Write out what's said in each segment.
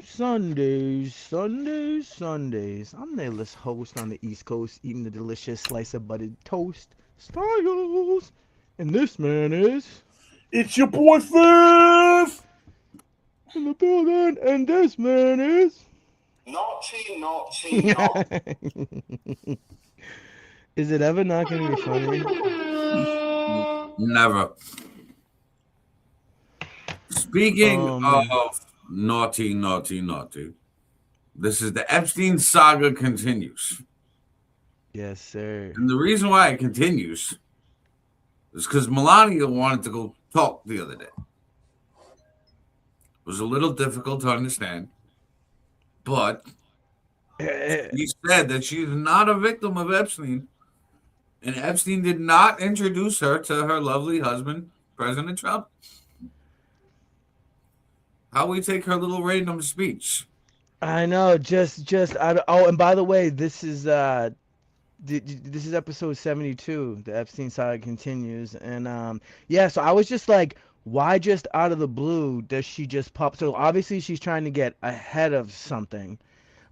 Sundays, Sundays, Sundays. I'm the nameless host on the East Coast, eating the delicious slice of buttered toast, Styles. And this man is It's your boy FiF. in the building, and this man is. Naughty, naughty, naughty. Is it ever not going to be funny? Never. Speaking Man. of naughty, naughty, naughty, this is the Epstein saga continues. Yes, sir. And the reason why it continues is because Melania wanted to go talk the other day. It was a little difficult to understand, but he said that she's not a victim of Epstein, and Epstein did not introduce her to her lovely husband, President Trump. How we take her little random speech? I know. Oh, and by the way, this is episode 72. The Epstein saga continues, and yeah. So I was just like, why just out of the blue does she just pop? So obviously she's trying to get ahead of something.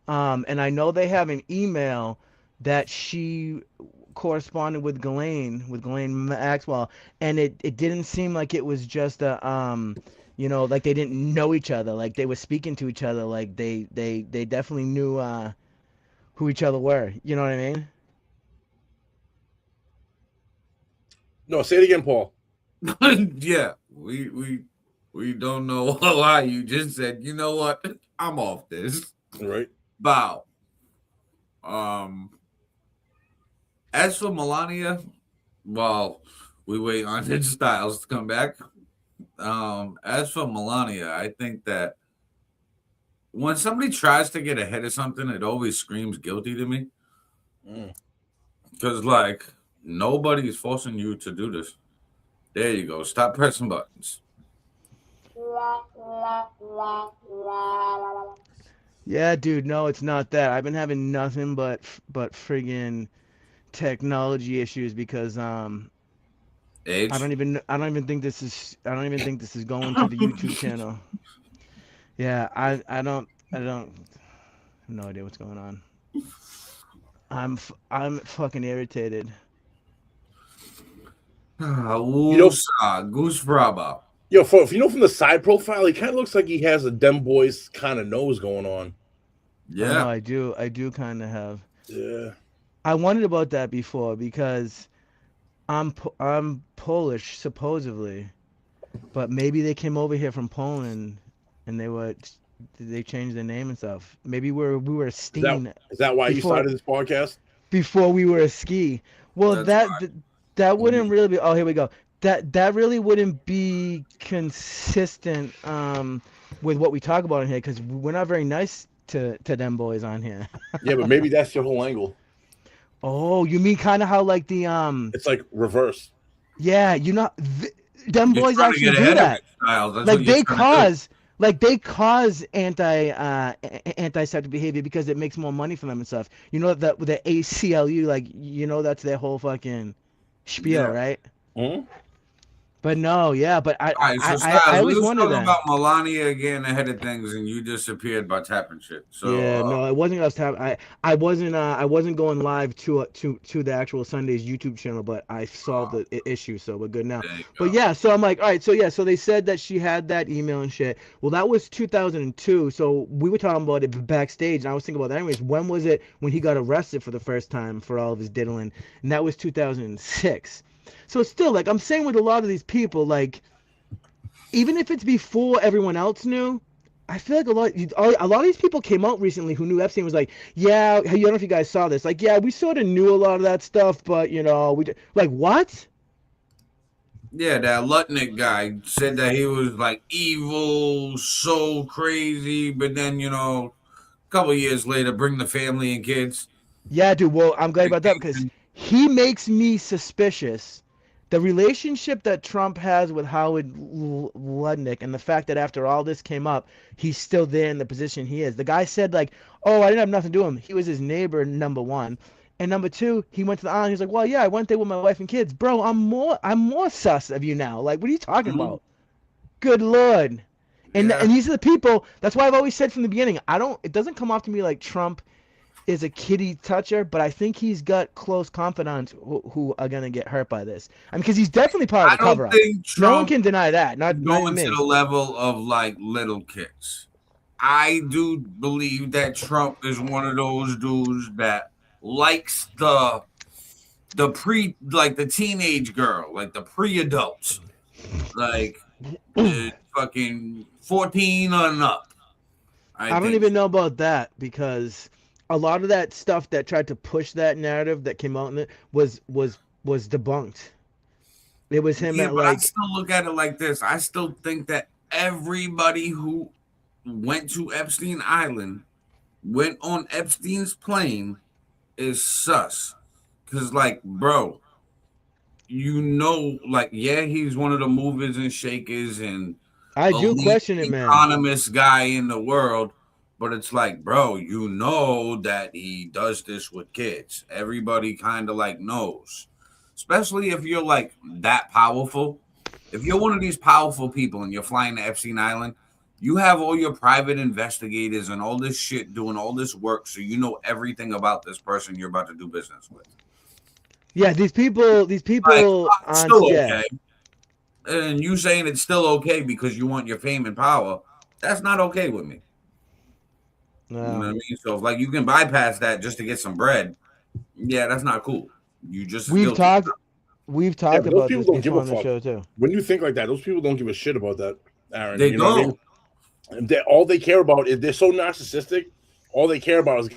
And I know they have an email that she corresponded with Ghislaine Maxwell, and it didn't seem like it was just a like they didn't know each other, like they were speaking to each other, like they definitely knew who each other were. You know what I mean? No, say it again, Paul. Yeah, we don't know why you just said, you know what? I'm off this. All right. Bow. As for Melania, while we wait on his Styles to come back, as for Melania, I think that when somebody tries to get ahead of something, it always screams guilty to me. Because, like, nobody's forcing you to do this. There you go. Stop pressing buttons. Yeah, dude. No, it's not that. I've been having nothing but friggin' technology issues because Age? I don't even think this is going to the YouTube channel. Yeah, I don't have no idea what's going on. I'm fucking irritated. Goose Braba. Yo, if you know from the side profile, he kind of looks like he has a Dem Boys kind of nose going on. Yeah, I do kind of have. Yeah. I wondered about that before because I'm Polish supposedly, but maybe they came over here from Poland and they changed their name and stuff. Maybe we were a Steen. Is that why you started this podcast? Before we were a ski. Well, that wouldn't really be. Oh, here we go. That really wouldn't be consistent with what we talk about in here because we're not very nice to them boys on here. Yeah, but maybe that's your whole angle. Oh, you mean kind of how like the It's like reverse. Yeah, them You're boys trying to actually get do ahead of that. it, Styles. That's Like what you're they cause anti-sexual behavior because it makes more money for them and stuff. You know that with the ACLU, like that's their whole fucking spiel, Yeah. right? Mm-hmm. But no, yeah, but All right, so I always we were wondered talking that. about Melania getting ahead of things, and you disappeared by tapping shit. So Yeah, no, it wasn't us. I wasn't going live to the actual SunDaze YouTube channel, but I solved the issue, so we're good now. But yeah, so I'm like, all right, so yeah, so they said that she had that email and shit. Well, that was 2002, so we were talking about it backstage, and I was thinking about that anyways. When was it when he got arrested for the first time for all of his diddling? And that was 2006. So still, like I'm saying with a lot of these people, like even if it's before everyone else knew. I feel like a lot of these people came out recently who knew Epstein was like, yeah, I don't know if you guys saw this. Like, yeah, we sort of knew a lot of that stuff, but like what? yeah, that Lutnick guy said that he was like evil, so crazy, but then a couple years later, bring the family and kids. Yeah, dude. Well, I'm glad about that because he makes me suspicious. The relationship that Trump has with Howard Lutnick and the fact that after all this came up, he's still there in the position he is. The guy said like, "Oh, I didn't have nothing to do with him. He was his neighbor, number one." And number two, he went to the island. He's like, well, yeah, I went there with my wife and kids. Bro, I'm more sus of you now. Like, what are you talking about? Good Lord. And these are the people. That's why I've always said from the beginning, it doesn't come off to me like Trump is a kitty toucher, but I think he's got close confidants who are gonna get hurt by this. I mean, because he's definitely part of the cover-up. No one can deny that. Not going me. to the level of like little kids. I do believe that Trump is one of those dudes that likes the teenage girl, like the pre-adults, like fucking 14 and up. I don't even know about that, because a lot of that stuff that tried to push that narrative that came out in it was debunked. It was him at, but like, I still look at it like this. I still think that everybody who went to Epstein Island, went on Epstein's plane, is sus. Cause like, bro, like, yeah, he's one of the movers and shakers and I do question it, man. Economist guy in the world, but it's like, bro, that he does this with kids. Everybody kind of like knows, especially if you're like that powerful. If you're one of these powerful people and you're flying to Epstein Island, you have all your private investigators and all this shit doing all this work, so you know everything about this person you're about to do business with. Yeah, these people like, still okay. And you saying it's still okay because you want your fame and power, that's not okay with me. No. You know what I mean? So if like you can bypass that just to get some bread, yeah, that's not cool. You just we've talked about this before on the show too. When you think like that, those people don't give a shit about that, Aaron. They don't. Know what I mean? All they care about is, they're so narcissistic. All they care about is,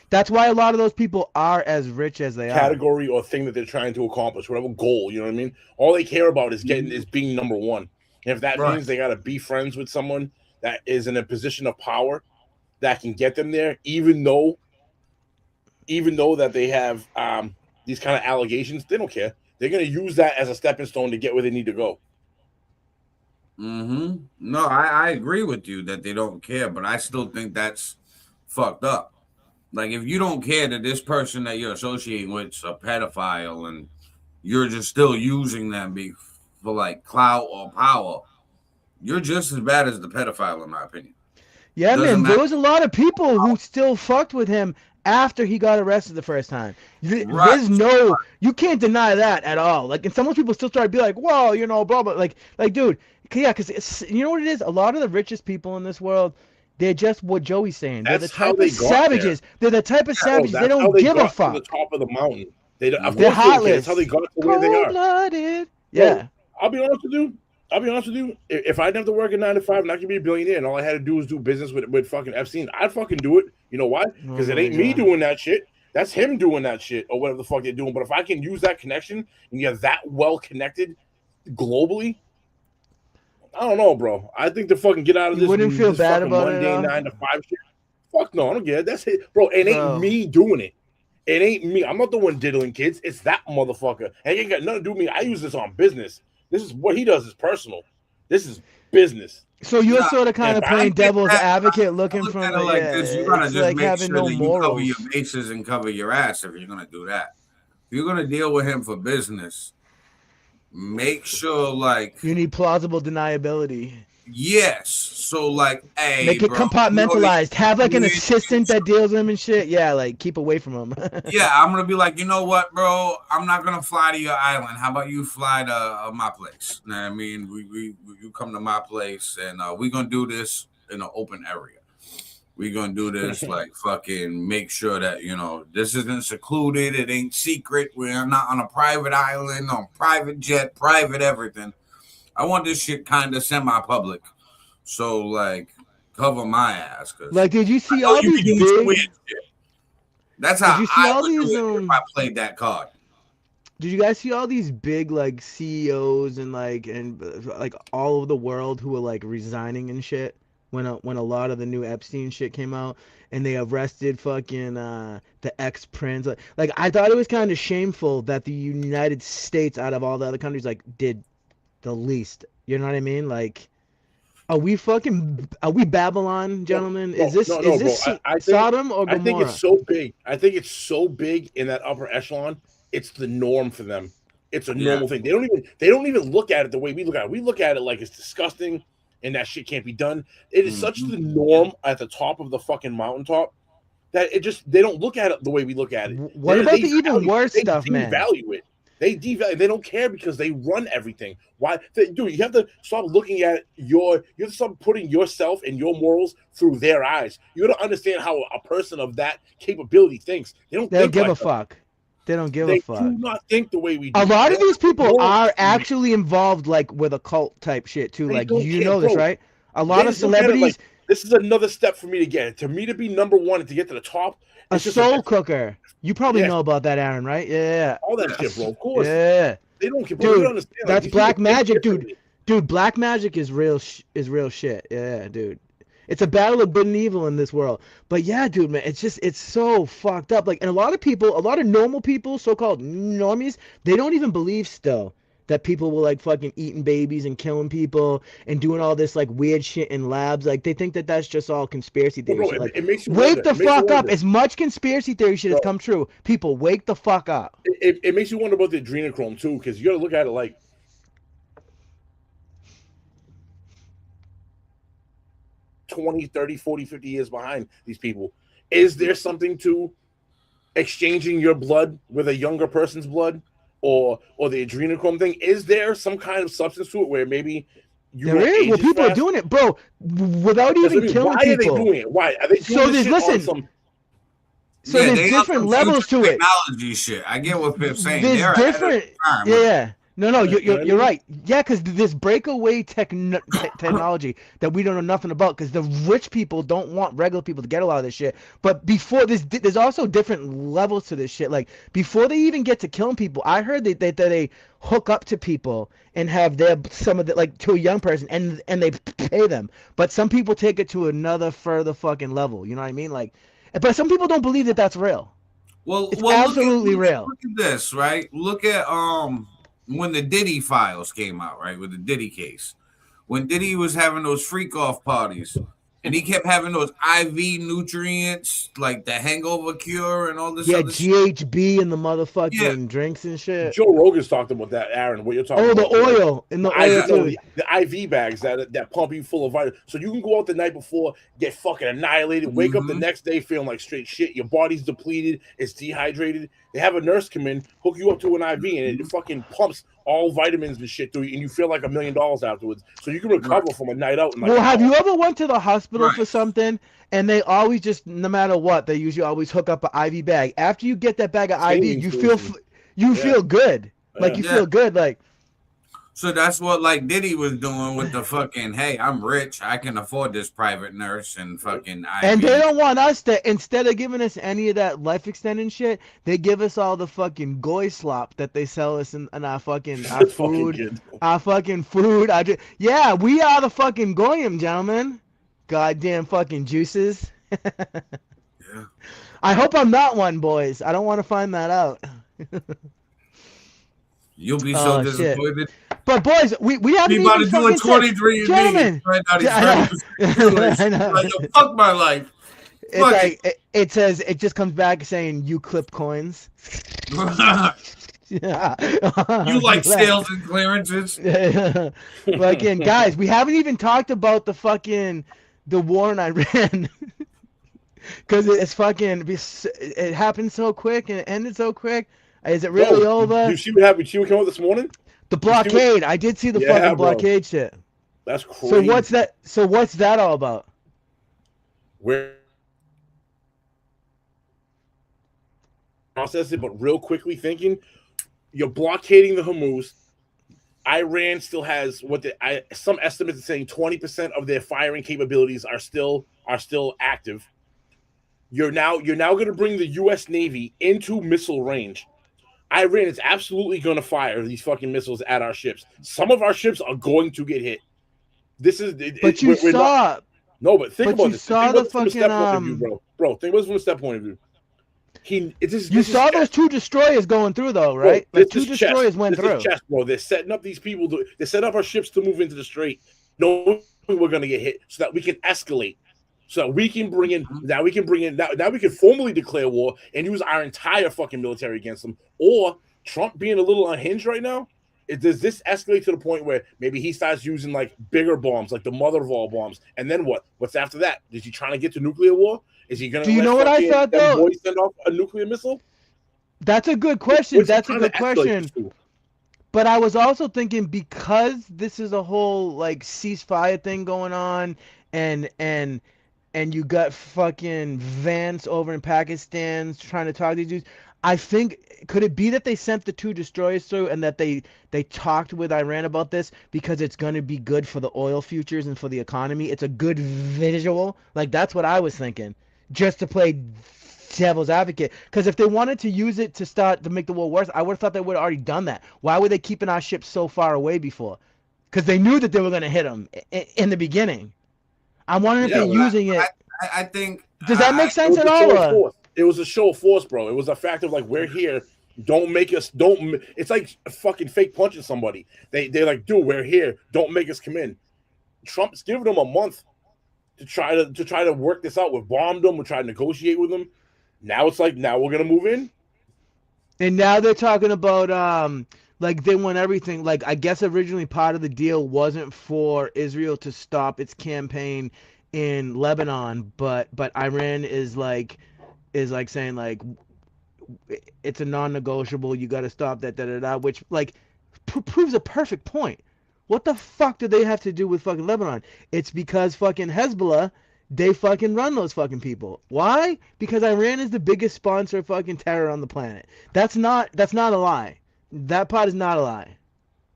that's why a lot of those people are as rich as they category or thing that they're trying to accomplish, whatever goal, you know what I mean? All they care about is being number one. And if that means they got to be friends with someone that is in a position of power that can get them there, even though that they have these kind of allegations, they don't care. They're going to use that as a stepping stone to get where they need to go. No, I agree with you that they don't care, but I still think that's fucked up. Like, if you don't care that this person that you're associating with is a pedophile and you're just still using them for like clout or power, you're just as bad as the pedophile, in my opinion. Yeah, man, there was a lot of people who still fucked with him after he got arrested the first time. There's you can't deny that at all. Like, and some of those people still try to be like, well, blah, blah. Like, dude, yeah, because you know what it is? A lot of the richest people in this world, they're just what Joey's saying. They're the type of savages. They're the type of savages. They don't give a fuck. To the top of the mountain. They're heartless. That's how they got to where they are. Cold-blooded. Yeah. Bro, I'll be honest with you. If I didn't have to work at 9 to 5 and I could be a billionaire and all I had to do was do business with fucking Epstein, I'd fucking do it. You know why? Because it ain't me doing that shit. That's him doing that shit or whatever the fuck they're doing. But if I can use that connection and you're that well connected globally, I don't know, bro. I think to fucking get out of this. You wouldn't feel bad about it. 9 to 5 shit. Fuck no, I don't get it. That's it, bro. It ain't me doing it. It ain't me. I'm not the one diddling kids. It's that motherfucker. It ain't got nothing to do with me. I use this on business. This is what he does is personal. This is business. So you're sort of kind of playing devil's advocate, looking from like this. You gotta just make sure that you cover your bases and cover your ass if you're gonna do that. If you're gonna deal with him for business, make sure like you need plausible deniability. Yes. So like, hey, make it compartmentalized. Have like an assistant that deals with him and shit. Yeah, like keep away from him. Yeah, I'm gonna be like, you know what, bro? I'm not gonna fly to your island. How about you fly to my place? You know what I mean, you come to my place and we're gonna do this in an open area. We're gonna do this like fucking make sure that this isn't secluded. It ain't secret. We're not on a private island, on private jet, private everything. I want this shit kind of semi-public, so like cover my ass. Like, did you see all these big? That's how I would do it if I played that card. Did you guys see all these big like CEOs and like all over the world who were like resigning and shit when a lot of the new Epstein shit came out and they arrested fucking the ex-prince? Like I thought it was kind of shameful that the United States out of all the other countries like did the least. You know what I mean? Like Are we Babylon, gentlemen? Bro, is this no, is bro. this I think, Sodom or Gomorrah? I think it's so big. I think it's so big in that upper echelon. It's the norm for them. It's a normal thing. They don't even look at it the way we look at it. We look at it like it's disgusting and that shit can't be done. It is such the norm at the top of the fucking mountaintop that they don't look at it the way we look at it. What about the even worse stuff, man? They devalue it. They devalue. They don't care because they run everything. Why, dude? You have to stop looking at you have to stop putting yourself and your morals through their eyes. You got to understand how a person of that capability thinks. They don't give a fuck. They don't give a fuck. They do not think the way we do. A lot of these people are actually involved, like with occult type shit too. Like you know this, right? A lot of celebrities. This is another step for me to get it. To me to be number one and to get to the top. A soul cooker. You probably know about that, Aaron, right? Yeah. All that shit, bro. Of course. Yeah. They don't care. Dude, understand. that's black magic, dude. Dude, black magic is real shit. Yeah, dude. It's a battle of good and evil in this world. But yeah, dude, man, it's so fucked up. Like, and a lot of normal people, so-called normies, they don't even believe still that people will like fucking eating babies and killing people and doing all this like weird shit in labs. Like they think that that's just all conspiracy theory. Bro, shit. Like, it makes you wake the fuck up. As much conspiracy theory shit has come true. People, wake the fuck up. It makes you wonder about the adrenochrome too, because you got to look at it like 20, 30, 40, 50 years behind these people. Is there something to exchanging your blood with a younger person's blood? Or the adrenochrome thing? Is there some kind of substance to it where maybe there is? Well, people are doing it, bro, without even killing people. Why are they doing it? Why are they doing this shit on some? So there's different levels to it. Technology shit. I get what Pip's saying. There's different. Yeah. No, you're right. Yeah, because this breakaway technology that we don't know nothing about, because the rich people don't want regular people to get a lot of this shit. But before this, there's also different levels to this shit. Like before they even get to killing people, I heard that they hook up to people and have some of the like to a young person and they pay them. But some people take it to another further fucking level. You know what I mean? Like, but some people don't believe that that's real. Well, it's absolutely real. Look at this, right? Look at when the Diddy files came out, right, with the Diddy case, when Diddy was having those freak off parties, and he kept having those IV nutrients, like the hangover cure and all this. Yeah, GHB and the motherfucking drinks and shit. Joe Rogan's talked about that, Aaron. What you're talking about? Oh, the oil in the oil. The IV bags that pump you full of vitamins, so you can go out the night before, get fucking annihilated, wake up the next day feeling like straight shit. Your body's depleted, it's dehydrated. They have a nurse come in, hook you up to an IV, and it fucking pumps all vitamins and shit through you, and you feel like $1 million afterwards. So you can recover from a night out. Well, have you ever went to the hospital for something, and they always just, no matter what, they usually always hook up an IV bag. After you get that bag of IV, you feel good. Like you feel good, like. So that's what like Diddy was doing with the fucking, hey, I'm rich, I can afford this private nurse and fucking IV. And they don't want us to, instead of giving us any of that life extending shit, they give us all the fucking goy slop that they sell us in our fucking our food. Our fucking food. Yeah, we are the fucking goyim, gentlemen. Goddamn fucking juices. Yeah. I hope I'm not one, boys. I don't want to find that out. You'll be so disappointed. Shit. But boys, we haven't even about to do a 23 gentlemen. I know. Like, fuck my life. It's like it says, it just comes back saying you clip coins. Yeah. You like sales and clearances. Fucking guys, we haven't even talked about the war in Iran. Because it's fucking, it happened so quick and it ended so quick. Is it really over? You see what happened? You came out this morning? The blockade. I did see the fucking blockade shit. That's crazy. So what's that all about? Where process it, but real quickly thinking, you're blockading the Hormuz. Iran still has some estimates are saying 20% of their firing capabilities are still active. You're now going to bring the U.S. Navy into missile range. Iran is absolutely going to fire these fucking missiles at our ships. Some of our ships are going to get hit. This is. But you saw. No, but think about this. Saw the fucking Think about it from a step point of view. You saw those two destroyers going through, though, right? Bro, like two destroyers went through. Chess, bro. They're setting up these people. They set up our ships to move into the strait. No, we're going to get hit so that we can escalate. So that we can bring in, now we can formally declare war and use our entire fucking military against them. Or Trump being a little unhinged right now, does this escalate to the point where maybe he starts using like bigger bombs, like the mother of all bombs? And then what? What's after that? Is he trying to get to nuclear war? Is he going to? Do you know what I thought though? Boys send off a nuclear missile? That's a good question. That's a good question. But I was also thinking, because this is a whole like ceasefire thing going on, and you got fucking Vance over in Pakistan trying to talk to these dudes. I think, could it be that they sent the 2 destroyers through and that they talked with Iran about this because it's going to be good for the oil futures and for the economy? It's a good visual. Like, that's what I was thinking, just to play devil's advocate. Because if they wanted to use it to make the war worse, I would have thought they would have already done that. Why were they keeping our ships so far away before? Because they knew that they were going to hit them in the beginning. I'm wondering if they're using it. I think. Does that make sense at all? It was a show of force, bro. It was a fact of like, we're here. Don't make us. Don't. It's like fucking fake punching somebody. They're like, dude, we're here. Don't make us come in. Trump's giving them a month to try to work this out. We've bombed them. We're trying to negotiate with them. Now it's like, now we're gonna move in. And now they're talking about like they want everything. Like, I guess originally part of the deal wasn't for Israel to stop its campaign in Lebanon, but Iran is like saying like it's a non-negotiable. You got to stop that. Which like proves a perfect point. What the fuck do they have to do with fucking Lebanon? It's because fucking Hezbollah, they fucking run those fucking people. Why? Because Iran is the biggest sponsor of fucking terror on the planet. That's not a lie. That part is not a lie.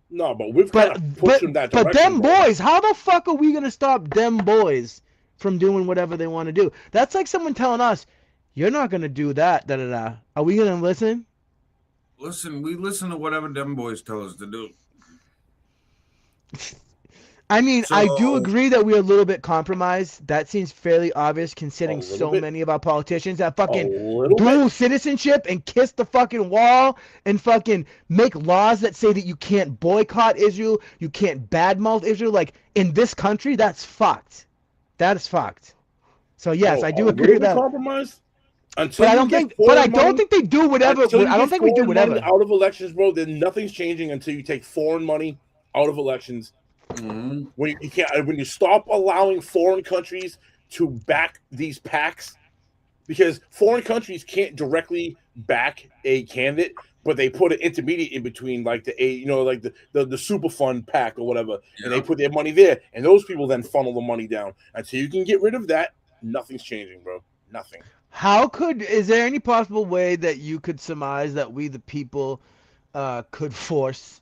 No, but we've got to push them that direction. But them boys, how the fuck are we gonna stop them boys from doing whatever they want to do? That's like someone telling us, you're not gonna do that. Are we gonna listen? Listen, we listen to whatever them boys tell us to do. I mean, I do agree that we're a little bit compromised. That seems fairly obvious considering so many of our politicians have fucking dual citizenship and kiss the fucking wall and fucking make laws that say that you can't boycott Israel, you can't badmouth Israel. Like, in this country, that's fucked. That is fucked. So yes, I do agree with that. Compromised? But I don't think they do whatever. I don't think we do whatever. Out of elections, bro, then nothing's changing until you take foreign money out of elections. Mm-hmm. When you stop allowing foreign countries to back these PACs, because foreign countries can't directly back a candidate, but they put an intermediate in between, like the super fund PAC or whatever, and they put their money there, and those people then funnel the money down. Until you can get rid of that, nothing's changing, bro. Nothing. Is there any possible way that you could surmise that we the people could force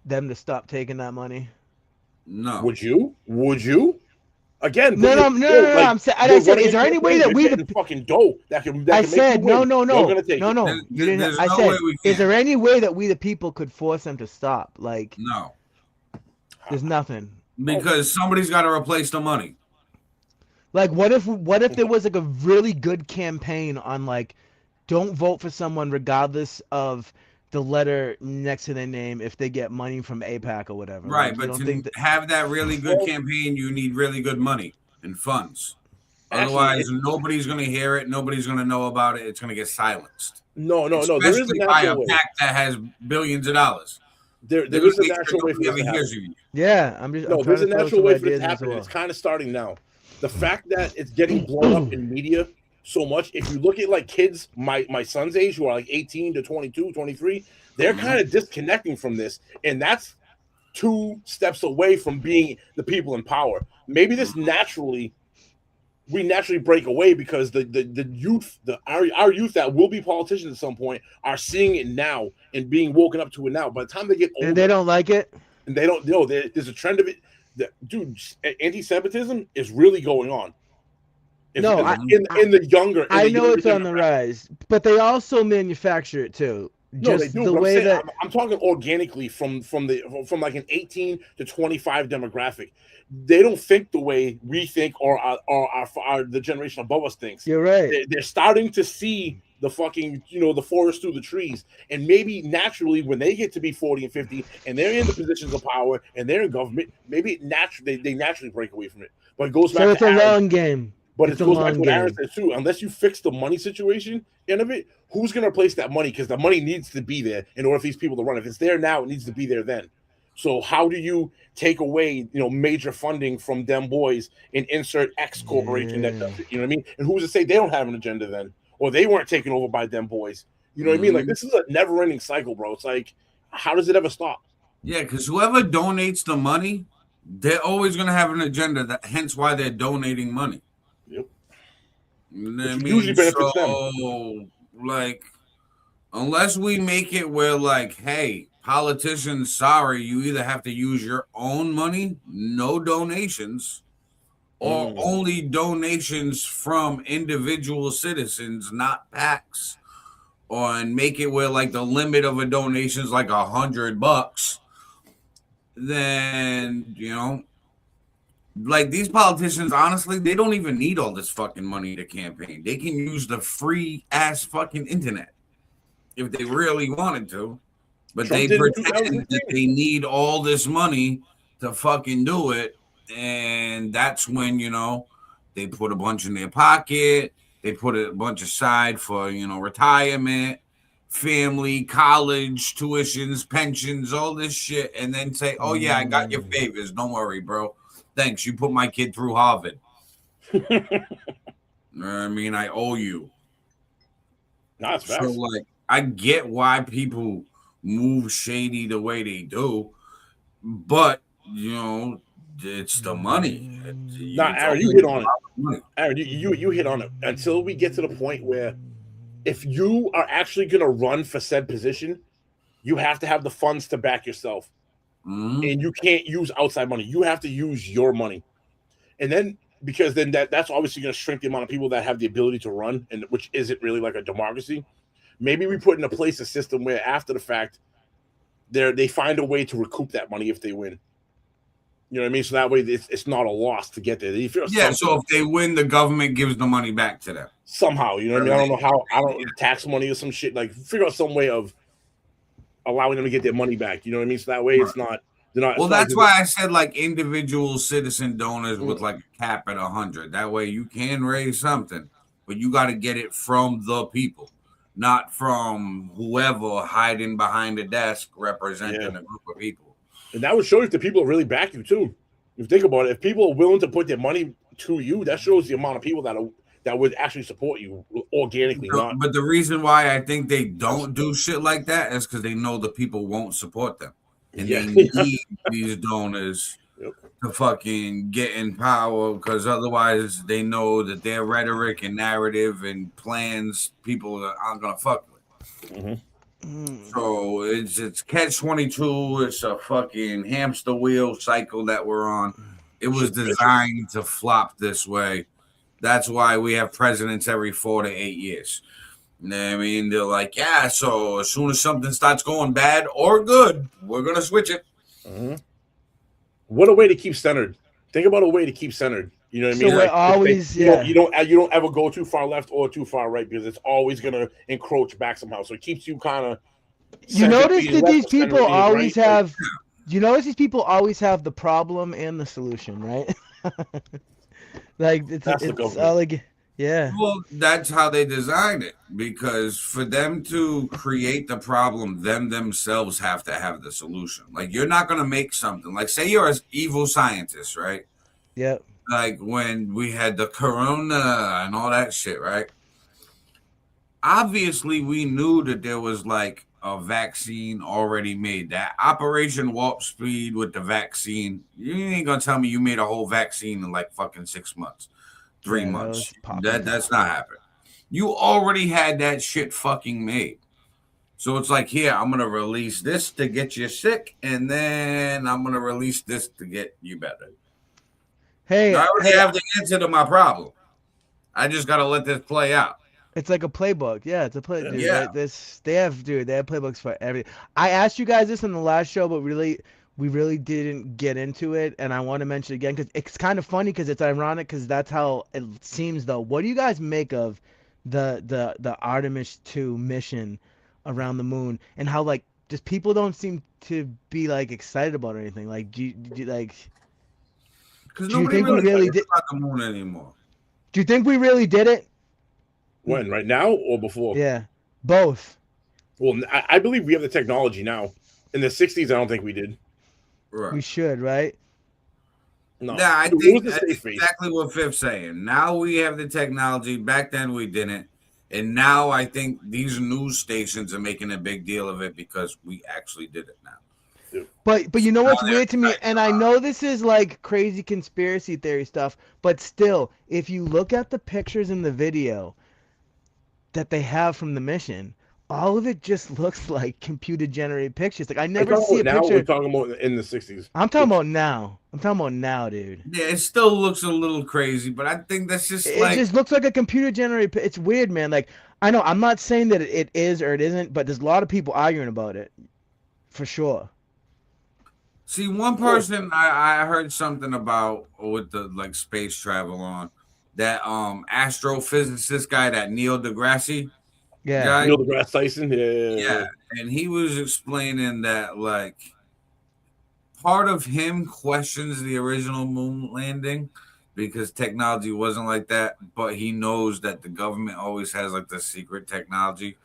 them to stop taking that money? No. Would you? Again, no. I said, is there any way that we the fucking dough that can? I said no. You didn't. I said, is there any way that we the people could force them to stop? Like, no. There's nothing. Because somebody's got to replace the money. Like, what if there was like a really good campaign on like, don't vote for someone regardless of the letter next to their name if they get money from AIPAC or whatever. Right, but to have that really good campaign, you need really good money and funds. Otherwise, nobody's going to hear it. Nobody's going to know about it. It's going to get silenced. No. Especially by a PAC that has billions of dollars. There is a natural way for this to happen. Yeah, there's a natural way for this to happen. It's kind of starting now. The fact that it's getting blown up in media so much, if you look at like kids my son's age who are like 18 to 22, 23, they're kind of disconnecting from this, and that's 2 steps away from being the people in power. Maybe this we naturally break away because the youth, our youth that will be politicians at some point are seeing it now and being woken up to it now. By the time they get older, and they don't like it, and they don't know, there's a trend of it. Dude, anti-Semitism is really going on. In the younger, I know it's on the rise, but they also manufacture it too. No, they do. I'm talking organically from like an 18 to 25 demographic. They don't think the way we think, or the generation above us thinks. You're right. They're starting to see the fucking, the forest through the trees. And maybe naturally, when they get to be 40 and 50 and they're in the positions of power and they're in government, maybe they naturally break away from it. But it goes back so it's to a Aaron. long game. But it goes back to what Aaron said too. Unless you fix the money situation end of it, who's going to replace that money? Because the money needs to be there in order for these people to run. If it's there now, it needs to be there then. So how do you take away, major funding from them boys and insert X corporation that does it? You know what I mean? And who's to say they don't have an agenda then, or they weren't taken over by them boys? You know what I mean? Like, this is a never-ending cycle, bro. It's like, how does it ever stop? Yeah, because whoever donates the money, they're always going to have an agenda. Hence why they're donating money. Yep. You know what I mean? Usually benefits them. Like, unless we make it where, like, hey, politicians, sorry, you either have to use your own money, no donations, or only donations from individual citizens, not PACs, and make it where, like, the limit of a donation is like $100, then, like, these politicians, honestly, they don't even need all this fucking money to campaign. They can use the free ass fucking internet if they really wanted to. But Trump they pretend that they need all this money to fucking do it. And that's when, they put a bunch in their pocket. They put a bunch aside for, retirement, family, college, tuitions, pensions, all this shit. And then say, oh, yeah, I got your favors. Don't worry, bro. Thanks. You put my kid through Harvard. I mean, I owe you. No, it's fast. So, like, I get why people move shady the way they do, but it's the money. Aaron, you hit on it. Aaron, you hit on it. Until we get to the point where, if you are actually going to run for said position, you have to have the funds to back yourself, and you can't use outside money. You have to use your money, and then because then that's obviously going to shrink the amount of people that have the ability to run, and which isn't really like a democracy. Maybe we put into place a system where after the fact, they find a way to recoup that money if they win. You know what I mean? So that way it's not a loss to get there. So if they win, the government gives the money back to them. Somehow, you know what I mean? I don't know how, tax money or some shit. Like, figure out some way of allowing them to get their money back. You know what I mean? So that way it's not... Well, that's why I said, like, individual citizen donors with, like, a cap at 100. That way you can raise something, but you got to get it from the people. Not from whoever hiding behind a desk representing a group of people. And that would show if the people really back you too. If you think about it, if people are willing to put their money to you, that shows the amount of people that would actually support you organically. But the reason why I think they don't do shit like that is because they know the people won't support them. And they need these donors to fucking get in power, because otherwise they know that their rhetoric and narrative and plans people aren't gonna fuck with. So it's catch-22. It's a fucking hamster wheel cycle that we're on. It was designed to flop this way. That's why we have presidents every 4 to 8 years. You know what I mean? They're like, yeah, so as soon as something starts going bad or good, we're gonna switch it. What a way to keep centered. Think about a way to keep centered. You know what I mean? So like, always, you don't ever go too far left or too far right, because it's always gonna encroach back somehow. So it keeps you kind of. You notice that these people always have. You notice these people always have the problem and the solution, right? Like it's all like, yeah. Well, that's how they designed it, because for them to create the problem, themselves have to have the solution. Like, you're not going to make something. Like, say you're an evil scientist, right? Yep. Like when we had the corona and all that shit, right? Obviously, we knew that there was like a vaccine already made. That Operation Warp Speed with the vaccine, you ain't going to tell me you made a whole vaccine in like fucking 6 months. 3 months. That's not happening. You already had that shit fucking made. So it's like, here, I'm going to release this to get you sick, and then I'm going to release this to get you better. Hey, I already have the answer to my problem. I just got to let this play out. It's like a playbook. Yeah, it's a play. Dude, yeah. They have playbooks for everything. I asked you guys this in the last show, but we really didn't get into it, and I want to mention it again because it's kind of funny, because it's ironic, because that's how it seems though. What do you guys make of the Artemis 2 mission around the moon, and how like just people don't seem to be like excited about anything. Like, like, Because do you nobody think we really really cares did? about the moon anymore. Do you think we really did it? When? Right now or before? Yeah, both. Well, I believe we have the technology now. In the 60s, I don't think we did. Right. We should, right? No. Yeah, I It was think the that's safe face. exactly what Fifth's saying. Now we have the technology. Back then we didn't. And now I think these news stations are making a big deal of it because we actually did it now. But you know what's Now they're weird to me, excited and I know this is like crazy conspiracy theory stuff, but still, if you look at the pictures in the video that they have from the mission, all of it just looks like computer generated pictures. Like I Are you never talking see a about now? We're picture. talking about in the 60s. I'm talking about now. I'm talking about now, dude. Yeah, it still looks a little crazy, but I think that's just It like just looks like a computer generated. It's weird, man. Like I know I'm not saying that it is or it isn't, but there's a lot of people arguing about it, for sure. see one person I heard something about with the like space travel on that astrophysicist guy, that Neil deGrasse Yeah. guy. Neil deGrasse Tyson. Yeah, and he was explaining that like part of him questions the original moon landing because technology wasn't like that, but he knows that the government always has like the secret technology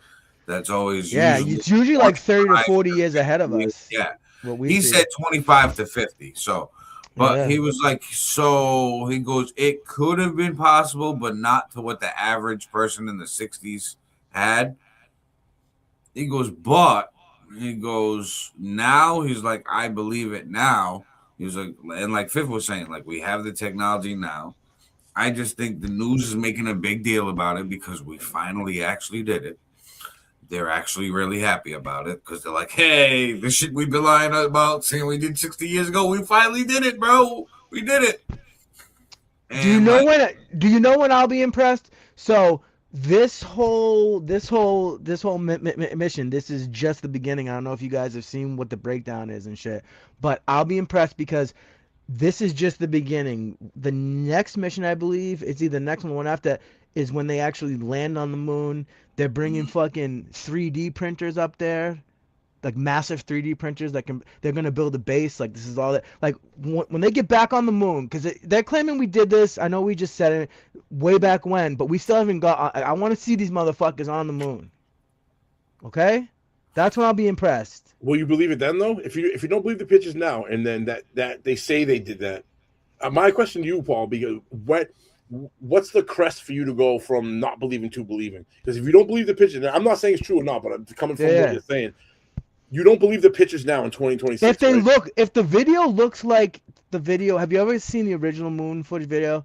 that's always Yeah, usually it's usually like 30 to 40 to years ahead of 50 us. Yeah. What we He see. said 25 to 50. So, but Yeah. he was like, so he goes, it could have been possible, but not to what the average person in the 60s had. He goes, but he goes, now he's like, I believe it now. He was like, and like Fifth was saying, like, we have the technology now. I just think the news is making a big deal about it because we finally actually did it. They're actually really happy about it because they're like, hey, the shit we've been lying about saying we did 60 years ago, we finally did it, bro. We did it. And Do you know when I'll be impressed? So this whole mission, this is just the beginning. I don't know if you guys have seen what the breakdown is and shit, but I'll be impressed because this is just the beginning. The next mission, I believe, it's either the next one after, is when they actually land on the moon. They're bringing fucking 3D printers up there, like massive 3D printers that can. They're gonna build a base. Like this is all that. Like when they get back on the moon, because they're claiming we did this. I know we just said it way back when, but we still haven't got. I want to see these motherfuckers on the moon. Okay, that's when I'll be impressed. Will you believe it then, though? If you don't believe the pictures now, and then that they say they did that, my question to you, Paul, because what's the crest for you to go from not believing to believing? Because if you don't believe the pictures, now, I'm not saying it's true or not, but I'm coming from what you're saying. You don't believe the pictures now in 2026. If they right? look, if the video looks like the video, have you ever seen the original moon footage video?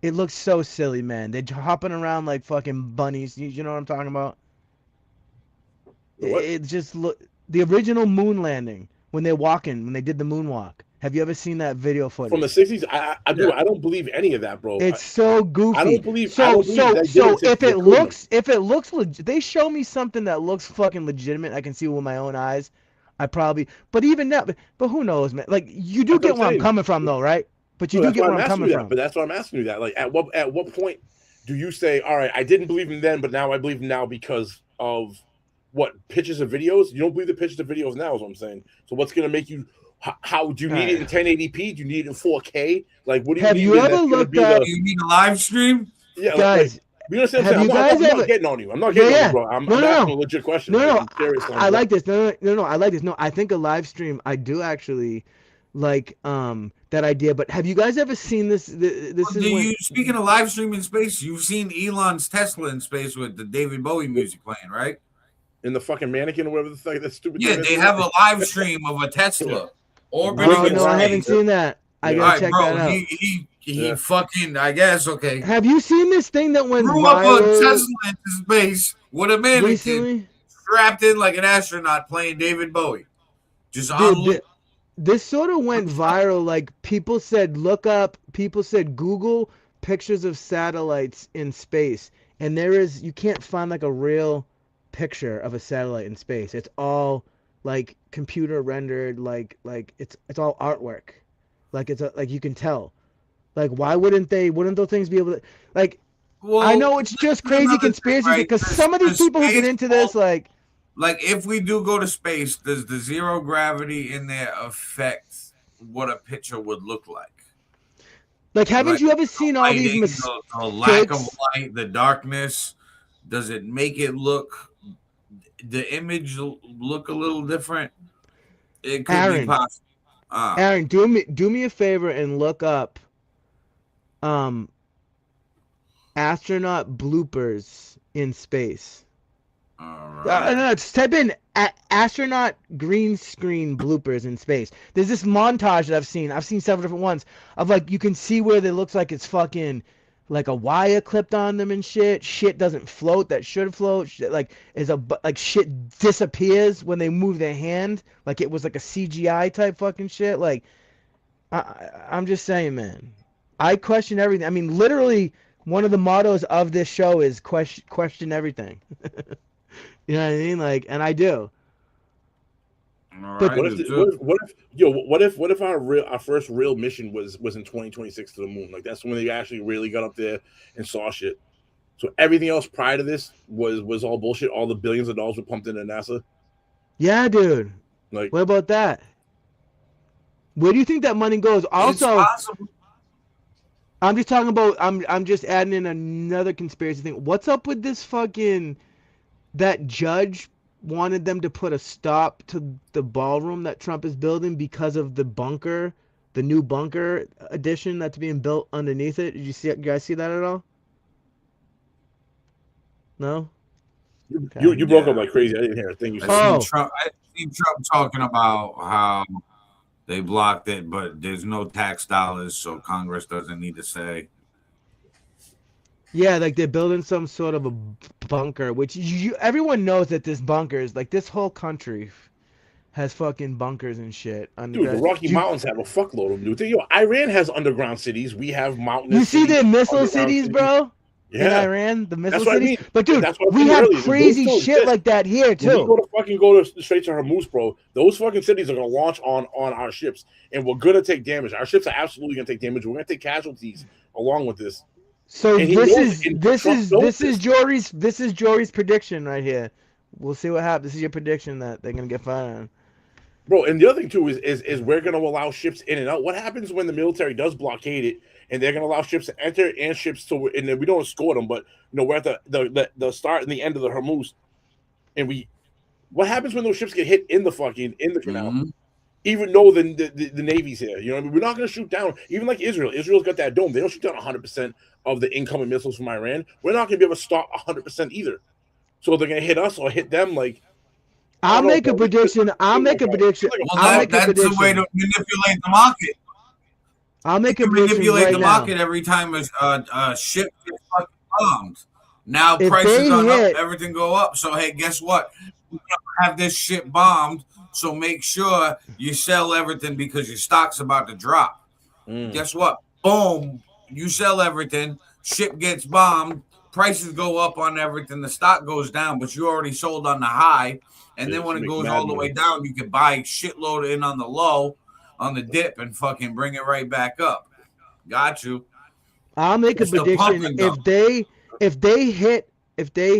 It looks so silly, man. They're hopping around like fucking bunnies. You know what I'm talking about? It just look the original moon landing when they're walking, when they did the moonwalk. Have you ever seen that video footage? From the 60s? I don't believe any of that, bro. It's so goofy. I don't believe. So if it looks, they show me something that looks fucking legitimate. I can see with my own eyes. I probably, but even now, but who knows, man? Like you do get where I'm coming from, though, right? But you do get where I'm coming from. But that's why I'm asking you that. Like, at what point do you say, all right, I didn't believe him then, but now I believe him now because of what, pictures of videos? You don't believe the pictures of videos now, is what I'm saying. So what's gonna make you? How do you need it in 1080p? Do you need it in 4K? Like, what do you have need? You ever looked at? You need a live stream? Yeah, guys. You understand? I'm not getting on you. I'm not getting on you, bro. I'm asking a legit question. No. I like this. No. I like this. No, I think a live stream. I do actually like that idea. But have you guys ever seen this? Speaking of live stream in space, you've seen Elon's Tesla in space with the David Bowie music playing, right? In the fucking mannequin or whatever the fuck that stupid. Yeah, they have a live stream of a Tesla orbiting in space. No, I haven't seen that. I gotta check that out. He fucking, I guess, okay. Have you seen this thing that went Threw viral? Up a Tesla into space with a mannequin strapped in like an astronaut playing David Bowie. This sort of went viral. Like people said, people said Google pictures of satellites in space, and you can't find like a real picture of a satellite in space. It's all like computer rendered, like it's all artwork. Like like you can tell. Like why wouldn't those things be able to, like Well, I know it's just crazy conspiracy right? because some of these people who get into this, like if we do go to space, does the zero gravity in there affect what a picture would look like? Like, haven't you ever seen all these the lack of light, the darkness? Does it make it look the image look a little different? It could be possible. Aaron, do me a favor and look up astronaut bloopers in space. All right. No, just type in astronaut green screen bloopers in space. There's this montage that I've seen. I've seen several different ones of like you can see where it looks like it's fucking like a wire clipped on them and shit. Shit doesn't float that should float. Shit, like shit disappears when they move their hand. Like it was like a CGI type fucking shit. Like I'm just saying, man. I question everything. I mean, literally, one of the mottos of this show is question everything. You know what I mean? Like, and I do. But what if our first real mission was in 2026 to the moon? Like that's when they actually really got up there and saw shit. So everything else prior to this was all bullshit. All the billions of dollars were pumped into NASA. Yeah, dude. Like, what about that? Where do you think that money goes? Also, I'm just talking about. I'm just adding in another conspiracy thing. What's up with this fucking? That judge wanted them to put a stop to the ballroom that Trump is building because of the bunker, the new bunker addition that's being built underneath it. Did you guys see that at all? No? Okay. You broke up like crazy. I didn't hear a thing you said. I seen Trump talking about how they blocked it, but there's no tax dollars, so Congress doesn't need to say. Yeah, like they're building some sort of a bunker, which everyone knows that this bunker is like this whole country has fucking bunkers and shit. Dude, the Rocky Mountains have a fuckload of them. Dude, Iran has underground cities. We have mountainous. You see the missile cities, bro? Yeah, in Iran, the missile cities. I mean. But dude, we have crazy shit like that here too. When we go straight to Hormuz, bro. Those fucking cities are gonna launch on our ships, and we're gonna take damage. Our ships are absolutely gonna take damage. We're gonna take casualties along with this. So this is Jory's prediction right here. We'll see what happens. This is your prediction that they're gonna get fired on. Bro, and the other thing too is we're gonna allow ships in and out. What happens when the military does blockade it and they're gonna allow ships to enter and ships to, and then we don't escort them, but we're at the start and the end of the Hormuz, and what happens when those ships get hit in the canal? Mm-hmm. Even though the Navy's here, you know what I mean? We're not going to shoot down, even like Israel. Israel's got that dome. They don't shoot down 100% of the incoming missiles from Iran. We're not going to be able to stop 100% either. So they're going to hit us or hit them. Like, I'll make a prediction. Well, that's the way to manipulate the market. I'll make a prediction. Manipulate the market every time a ship gets fucking bombed. Now prices are up, everything go up. So hey, guess what? We're gonna have this shit bombed. So make sure you sell everything because your stock's about to drop. Guess what? Boom. You sell everything. Ship gets bombed. Prices go up on everything. The stock goes down, but you already sold on the high. And then when it goes all the way down, you can buy shitload in on the low, on the dip, and fucking bring it right back up. Got you. I'll make a prediction. If they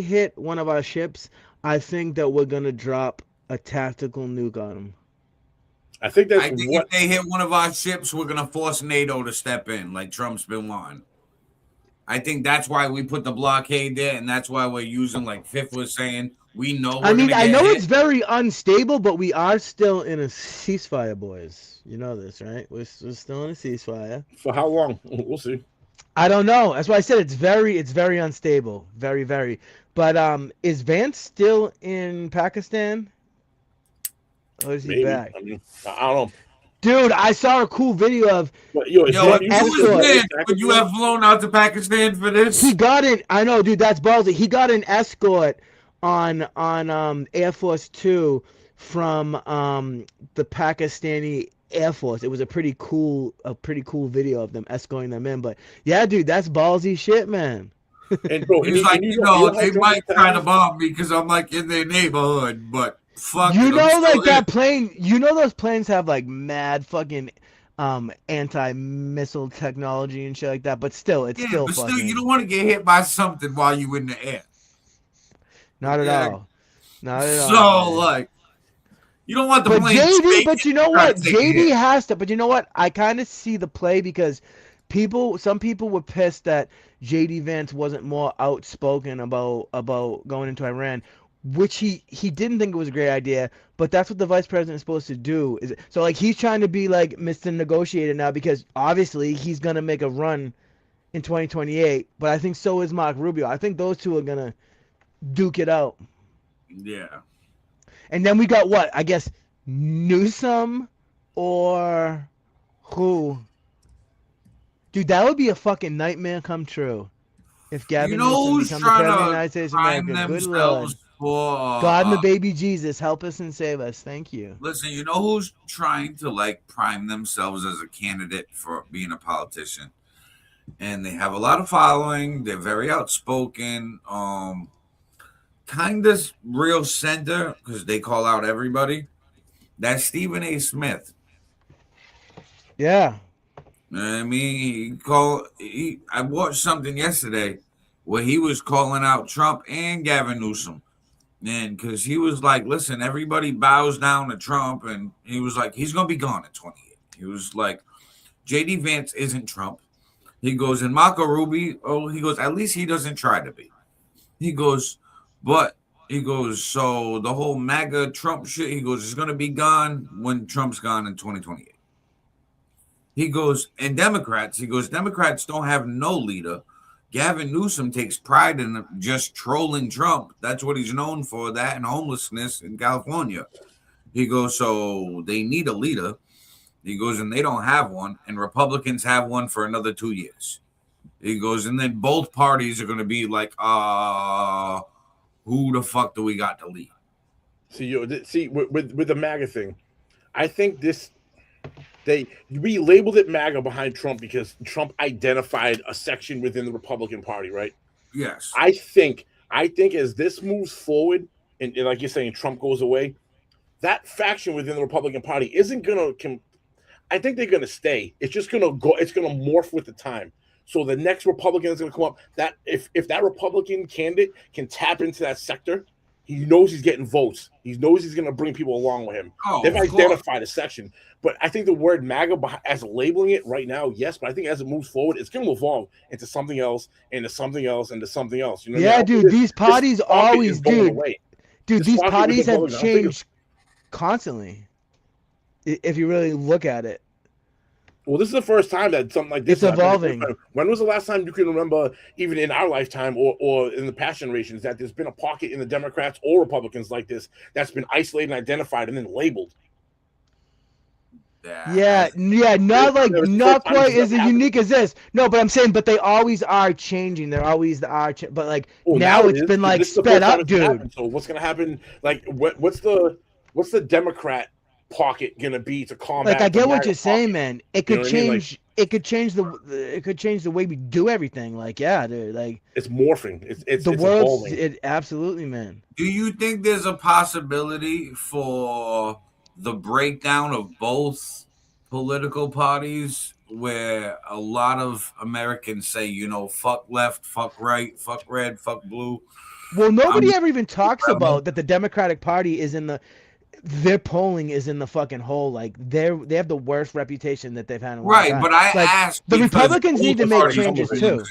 hit one of our ships, I think that we're gonna drop a tactical nuke on them. I think if they hit one of our ships, we're gonna force NATO to step in, like Trump's been wanting. I think that's why we put the blockade there, and that's why we're using, like FiF was saying, we know. I know it's very unstable, but we are still in a ceasefire, boys. You know this, right? We're still in a ceasefire. For how long? We'll see. I don't know. That's why I said it's very unstable, very, very. But is Vance still in Pakistan? Or is he back? I mean, I don't know. Dude, I saw a cool video of you have flown out to Pakistan for this? He got in. I know, dude. That's ballsy. He got an escort on Air Force 2 from the Pakistani Air Force. It was a pretty cool video of them escorting them in. But yeah, dude, that's ballsy shit, man. And bro, he's like, they might try to bomb me because I'm like in their neighborhood, but fuck. Like that plane. Those planes have like mad fucking anti-missile technology and shit like that. But still, it's still but fucking. still, you don't want to get hit by something while you in the air. Not at all. Not at So all. like, you don't want the But plane. JD, but you know what? JD it. has to. But you know what? I kind of see the play because some people were pissed that JD Vance wasn't more outspoken about going into Iran, which he didn't think it was a great idea. But that's what the vice president is supposed to do. So like he's trying to be like Mr. Negotiator now because obviously he's gonna make a run in 2028. But I think so is Mark Rubio. I think those two are gonna duke it out. Yeah. And then we got what? I guess Newsom or who? Dude, that would be a fucking nightmare come true. If Gavin Newsom who's becomes the president of the trying United to States of prime America, good lord. themselves for God and the baby Jesus, help us and save us. Thank you. Listen, you know who's trying to like prime themselves as a candidate for being a politician? And they have a lot of following. They're very outspoken. Kind of real center because they call out everybody. That's Stephen A. Smith. Yeah. I mean, I watched something yesterday where he was calling out Trump and Gavin Newsom. And because he was like, listen, everybody bows down to Trump. And he was like, he's going to be gone at 28. He was like, J.D. Vance isn't Trump. He goes, and Marco Rubio, he goes, at least he doesn't try to be. He goes, but he goes, so the whole MAGA Trump shit, he goes, it's going to be gone when Trump's gone in 2028. He goes, and Democrats, he goes, Democrats don't have no leader. Gavin Newsom takes pride in just trolling Trump. That's what he's known for, that and homelessness in California. He goes, so they need a leader. He goes, and they don't have one, and Republicans have one for another 2 years. He goes, and then both parties are going to be like, who the fuck do we got to lead? See, with the MAGA thing, I think we labeled it MAGA behind Trump because Trump identified a section within the Republican Party, right? Yes. I think as this moves forward, and like you're saying, Trump goes away, that faction within the Republican Party isn't going to. I think they're going to stay. It's just going to go. It's going to morph with the time. So the next Republican is going to come up. That if that Republican candidate can tap into that sector, he knows he's getting votes. He knows he's going to bring people along with him. They've identified a section. But I think the word MAGA, as labeling it right now, yes. But I think as it moves forward, it's going to evolve into something else, into something else, into something else. You know? Yeah, dude. These parties always, dude. These parties have changed constantly. If you really look at it. Well, this is the first time that something like this is evolving. When was the last time you can remember, even in our lifetime or in the past generations, that there's been a pocket in the Democrats or Republicans like this that's been isolated and identified and then labeled? Yeah, not quite as unique as this. No, but I'm saying, but they always are changing. They're always but like now it's been like sped up, dude. So what's gonna happen? Like, what's the Democrat pocket gonna be to combat? Like, I get what you're saying, man. It could change. It could change the way we do everything. Like, yeah, dude. Like, it's morphing. It's the world's evolving. Absolutely, man. Do you think there's a possibility for the breakdown of both political parties, where a lot of Americans say, you know, fuck left, fuck right, fuck red, fuck blue? Well, nobody ever even talks about that the Democratic Party is in their polling is in the fucking hole. Like, they have the worst reputation that they've had in a long time. But I asked the Republicans need to make changes too.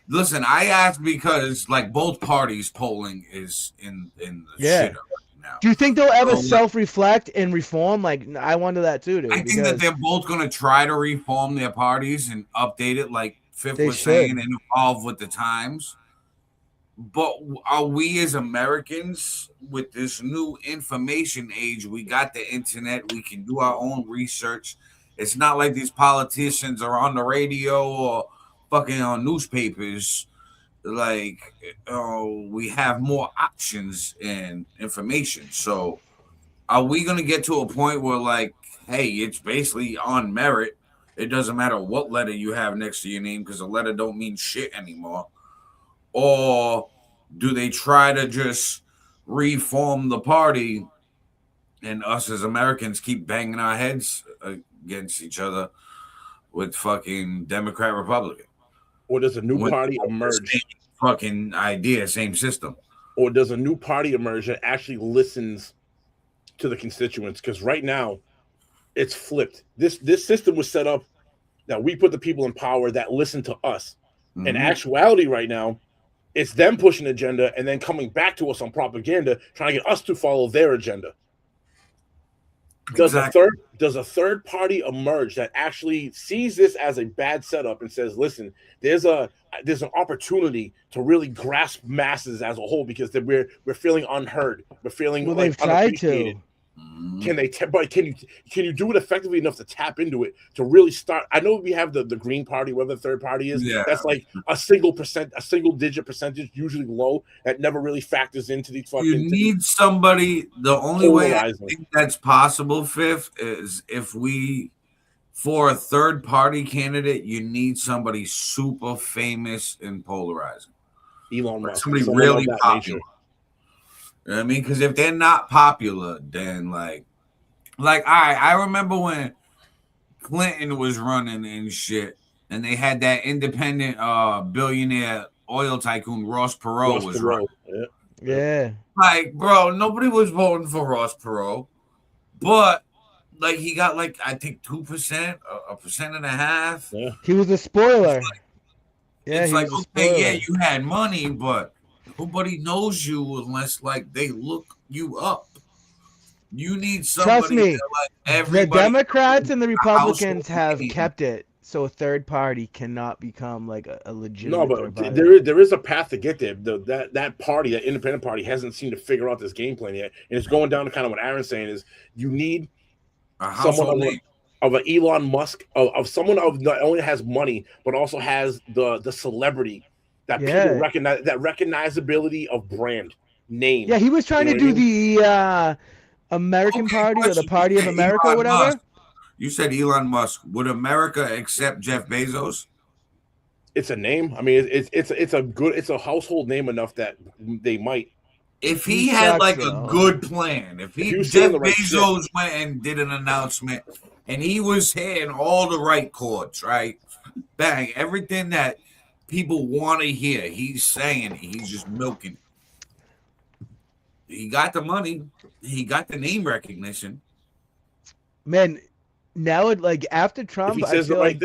Listen, I asked because like both parties polling is in the shit right now. Do you think they'll ever self-reflect and reform? Like, I wonder that too, dude. I think that they're both going to try to reform their parties and update it, like Fifth was saying, and evolve with the times. But are we as Americans, with this new information age, we got the internet, we can do our own research. It's not like these politicians are on the radio or fucking on newspapers. Like, we have more options and information. So are we going to get to a point where, like, hey, it's basically on merit. It doesn't matter what letter you have next to your name because a letter don't mean shit anymore. Or do they try to just reform the party and us as Americans keep banging our heads against each other with fucking Democrat Republican. Or does a new party emerge? Same fucking idea, same system. Or does a new party emerge that actually listens to the constituents? Because right now, it's flipped. This system was set up that we put the people in power that listen to us. In actuality, right now, it's them pushing an agenda and then coming back to us on propaganda, trying to get us to follow their agenda. Does a third party emerge that actually sees this as a bad setup and says, "Listen, there's an opportunity to really grasp masses as a whole because we're feeling unheard, we're feeling they've tried to." Can you do it effectively enough to tap into it to really start? I know we have the Green Party, whatever the third party is. Yeah. That's like a single digit percentage, usually low, that never really factors into these fucking. You need somebody. The only way I think that's possible, Fifth, is if for a third party candidate, you need somebody super famous and polarizing. Elon Musk, somebody really popular. You know what I mean? Because if they're not popular, then like, all right, I remember when Clinton was running and shit, and they had that independent billionaire oil tycoon Ross Perot was running. Yeah. Like, bro, nobody was voting for Ross Perot, but like he got like I think 2%, 1.5%. Yeah. He was a spoiler. It's like okay, yeah, you had money, but nobody knows you unless like they look you up. You need somebody. Trust me, the Democrats and the Republicans have name. kept it so a third party cannot become like a legitimate. No, but there is a path to get there. That party, that independent party, hasn't seemed to figure out this game plan yet, and it's going down to kind of what Aaron's saying is you need someone of an Elon Musk, of someone of not only has money but also has the celebrity. That people recognize, that recognizability of brand name. Yeah, he was trying to do the American Party or the Party of America or whatever. Musk. You said Elon Musk. Would America accept Jeff Bezos? It's a name. I mean, it's a household name enough that they might. If he had like a good plan, if Jeff Bezos went and did an announcement and he was hitting all the right chords, right? Bang, everything that people want to hear. He's saying he's just milking it. He got the money. He got the name recognition. Man, now like after Trump, if he says the right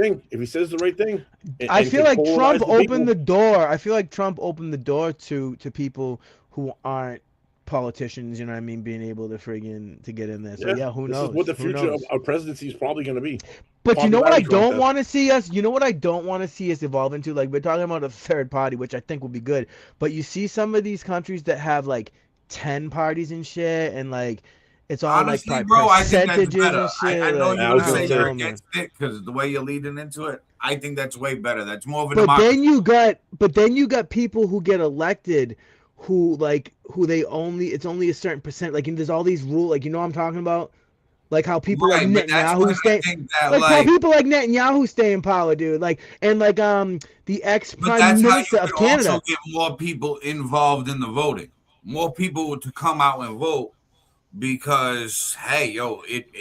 thing, I feel like Trump opened the door. I feel like Trump opened the door to people who aren't politicians. You know what I mean? Being able to get in there. So who knows? This is what the future of our presidency is probably going to be. But you know what I don't want to see us? You know what I don't want to see us evolve into? Like, we're talking about a third party, which I think will be good. But you see some of these countries that have, like, 10 parties and shit, and, like, it's all, honestly, like, bro, percentages and shit. I know you're going to say you're against it because the way you're leading into it. I think that's way better. That's more of a democracy. But then you got people who get elected who it's only a certain percent. Like, there's all these rules. Like, you know what I'm talking about? Like how people like Netanyahu stay, how people like Netanyahu stay in power, dude. Like the ex-prime minister of Canada. Also get more people involved in the voting, more people to come out and vote because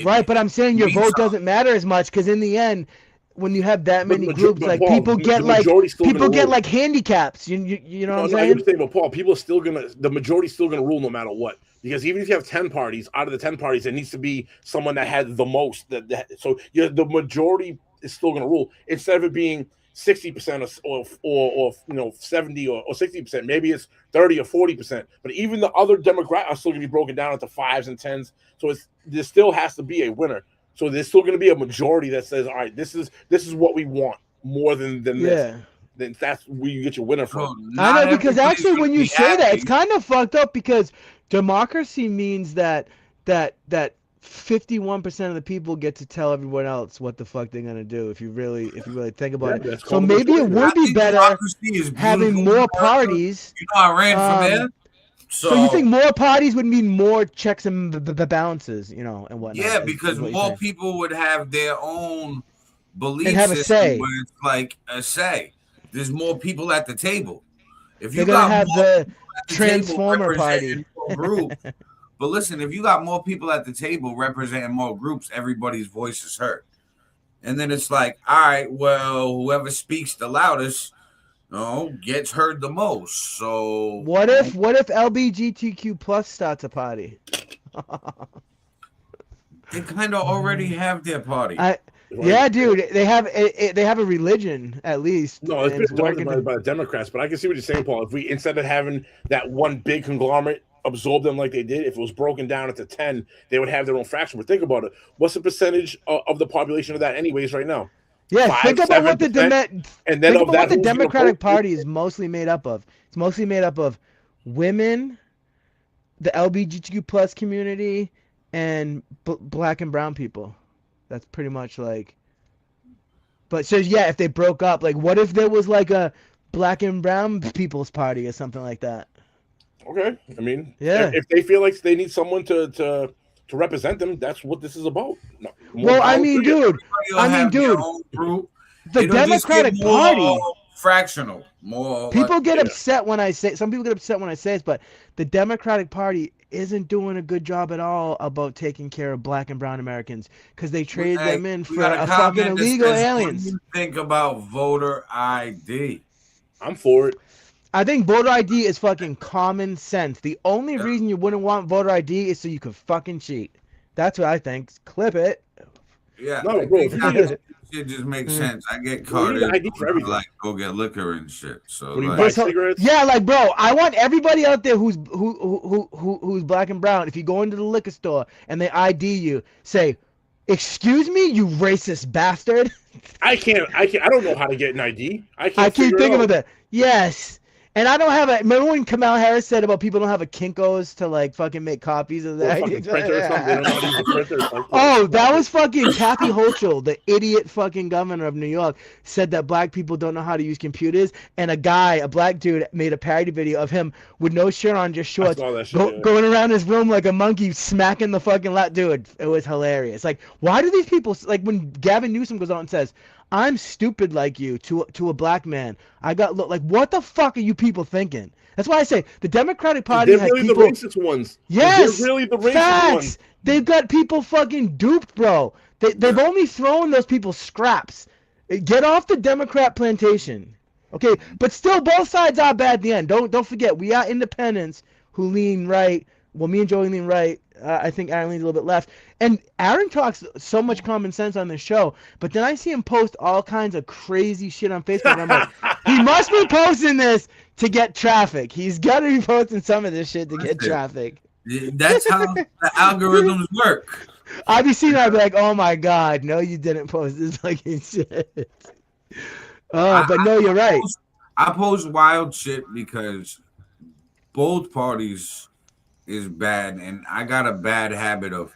right. But I'm saying your vote doesn't matter as much because in the end, when you have that many groups, like Paul, people get like handicaps. You know what I'm saying? Understand, but Paul, the majority's still gonna rule no matter what. Because even if you have 10 parties, out of the 10 parties, there needs to be someone that had the most. So the majority is still going to rule instead of it being 60% or 70 or 60%. Maybe it's 30 or 40%. But even the other Democrats are still going to be broken down into 5s and 10s. So there still has to be a winner. So there's still going to be a majority that says, all right, this is what we want more than this. Then that's where you get your winner from. I know, because actually when you say that, it's kind of fucked up because democracy means that 51% of the people get to tell everyone else what the fuck they're gonna do. If you really think about it, so maybe it would be better having more parties. You know, I ran from there. So you think more parties would mean more checks and balances, and whatnot? Yeah, because more people would have their own belief and have a say. Where it's like a say. There's more people at the table. If you they're gonna have the Transformer party group, but listen, if you got more people at the table representing more groups, everybody's voice is heard. And then it's like, all right, well, whoever speaks the loudest, gets heard the most. So what if LGBTQ plus starts a party? They kind of already have their party. Yeah, dude, they have a religion at least. No, it's been adopted by the Democrats, but I can see what you're saying, Paul. If we, instead of having that one big conglomerate absorb them like they did, if it was broken down into 10, they would have their own fraction. But think about it. What's the percentage of the population of that anyways right now? Yeah, think about what the Democratic Party is mostly made up of. It's mostly made up of women, the LGBTQ plus community, and black and brown people. That's pretty much like. But so yeah, if they broke up, like, what if there was like a black and brown people's party or something like that? Okay, I mean, yeah, if they feel like they need someone to represent them, that's what this is about. No, well, I mean, dude, the Democratic Party fractional more. People get upset when I say. Some people get upset when I say this, but the Democratic Party isn't doing a good job at all about taking care of black and brown Americans because they trade them in for a fucking illegal aliens. What do you think about voter ID? I'm for it. I think voter ID is fucking common sense. The only reason you wouldn't want voter ID is so you could fucking cheat. That's what I think. Clip it. Yeah. No, bro. It just makes sense. I get carded. ID for everything. Like go get liquor and shit. So when you buy cigarettes? Yeah, like, bro, I want everybody out there who's black and brown. If you go into the liquor store and they ID you, say, "Excuse me, you racist bastard." I don't know how to get an ID. I keep thinking about that. Yes. And I don't have a. Remember when Kamala Harris said about people don't have a Kinko's to like fucking make copies of that? Oh, that was fucking Kathy Hochul, the idiot fucking governor of New York, said that black people don't know how to use computers. And a black dude, made a parody video of him with no shirt on, just shorts, going around his room like a monkey, smacking the fucking dude. It was hilarious. Like, why do these people like when Gavin Newsom goes out and says, "I'm stupid like you" to a black man? I got like, what the fuck are you people thinking? That's why I say the Democratic Party has really people. The racist ones. Yes, they're really the racist ones. They've got people fucking duped, bro. They've only thrown those people scraps. Get off the Democrat plantation, okay? But still, both sides are bad at the end. Don't forget, we are independents who lean right. Well, me and Joey lean right. I think Aaron leans a little bit left. And Aaron talks so much common sense on the show, but then I see him post all kinds of crazy shit on Facebook. And I'm like, he must be posting this to get traffic. He's got to be posting some of this shit to get traffic. That's how the algorithms work. I'd be seeing that, I'd be like, oh my God, no, you didn't post this fucking shit. But no, you're right. I post wild shit because both parties is bad, and I got a bad habit of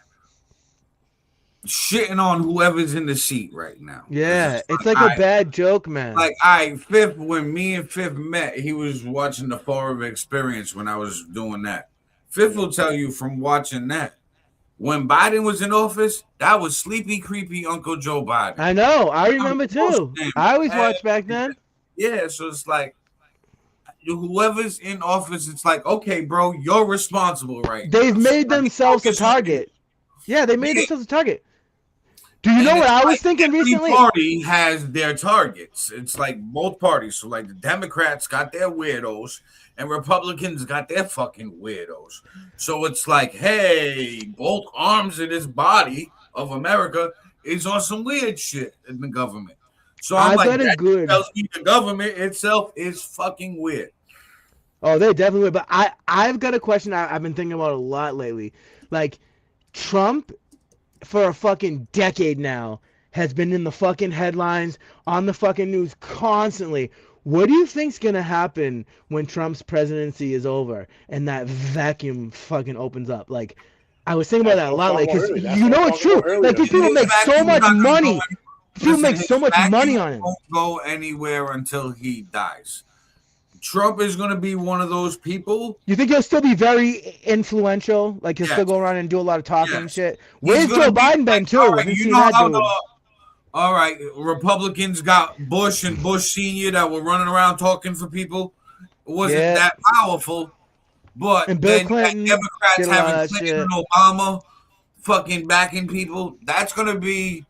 shitting on whoever's in the seat right now. Yeah, it's like a bad joke, man. Like, FiF, when me and FiF met, he was watching the Foreign Experience when I was doing that. FiF will tell you from watching that, when Biden was in office, that was sleepy, creepy Uncle Joe Biden. I know. I remember too. I always watched back then. Yeah, so it's like, whoever's in office, it's like, okay, bro, you're responsible right now. They've made themselves a target. Yeah, they made themselves a target. Do you know what I was thinking recently? Every party has their targets. It's like both parties. So like the Democrats got their weirdos and Republicans got their fucking weirdos. So it's like, hey, both arms of this body of America is on some weird shit in the government. So I'm like, that tells me the government itself is fucking weird. Oh, they definitely would. But I've got a question I've been thinking about a lot lately. Like, Trump, for a fucking decade now, has been in the fucking headlines, on the fucking news constantly. What do you think's gonna happen when Trump's presidency is over and that vacuum fucking opens up? Like, I was thinking about that a lot lately because you know it's true. Like, these people make so much money. People make so much money on him. Won't go anywhere until he dies. Trump is going to be one of those people. You think he'll still be very influential? Like he'll still go around and do a lot of talking and shit? Where's Joe Biden been too? All right, Republicans got Bush and Bush Sr. that were running around talking for people. It wasn't that powerful. But and Bill Clinton, Democrats having Clinton and Obama fucking backing people. That's going to be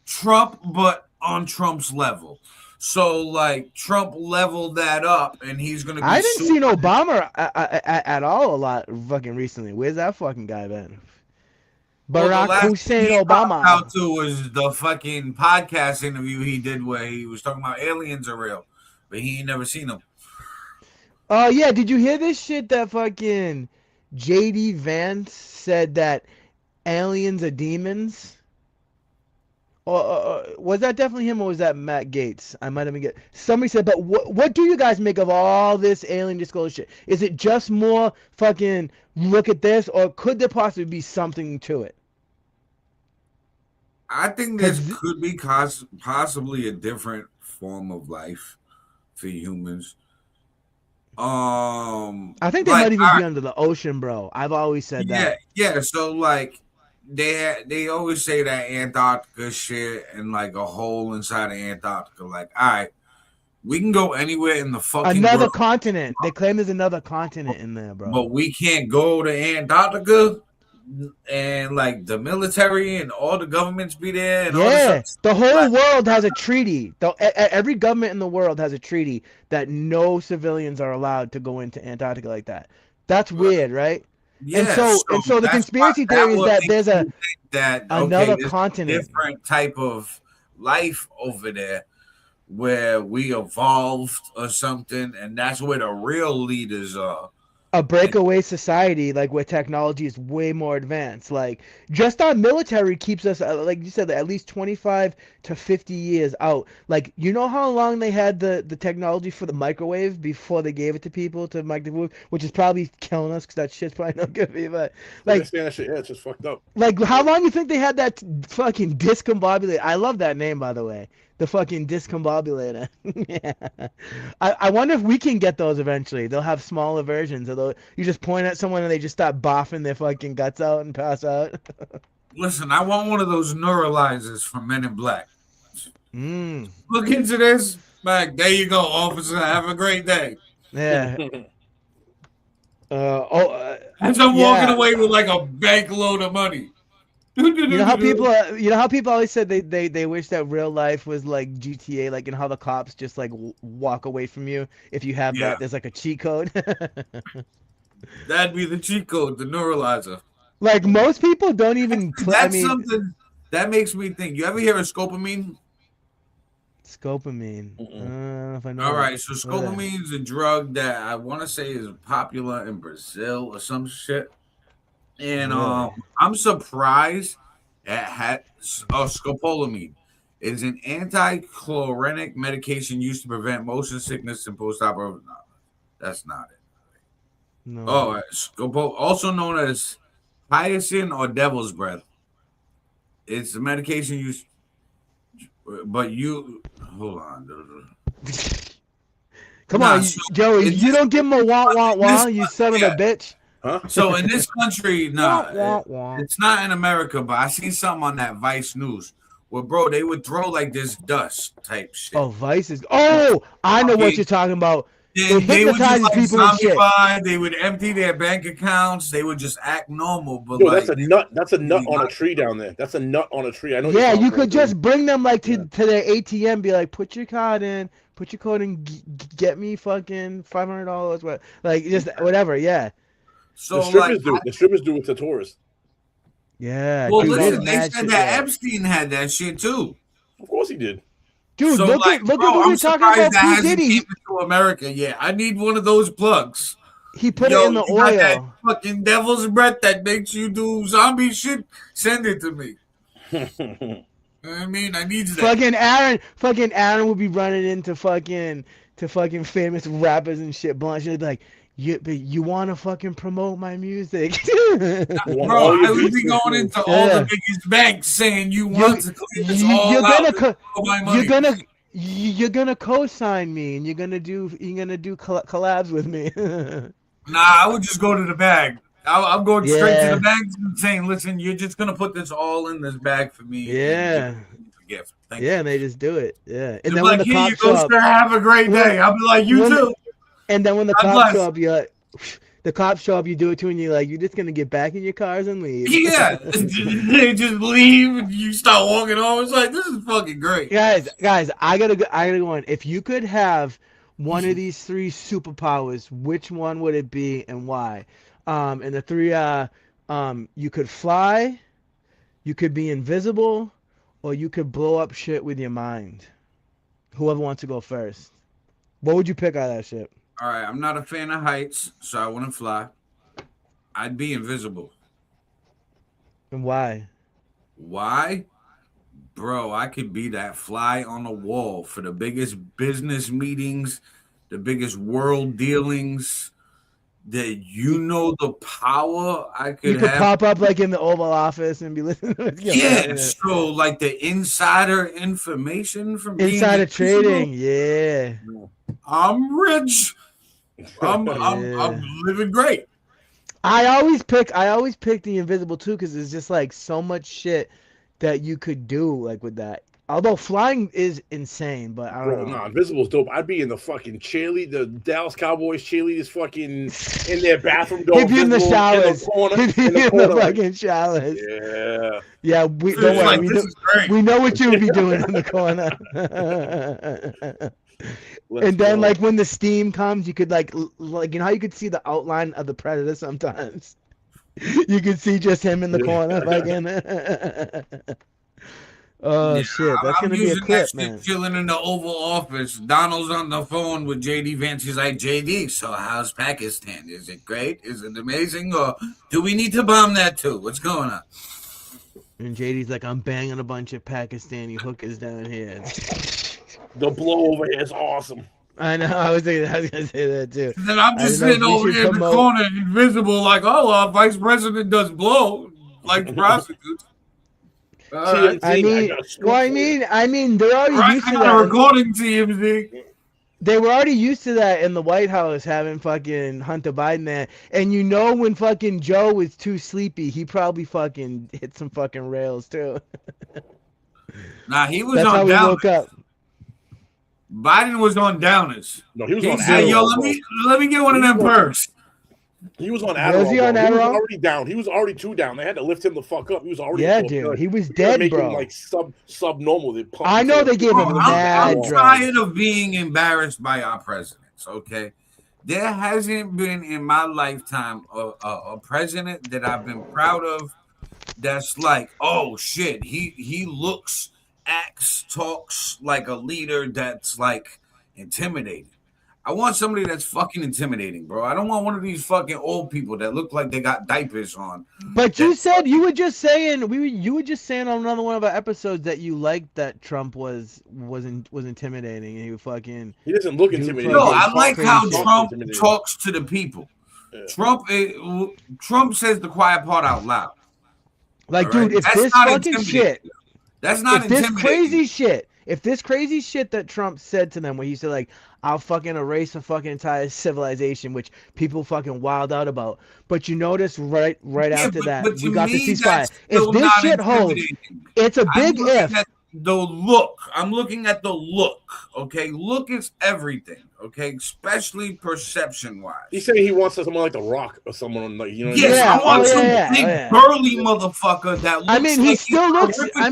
Trump, but on Trump's level. So like Trump leveled that up, and he's gonna be. I didn't see Obama at all a lot fucking recently. Where's that fucking guy been? Barack Hussein Obama. Out to was the fucking podcast interview he did where he was talking about aliens are real, but he ain't never seen them. Oh yeah, did you hear this shit that fucking JD Vance said that aliens are demons? Or was that definitely him, or was that Matt Gaetz? I might have been get. Somebody said, but what do you guys make of all this alien disclosure shit? Is it just more fucking look at this, or could there possibly be something to it? I think this could be possibly a different form of life for humans. I think they might even be under the ocean, bro. I've always said that. Yeah. So like. They always say that Antarctica shit and like a hole inside of Antarctica. Like, all right, we can go anywhere in the fucking world. Continent. They claim there's another continent in there, bro. But we can't go to Antarctica and like the military and all the governments be there. And all the whole world has a treaty. Every government in the world has a treaty that no civilians are allowed to go into Antarctica like that. That's weird, right? Yeah, and so the conspiracy theory is that there's another continent, different type of life over there where we evolved or something, and that's where the real leaders are. A breakaway society, like where technology is way more advanced. Like just our military keeps us, like you said, at least 25 to 50 years out. Like, you know how long they had the technology for the microwave before they gave it to people to microwave, which is probably killing us because that shit's probably not good for you. But like, it's just fucked up. Like, how long you think they had that fucking discombobulator? I love that name, by the way. The fucking discombobulator. Yeah. I wonder if we can get those eventually. They'll have smaller versions. Although you just point at someone and they just start boffing their fucking guts out and pass out. Listen, I want one of those neuralizers from Men in Black. Look into this. Back there you go, officer. Have a great day. Yeah. As I'm walking away with like a bank load of money. You know how people always said they wish that real life was like GTA, like, and how the cops just like walk away from you if you have that. There's like a cheat code. That'd be the cheat code, the neuralizer. Like, most people don't even. Something that makes me think. You ever hear of scopamine? Scopamine. I don't know if I know. All right, so scopamine is a drug that I want to say is popular in Brazil or some shit. And I'm surprised at scopolamine is an anti-chlorinic medication used to prevent motion sickness and post-operative. No, that's not it. No. Oh, also known as hyacinth or devil's breath. It's a medication used, but you hold on. Come on, Joey. You don't give him a wah, you son of a bitch. Huh? So in this country, it's not in America, but I seen something on that Vice News where, bro, they would throw like this dust type shit. Oh, Vice is. Oh, I know what you're talking about. They would just like zombify. They would empty their bank accounts. They would just act normal. But that's a nut. That's a nut on a tree down there. That's a nut on a tree. I know. Yeah, you could just bring them like to their ATM. Be like, put your card in. Put your code in. Get me fucking $500. What? Like, just whatever. Yeah. So the strippers do with the tourists. Yeah. Well, listen, they said that Epstein had that shit too. Of course he did. Dude, so look at what we're talking about. That hasn't came to America yet. I need one of those plugs. He put it in the oil. That fucking devil's breath that makes you do zombie shit. Send it to me. I mean, I need that. Fucking Aaron would be running into fucking famous rappers and shit. Blunt shit like, you want to fucking promote my music? Bro, I would be going into all the biggest banks saying you want to clean this all out my money. You're gonna co-sign me and you're gonna do collabs with me. Nah, I would just go to the bag. I'm going straight to the bag and saying, listen, you're just gonna put this all in this bag for me. Yeah. Gift. And they just do it. Yeah. And then when the cops show up, have a great day. I'll be like, you too. And then when the cops show up, the cops show up, you do it too, and you're like, you're just gonna get back in your cars and leave. Yeah, they just leave and you start walking home. It's like, this is fucking great. Guys, I gotta go on. If you could have one of these three superpowers, which one would it be and why? And the three you could fly, you could be invisible, or you could blow up shit with your mind. Whoever wants to go first. What would you pick out of that shit? All right, I'm not a fan of heights, so I wouldn't fly. I'd be invisible. And why? Why? Bro, I could be that fly on the wall for the biggest business meetings, the biggest world dealings. That the power I could have. You could pop up like in the Oval Office and be listening to it. Yeah, so like the insider information from insider trading. Yeah. I'm rich. I'm living great. I always pick the invisible too, because it's just like so much shit that you could do like with that. Although flying is insane, but I don't know. No, invisible's dope. I'd be in the fucking cheerleader, the Dallas Cowboys cheerleaders, fucking in their bathroom door. He'd be in the showers. In the fucking showers. Yeah. Yeah, we don't worry. We know what you would be doing in the corner. And then, like, when the steam comes, you could like you know how you could see the outline of the predator sometimes. You could see just him in the corner, fucking. Oh yeah, shit, that's gonna be a clip, man. Chilling in the Oval Office, Donald's on the phone with JD Vance. He's like, JD, so how's Pakistan? Is it great? Is it amazing? Or do we need to bomb that too? What's going on? And JD's like, I'm banging a bunch of Pakistani hookers down here. The blow over here is awesome. I know. I was gonna say that too. And then I'm just sitting over here in the corner, invisible, like, oh, our vice president does blow like prostitutes. I mean, they're already used to that. Recording TMZ. They were already used to that in the White House, having fucking Hunter Biden there. And you know, when fucking Joe was too sleepy, he probably fucking hit some fucking rails too. Nah, he was That's on how we downers. woke up. Biden was on downers. No, he was on said, Adderall. yo, let me get one of them perks. He was on Adderall. Was he on Adderall? He was already down. He was already 2 down. They had to lift him the fuck up. He was already dude. He was dead, bro. Him like subnormal. I know they gave him mad I'm tired of being embarrassed by our presidents. Okay, there hasn't been in my lifetime a president that I've been proud of. That's like, oh shit, he looks, acts, talks like a leader that's like intimidating. I want somebody that's fucking intimidating, bro. I don't want one of these fucking old people that look like they got diapers on. But you said you were just saying on another one of our episodes that you liked that Trump was intimidating and he doesn't look intimidating. No, I like how Trump talks to the people. Yeah. Trump says the quiet part out loud. Like, dude, if this fucking shit, that's not intimidating. If this crazy shit that Trump said to them, where he said like, I'll fucking erase a fucking entire civilization, which people fucking wild out about. But you notice right after that, we got the ceasefire. If this shit holds, it's a big if. The look. I'm looking at the look. Okay, look is everything. Okay, especially perception-wise. He's saying he wants someone like The Rock or someone like, you know. Yes, I want some big burly motherfucker that looks. I mean, he still looks. I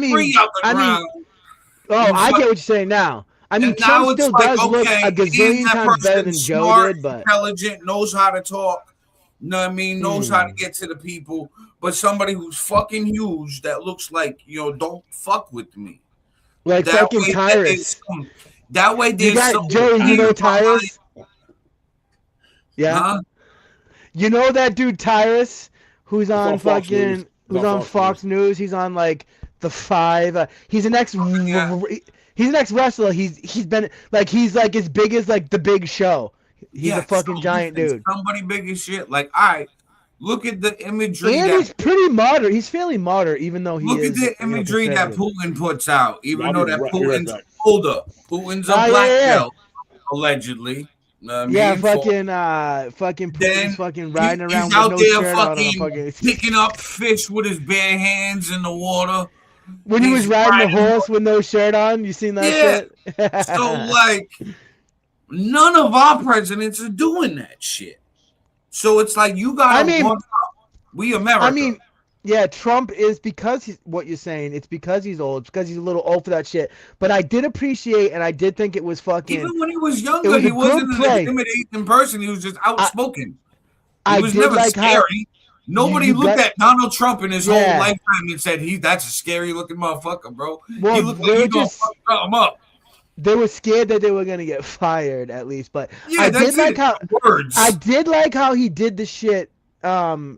get what you're saying now. I mean, Trump still does look a gazillion times better than Joe did, but intelligent, knows how to talk. You know what I mean? Knows how to get to the people. But somebody who's fucking huge that looks like, don't fuck with me. Like that fucking Tyrus. That way there's Joey, you know Tyrus? Yeah. Huh? You know that dude Tyrus who's on fucking Fox News. He's on like the 5. He's an he's an ex-wrestler. He's been like he's like as big as like the Big Show. He's a fucking giant dude. Somebody big as shit. Like, all right, look at the imagery. And he's pretty moderate. He's fairly moderate, even though he look is. Look at the imagery that Putin puts out, even though that Putin's older. Putin's a black belt, allegedly. Fucking Putin's fucking riding around with no shirt on. Picking up fish with his bare hands in the water. When he was riding the horse with no shirt on, you seen that shit? So like, none of our presidents are doing that shit. So it's like you got to we America. I mean, yeah, Trump is because he's what you're saying. It's because he's old. It's because he's a little old for that shit. But I did appreciate, and I did think it was fucking. Even when he was younger, he wasn't an intimidating person. He was just outspoken. He was never scary. Nobody looked at Donald Trump in his whole lifetime and said, that's a scary looking motherfucker, bro. Well, he looked like he gonna fuck something up. They were scared that they were gonna get fired at least, but I did like how he did the shit on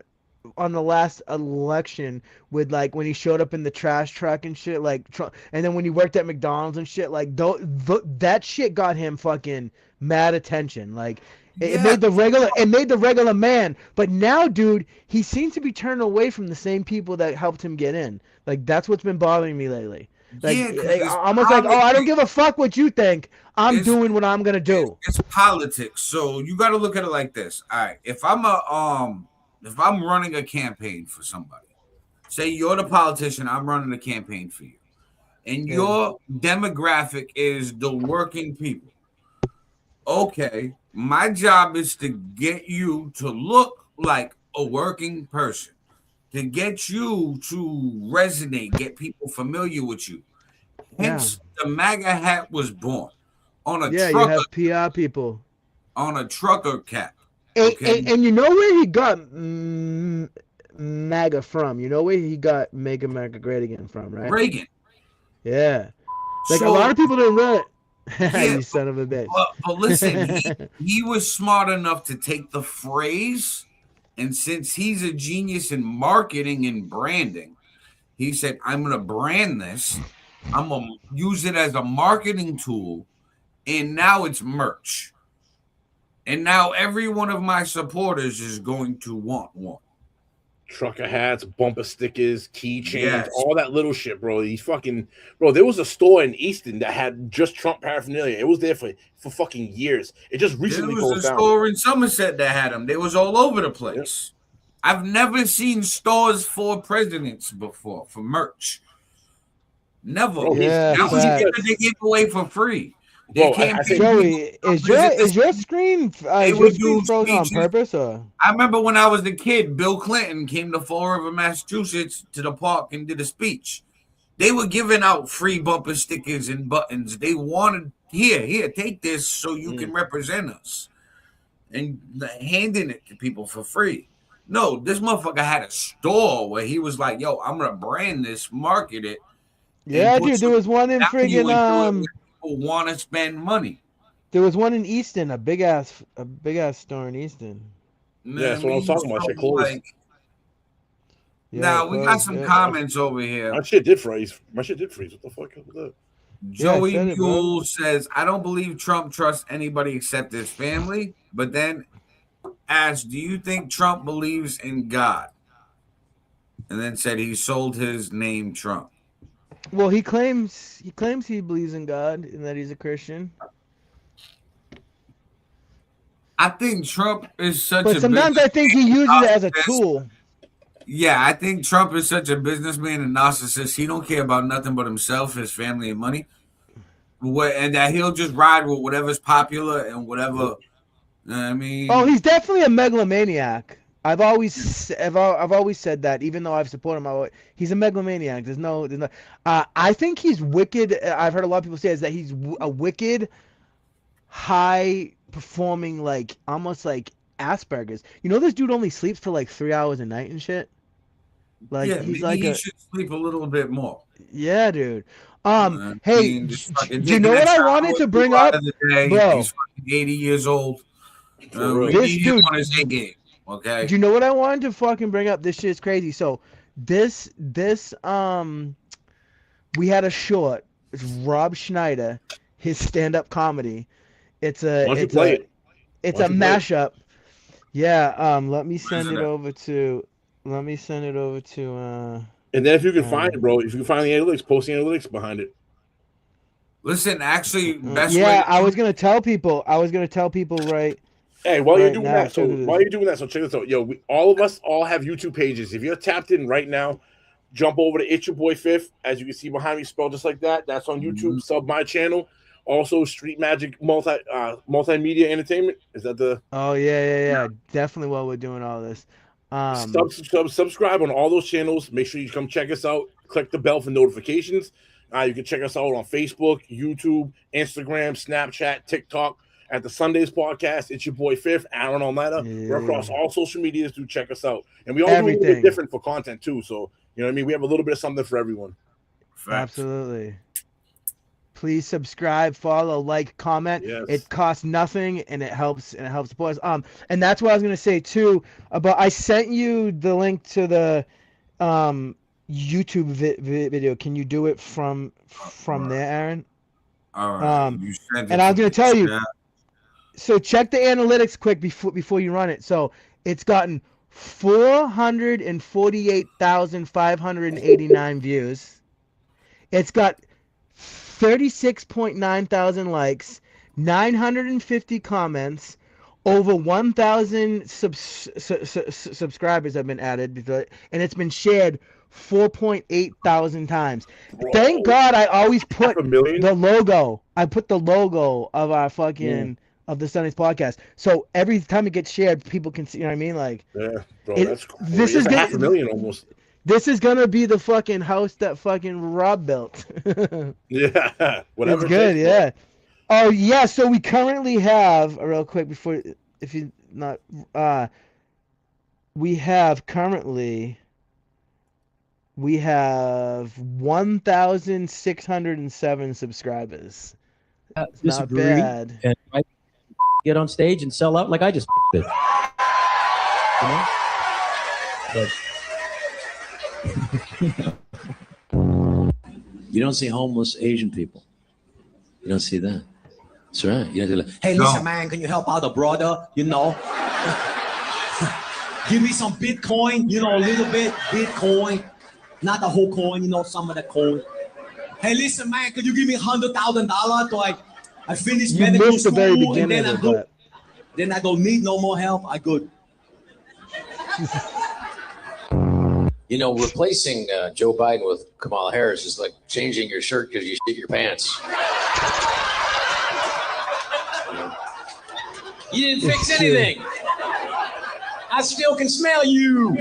the last election with like when he showed up in the trash truck and shit, like Trump, and then when he worked at McDonald's and shit, like that shit got him fucking mad attention. Like it made the regular man. But now, dude, he seems to be turning away from the same people that helped him get in. Like that's what's been bothering me lately. Like, almost like, I don't give a fuck what you think. I'm doing what I'm gonna do. It's politics, so you got to look at it like this. All right, if I'm running a campaign for somebody, say you're the politician, I'm running a campaign for you, and your demographic is the working people. Okay, my job is to get you to look like a working person, to get you to resonate, get people familiar with you. Hence, the MAGA hat was born on a trucker. You have PR people on a trucker cap. Okay? And you know where he got MAGA from? You know where he got Make America Great Again from, right? Reagan. Yeah. Like a lot of people didn't realize. You son of a bitch. But listen, he was smart enough to take the phrase, and since he's a genius in marketing and branding, he said, I'm going to brand this. I'm going to use it as a marketing tool, and now it's merch. And now every one of my supporters is going to want one. Trucker hats, bumper stickers, keychains, all that little shit, bro. There was a store in Easton that had just Trump paraphernalia. It was there for fucking years. It just recently closed down. There was a store in Somerset that had them. They was all over the place. Yep. I've never seen stores for presidents before for merch. Never. Bro, they give away for free. Joey, is your screen frozen on purpose? Or? I remember when I was a kid, Bill Clinton came to Fall River, Massachusetts to the park and did a speech. They were giving out free bumper stickers and buttons. They wanted, here, take this so you can represent us. And handing it to people for free. No, this motherfucker had a store where he was like, yo, I'm going to brand this, market it. Yeah, dude, there was one in friggin' want to spend money. There was one in Easton, a big ass store in Easton. Yeah, that's what I was talking about. Shit closed. Now we got some comments over here. My shit did freeze. What the fuck was that? Joey Mule says, I don't believe Trump trusts anybody except his family, but then asks, do you think Trump believes in God? And then said he sold his name Trump. Well, he claims he believes in God and that he's a Christian. I think Trump is such but sometimes I think he uses it as a tool. Yeah, I think Trump is such a businessman and narcissist. He don't care about nothing but himself, his family, and money. And that he'll just ride with whatever's popular and whatever. You know what I mean? Oh, he's definitely a megalomaniac. I've always said that, even though I've supported him. He's a megalomaniac. There's no. I think he's wicked. I've heard a lot of people say is that he's a wicked, high performing, like almost like Asperger's. You know, this dude only sleeps for like 3 hours a night and shit. Like he's like he should sleep a little bit more. Yeah, dude. Hey, do you know what I wanted to bring up, bro? He's 80 years old. This dude on his A game. Okay. Do you know what I wanted to fucking bring up? This shit's crazy. So this we had a short. It's Rob Schneider, his stand-up comedy. It's a mashup. Yeah. Let me send it over to. And then if you can find it, bro, if you can find the analytics, post the analytics behind it. Listen, actually, best way. Yeah, I was gonna tell people right. Hey, while you're doing that, so check this out. Yo, all of us have YouTube pages. If you're tapped in right now, jump over to It's Ya Boy FiF. As you can see behind me, spelled just like that. That's on YouTube. Sub my channel. also Street Magic multimedia entertainment. Is that the? Oh yeah. Definitely while we're doing all this. Subscribe on all those channels. Make sure you come check us out. Click the bell for notifications. You can check us out on Facebook, YouTube, Instagram, Snapchat, TikTok at the SunDaze podcast. It's your boy FiF, Aaron All Niter. Yeah. We're across all social medias. Do check us out, and we all do a little bit different for content too. So you know what I mean. We have a little bit of something for everyone. Facts. Absolutely. Please subscribe, follow, like, comment. Yes. It costs nothing and it helps support us. And that's what I was gonna say too. About I sent you the link to the YouTube video. Can you do it from there, Aaron? All right. And I was gonna tell you. So check the analytics quick before you run it. So it's gotten 448,589 views. It's got 36.9 thousand likes, 950 comments, over 1,000 subscribers have been added, and it's been shared 4.8 thousand times. Bro. Thank God I always put the logo. I put the logo of our fucking of the SunDaze podcast. So every time it gets shared, people can see. You know what I mean? Like, yeah, bro, that's cool. This is 500,000 almost. This is gonna be the fucking house that fucking Rob built. Yeah, whatever. It's good, yeah. Oh yeah, so we currently have real quick before, if you not, we have 1,607 subscribers. It's not bad. And I get on stage and sell out like I just did. You know? But, you don't see homeless Asian people. You don't see that. That's right. You don't see like, hey, listen, man, can you help out a brother? You know, give me some Bitcoin. You know, a little bit Bitcoin, not the whole coin. You know, some of the coin. Hey, listen, man, can you give me $100,000 to I finish medical school very and then I don't need no more help. I good. You know, replacing Joe Biden with Kamala Harris is like changing your shirt because you shit your pants. You didn't fix anything. I still can smell you.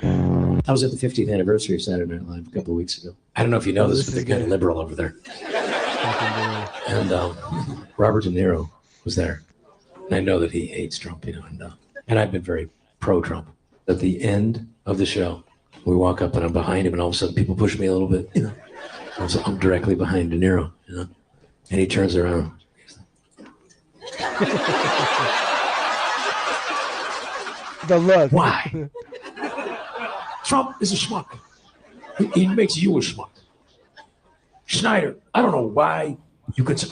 I was at the 50th anniversary of Saturday Night Live a couple of weeks ago. I don't know if you know this, but they're kind of liberal over there. And Robert De Niro was there. And I know that he hates Trump, you know, and I've been very pro-Trump. At the end of the show, we walk up and I'm behind him, and all of a sudden people push me a little bit, you know. I'm directly behind De Niro, you know, and he turns around. The look. Why? Trump is a schmuck. He makes you a schmuck. Schneider, I don't know why you could.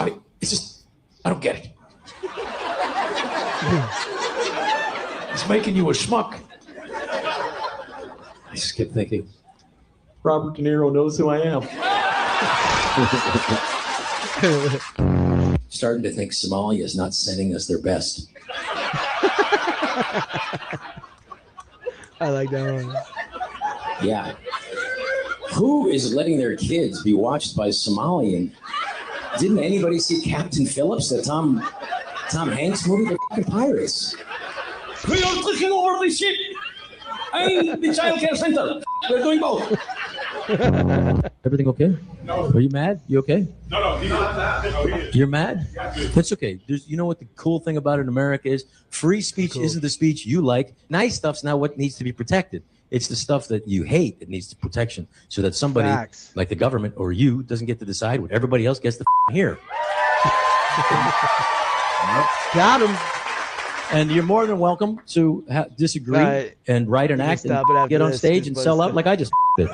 It's just, I don't get it. It's making you a schmuck. I just kept thinking, Robert De Niro knows who I am. Starting to think Somalia is not sending us their best. I like that one. Yeah. Who is letting their kids be watched by Somalian? Didn't anybody see Captain Phillips, the Tom Hanks movie? They're fucking pirates. We are taking over this shit. I'm the child care center. We're doing both. Everything okay? No. Are you mad? You okay? No, he's not. You're mad? That's okay. You know what the cool thing about it in America is? Free speech isn't the speech you like. Nice stuff's not what needs to be protected. It's the stuff that you hate that needs protection, so that somebody like the government or you doesn't get to decide what everybody else gets to hear. Got him. And you're more than welcome to disagree and write an act and get on stage and sell out like I just did.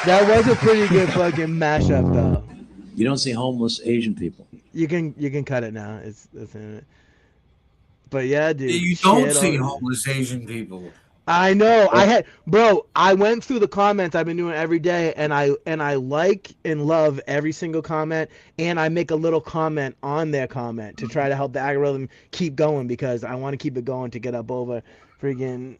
That was a pretty good fucking mashup, though. You don't see homeless Asian people. You can cut it now. It's in it. But yeah, dude. You don't see homeless Asian people. I know. I went through the comments I've been doing every day, and I like and love every single comment, and I make a little comment on their comment to try to help the algorithm keep going, because I want to keep it going to get up over freaking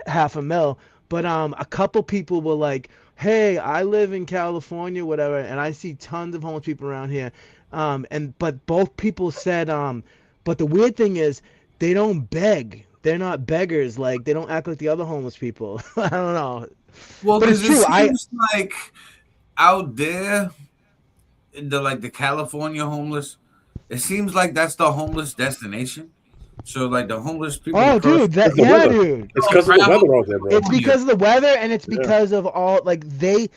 500,000. but a couple people were like, "Hey, I live in California, whatever, and I see tons of homeless people around here." But both people said, but the weird thing is they don't beg. They're not beggars. Like they don't act like the other homeless people. I don't know. Well, but it's because true. it seems like out there, in the California homeless, it seems like that's the homeless destination. So like the homeless people. Oh, dude, It's the weather. dude. It's because of the weather out there, bro. It's because of the weather, and it's because of all like they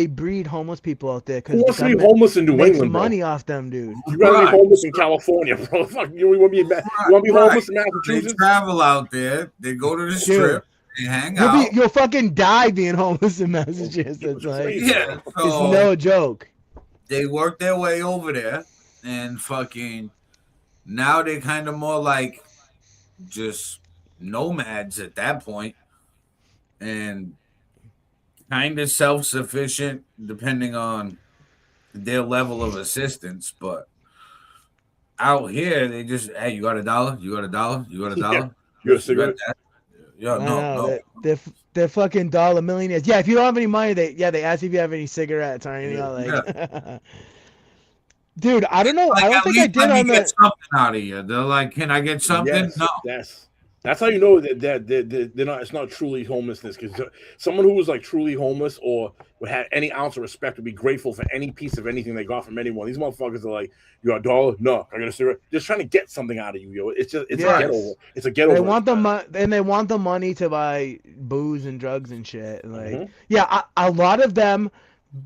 breed homeless people out there. Who wants to be homeless in New makes England, bro? money off them, dude. You gotta be homeless in California, bro. Fuck, you want to be homeless in Massachusetts? They travel out there. They go to the strip. They hang out. You'll fucking die being homeless in Massachusetts. Like, yeah, so it's no joke. They work their way over there, and fucking now they're kind of more like just nomads at that point, and kind of self-sufficient depending on their level of assistance. But out here, they just, hey, you got $1? You got $1? You got $1? Yeah. You got a cigarette? Yeah, no. They're fucking dollar millionaires. Yeah, if you don't have any money, they ask if you have any cigarettes or anything. Like, dude, I don't know. Like, I don't think I did on get something out of you. They're like, can I get something? Yes, no. That's how you know that they're not. It's not truly homelessness, because someone who was like truly homeless or would have any ounce of respect would be grateful for any piece of anything they got from anyone. These motherfuckers are like, you got $1? No, I got a cigarette. Just trying to get something out of you, yo. It's a get over. It's a get over. They want they want the money to buy booze and drugs and shit. Like, a lot of them,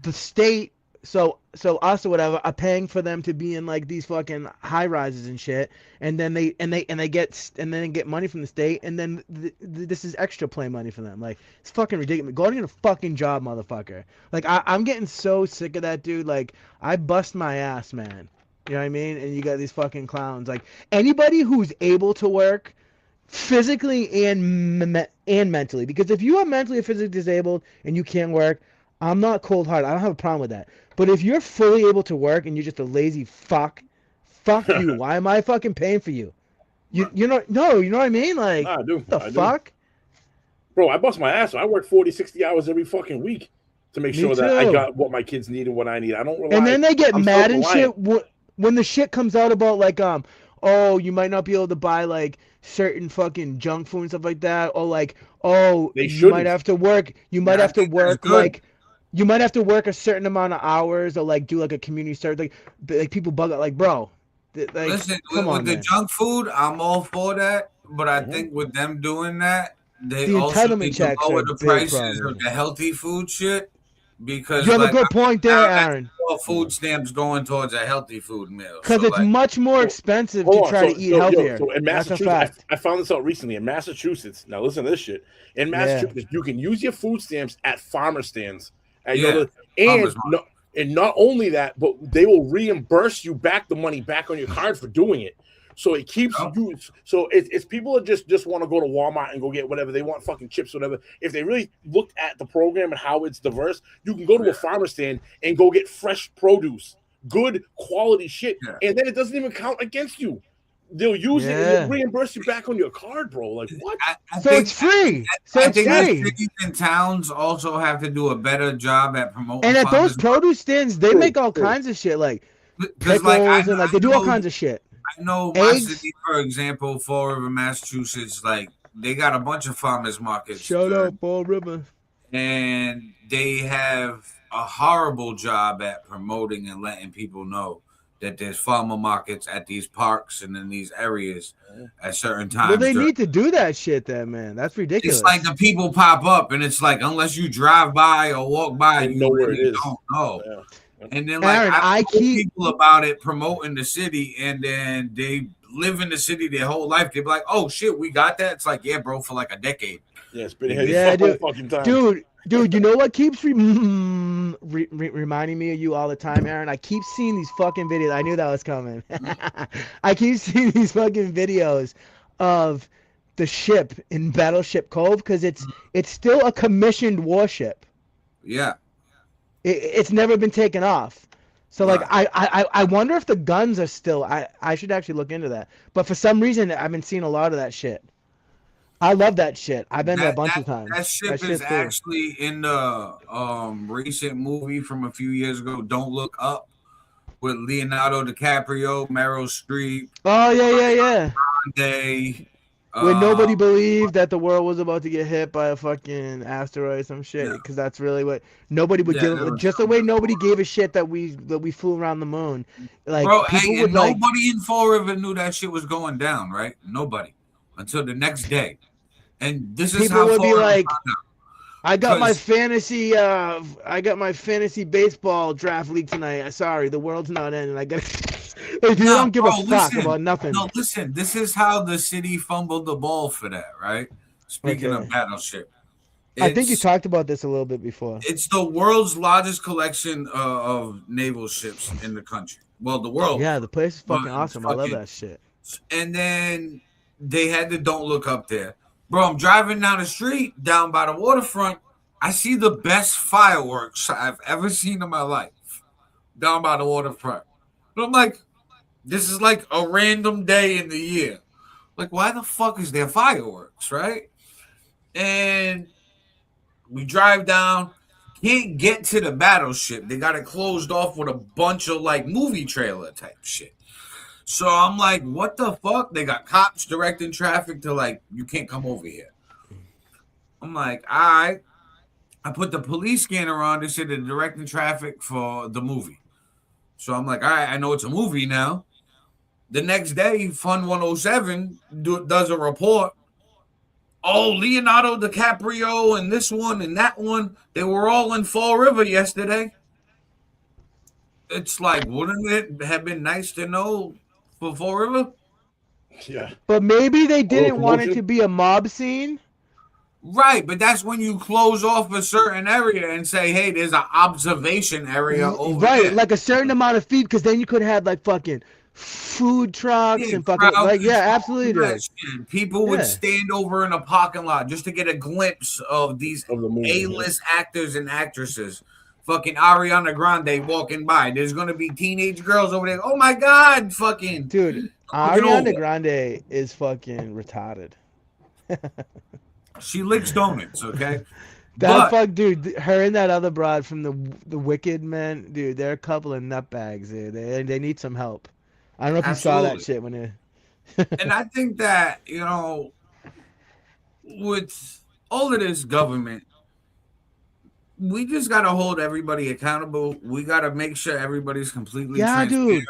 the state. So us or whatever are paying for them to be in like these fucking high rises and shit, and then they get money from the state, and then this is extra play money for them. Like, it's fucking ridiculous. Go out and get a fucking job, motherfucker. Like, I'm getting so sick of that, dude. Like, I bust my ass, man. You know what I mean? And you got these fucking clowns. Like, anybody who's able to work physically and mentally, because if you are mentally or physically disabled and you can't work, I'm not cold-hearted. I don't have a problem with that. But if you're fully able to work and you're just a lazy fuck you. Why am I fucking paying for you? You know what I mean? Like, I do. What the fuck? Bro, I bust my ass. I work 40, 60 hours every fucking week to make sure that I got what my kids need and what I need. I don't rely. And then they get mad and shit when the shit comes out about like oh, you might not be able to buy like certain fucking junk food and stuff like that, or like, oh, you might have to work. You might have to work like. You might have to work a certain amount of hours or like do like a community service. Like people bug out, like, bro. Like, listen, with the junk food, I'm all for that. But I think with them doing that, they also need to lower the prices of the healthy food shit. Because you have a good point there, Aaron. Food stamps going towards a healthy food meal. Because it's much more expensive to try to eat healthier. So in Massachusetts, I found this out recently. In Massachusetts, now listen to this shit. In Massachusetts, you can use your food stamps at farmer stands. And not only that, but they will reimburse you back the money back on your card for doing it. So it keeps you. So it's people that just want to go to Walmart and go get whatever they want, fucking chips, whatever. If they really looked at the program and how it's diverse, you can go to a farmer stand and go get fresh produce, good quality shit, and then it doesn't even count against you. They'll use it and they'll reimburse you back on your card, bro. Like, what? It's free. I think cities and towns also have to do a better job at promoting. And at those produce stands, they make all kinds of shit, like pickles, and they do all kinds of shit. I know my city, for example, Fall River, Massachusetts, like they got a bunch of farmers markets. Shout out Fall River. And they have a horrible job at promoting and letting people know that there's farmer markets at these parks and in these areas at certain times. Well, they need to do that shit then, man. That's ridiculous. It's like the people pop up, and it's like, unless you drive by or walk by, you really don't know. Yeah. And then, like, Aaron, I keep people about it promoting the city, and then they live in the city their whole life. They be like, oh, shit, we got that? It's like, yeah, bro, for like a decade. Yeah, it's been here fucking time. Dude, you know what keeps reminding me of you all the time, Aaron? I keep seeing these fucking videos. I knew that was coming. I keep seeing these fucking videos of the ship in Battleship Cove because it's still a commissioned warship. Yeah. It's never been taken off. So like I wonder if the guns are still. I should actually look into that. But for some reason I've been seeing a lot of that shit. I love that shit. I've been there a bunch of That times. ship is shit's cool. actually in the recent movie from a few years ago, Don't Look Up, with Leonardo DiCaprio, Meryl Streep. Oh yeah. SunDaze. When nobody believed that the world was about to get hit by a fucking asteroid, some shit, because that's really what nobody would give. Just the way nobody gave a shit that we flew around the moon. Like, bro, people hey, would like. Nobody in Fall River knew that shit was going down, right? Nobody until the next day. And this is people how would be like, I got my 'Cause- fantasy baseball draft league tonight. Sorry, the world's not ending. I got. Like, you don't give a fuck about nothing. No, listen. This is how the city fumbled the ball for that, right? Speaking of Battleship, I think you talked about this a little bit before. It's the world's largest collection of naval ships in the country. Well, the world. Yeah, the place is fucking awesome. I love that shit. And then they had the Don't Look Up there. Bro, I'm driving down the street, down by the waterfront. I see the best fireworks I've ever seen in my life down by the waterfront. But I'm like, this is like a random day in the year. Like, why the fuck is there fireworks, right? And we drive down, can't get to the battleship. They got it closed off with a bunch of like movie trailer type shit. So I'm like, what the fuck? They got cops directing traffic to like, you can't come over here. I'm like, all right. I put the police scanner on. They said they're directing traffic for the movie. So I'm like, all right, I know it's a movie now. The next day, Fun 107 does a report. Oh, Leonardo DiCaprio and this one and that one, they were all in Fall River yesterday. It's like, wouldn't it have been nice to know for Fall River? Yeah. But maybe they didn't want it to be a mob scene. Right, but that's when you close off a certain area and say, hey, there's an observation area over there. Right, like a certain amount of feet, because then you could have like fucking food trucks and fucking like, yeah, absolutely, dude. People would stand over in a parking lot just to get a glimpse of these A-list actors and actresses. Fucking Ariana Grande walking by. There's gonna be teenage girls over there. Oh my god, fucking dude. Ariana Grande is fucking retarded. She licks donuts, okay? Dude, her and that other broad from the Wicked Man, dude, they're a couple of nutbags, dude. They need some help. I don't know if you saw that shit when they. And I think that, you know, with all of this government, we just gotta hold everybody accountable. We gotta make sure everybody's completely transparent. Dude.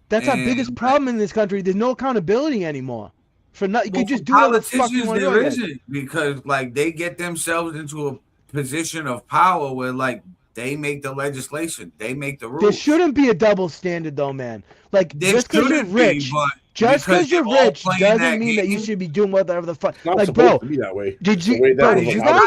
That's our biggest problem in this country. There's no accountability anymore. For not, you can just do whatever the fuck you want to do. There isn't, because like they get themselves into a position of power where like they make the legislation, they make the rules. There shouldn't be a double standard though, man. Like just because you're rich, doesn't mean that you should be doing whatever the fuck. Not like, supposed to be that way. Did you guys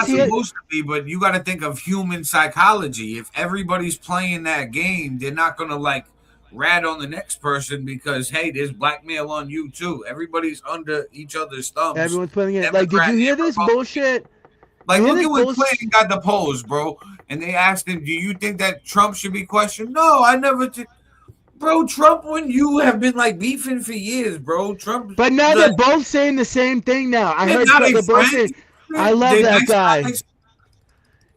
hear? Supposed to be, but you got to think of human psychology. If everybody's playing that game, they're not gonna like rat on the next person because hey, there's blackmail on you too. Everybody's under each other's thumbs. Everyone's playing it. Like, did you hear this bullshit? Like, look at when Clinton got deposed, bro. And they asked him, do you think that Trump should be questioned? No, I never did. Bro, Trump, when you have been like beefing for years, bro. Trump. But now they're both saying the same thing now. I heard they're both saying, I love that guy.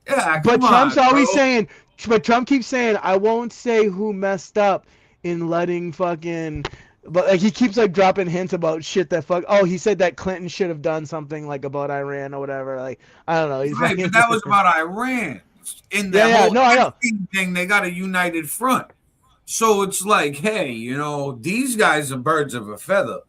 Yeah, but Trump's always saying, but Trump keeps saying, I won't say who messed up in letting fucking. But like he keeps like dropping hints about shit that fuck. Oh, he said that Clinton should have done something like about Iran or whatever. Like I don't know. He's right, but that was about Iran. In that whole thing, they got a united front. So it's like, hey, you know, these guys are birds of a feather.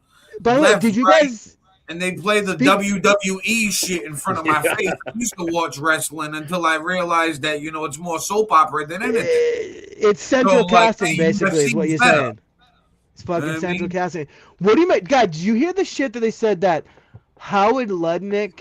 By the way, did you guys? And they play the WWE shit in front of my face. I used to watch wrestling until I realized that, you know, it's more soap opera than anything. It's central casting, basically, is what you're saying. It's fucking central casting. What do you mean, God? Did you hear the shit that they said that Howard Lutnick?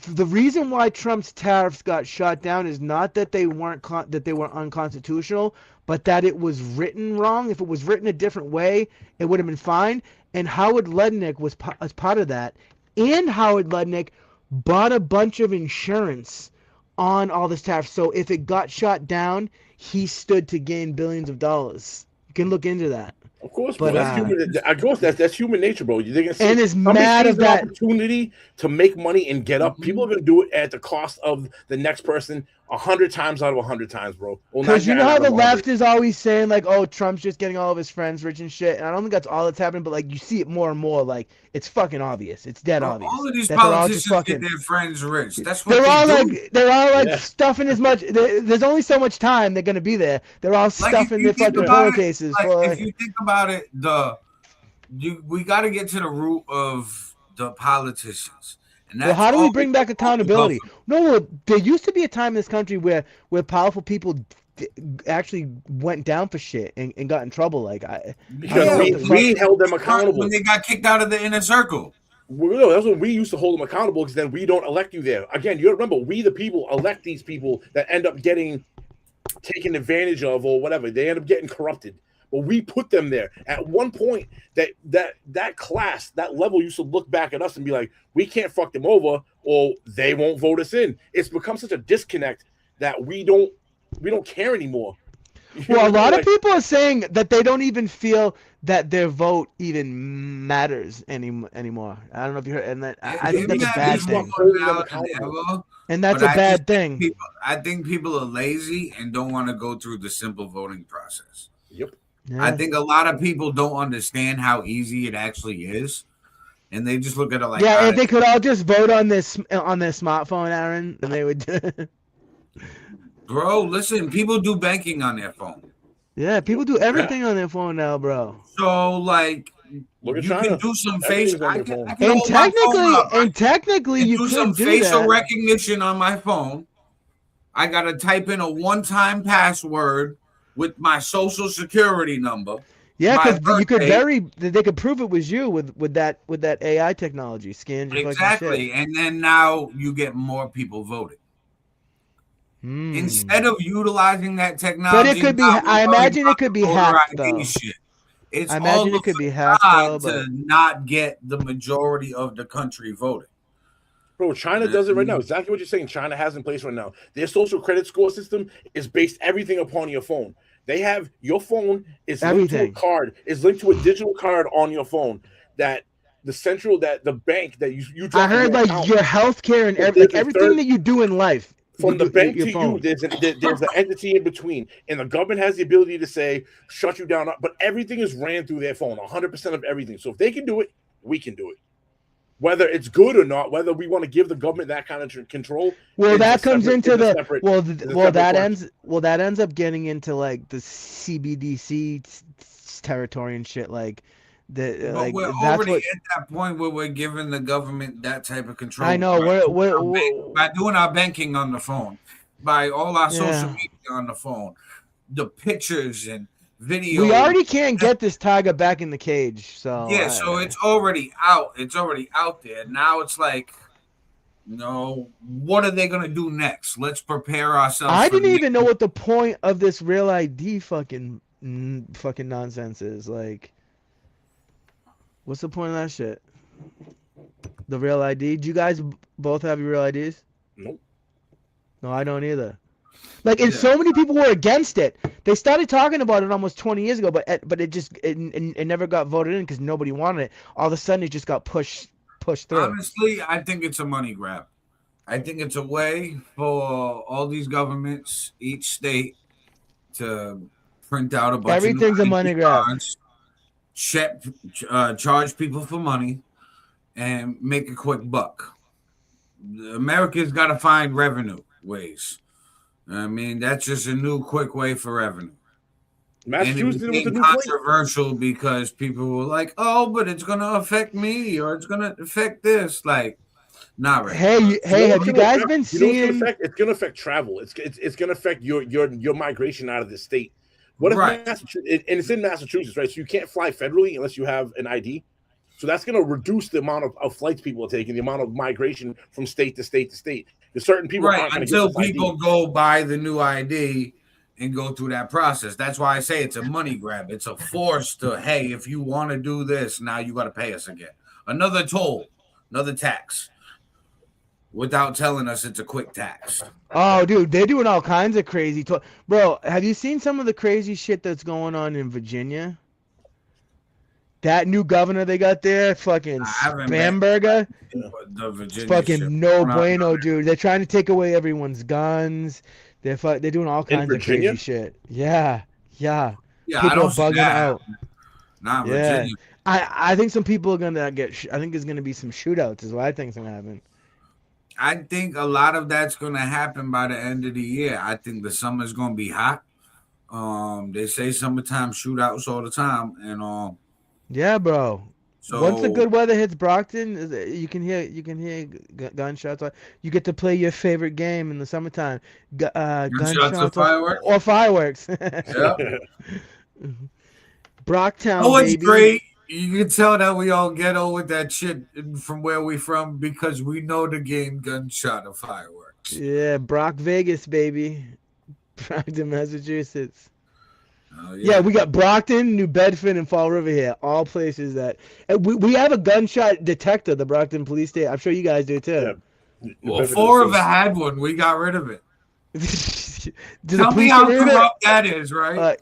The reason why Trump's tariffs got shot down is not that they weren't unconstitutional, but that it was written wrong. If it was written a different way, it would have been fine. And Howard Lutnick was as part of that. And Howard Lutnick bought a bunch of insurance on all this tariff. So if it got shot down, he stood to gain billions of dollars. You can look into that. Of course, bro. But, That's human. I guess that's human nature, bro. They're gonna see, and is mad of that opportunity to make money and get up. People are gonna do it at the cost of the next person 100 times out of 100 times, bro. Because you know how the left is always saying like, "Oh, Trump's just getting all of his friends rich and shit." And I don't think that's all that's happening, but like you see it more and more. Like it's fucking obvious. It's dead obvious. All of these that politicians get their friends rich. That's what they're all like stuffing as much. There's only so much time they're gonna be there. They're all stuffing their fucking pillowcases. If you think about it, we got to get to the root of the politicians. And well, how do we bring back accountability? No, there used to be a time in this country where powerful people actually went down for shit and got in trouble. Because we held them accountable when they got kicked out of the inner circle. No, that's when we used to hold them accountable, because then we don't elect you there. Again, you remember, we the people elect these people that end up getting taken advantage of or whatever. They end up getting corrupted. But we put them there. At one point, that class, that level used to look back at us and be like, we can't fuck them over or they won't vote us in. It's become such a disconnect that we don't care anymore. Well, a lot of people are saying that they don't even feel that their vote even matters anymore. I don't know if you heard, and I think that's a bad thing. And that's a bad thing. I think people are lazy and don't want to go through the simple voting process. Yep. Yeah. I think a lot of people don't understand how easy it actually is, and they just look at it like, yeah, if they could all just vote on their smartphone, Aaron, then they would. Bro, listen, people do banking on their phone. Yeah, people do everything on their phone now, bro. So like, look at you China. can do some facial, technically, you do could some do facial that. recognition on my phone. I gotta type in a one-time password with my social security number. Yeah, because you could they could prove it was you with that AI technology. Scan your exactly, and then now you get more people voting. Instead of utilizing that technology, but it could be. I imagine it could be hacked though. It's I imagine it could be hacked though, but to not get the majority of the country voting. Bro, China does it right now. Exactly what you're saying. China has in place right now. Their social credit score system is based everything upon your phone. They have your phone is linked to a card, is linked to a digital card on your phone that the bank that you I heard like account, your healthcare and everything that you do in life. From the bank to you, there's an entity in between, and the government has the ability to say shut you down. But everything is ran through their phone, 100% of everything. So if they can do it, we can do it. Whether it's good or not, whether we want to give the government that kind of control. Well, that comes into that ends up getting into like the CBDC territory and shit. Like but we're already at that point where we're giving the government that type of control. I know by doing our banking on the phone, by all our social media on the phone, the pictures and videos. We already can't get this tiger back in the cage, so yeah. So it's already out. It's already out there. Now it's like, no, what are they gonna do next? Let's prepare ourselves. I didn't even know what the point of this Real ID fucking nonsense is. Like, what's the point of that shit? The Real ID? Do you guys both have your Real IDs? Nope. No, I don't either. Like, and so many people were against it. They started talking about it almost 20 years ago, but it never got voted in because nobody wanted it. All of a sudden, it just got pushed through. Honestly, I think it's a money grab. I think it's a way for all these governments, each state, to print out a bunch Everything's of a money grab. Charge people for money and make a quick buck. America's got to find revenue ways. I mean, that's just a new quick way for revenue. Massachusetts was controversial because people were like, "Oh, but it's going to affect me, or it's going to affect this." Like, not right. Hey, have you guys been seeing? It's going to affect travel. It's going to affect your migration out of the state. What if Massachusetts, and it's in Massachusetts, right? So you can't fly federally unless you have an ID. So that's going to reduce the amount of flights people are taking, the amount of migration from state to state to state. There's certain people aren't going to get this people ID. Go buy the new ID and go through that process. That's why I say it's a money grab. It's a force to, hey, if you want to do this, now you got to pay us again. Another toll, another tax. Without telling us it's a quick tax. Oh, dude, they're doing all kinds of crazy. Bro, have you seen some of the crazy shit that's going on in Virginia? That new governor they got there, fucking Spamberger, the Virginia fucking shit. no bueno, dude. They're trying to take away everyone's guns. They're doing all kinds of crazy shit. Yeah. Yeah, People I don't are see bugging that out. Not Yeah. Virginia. I think some people are gonna get. I think there's gonna be some shootouts. Is what I think's gonna happen. I think a lot of that's gonna happen by the end of the year. I think the summer's gonna be hot. They say summertime shootouts all the time, and Yeah, bro. so Once the good weather hits Brockton, you can hear gunshots. You get to play your favorite game in the summertime. Gunshots or fireworks. Yeah. Brocktown, oh, it's baby. great. You can tell that we all ghetto with that shit from where we from because we know the game gunshot or fireworks. Yeah, Brock Vegas, baby. Brockton, Massachusetts. Oh, yeah, we got Brockton, New Bedford, and Fall River here. All places that we have a gunshot detector. The Brockton Police Station. I'm sure you guys do too. Yeah. Well, Fall River had one. We got rid of it. Tell me how corrupt that is, right?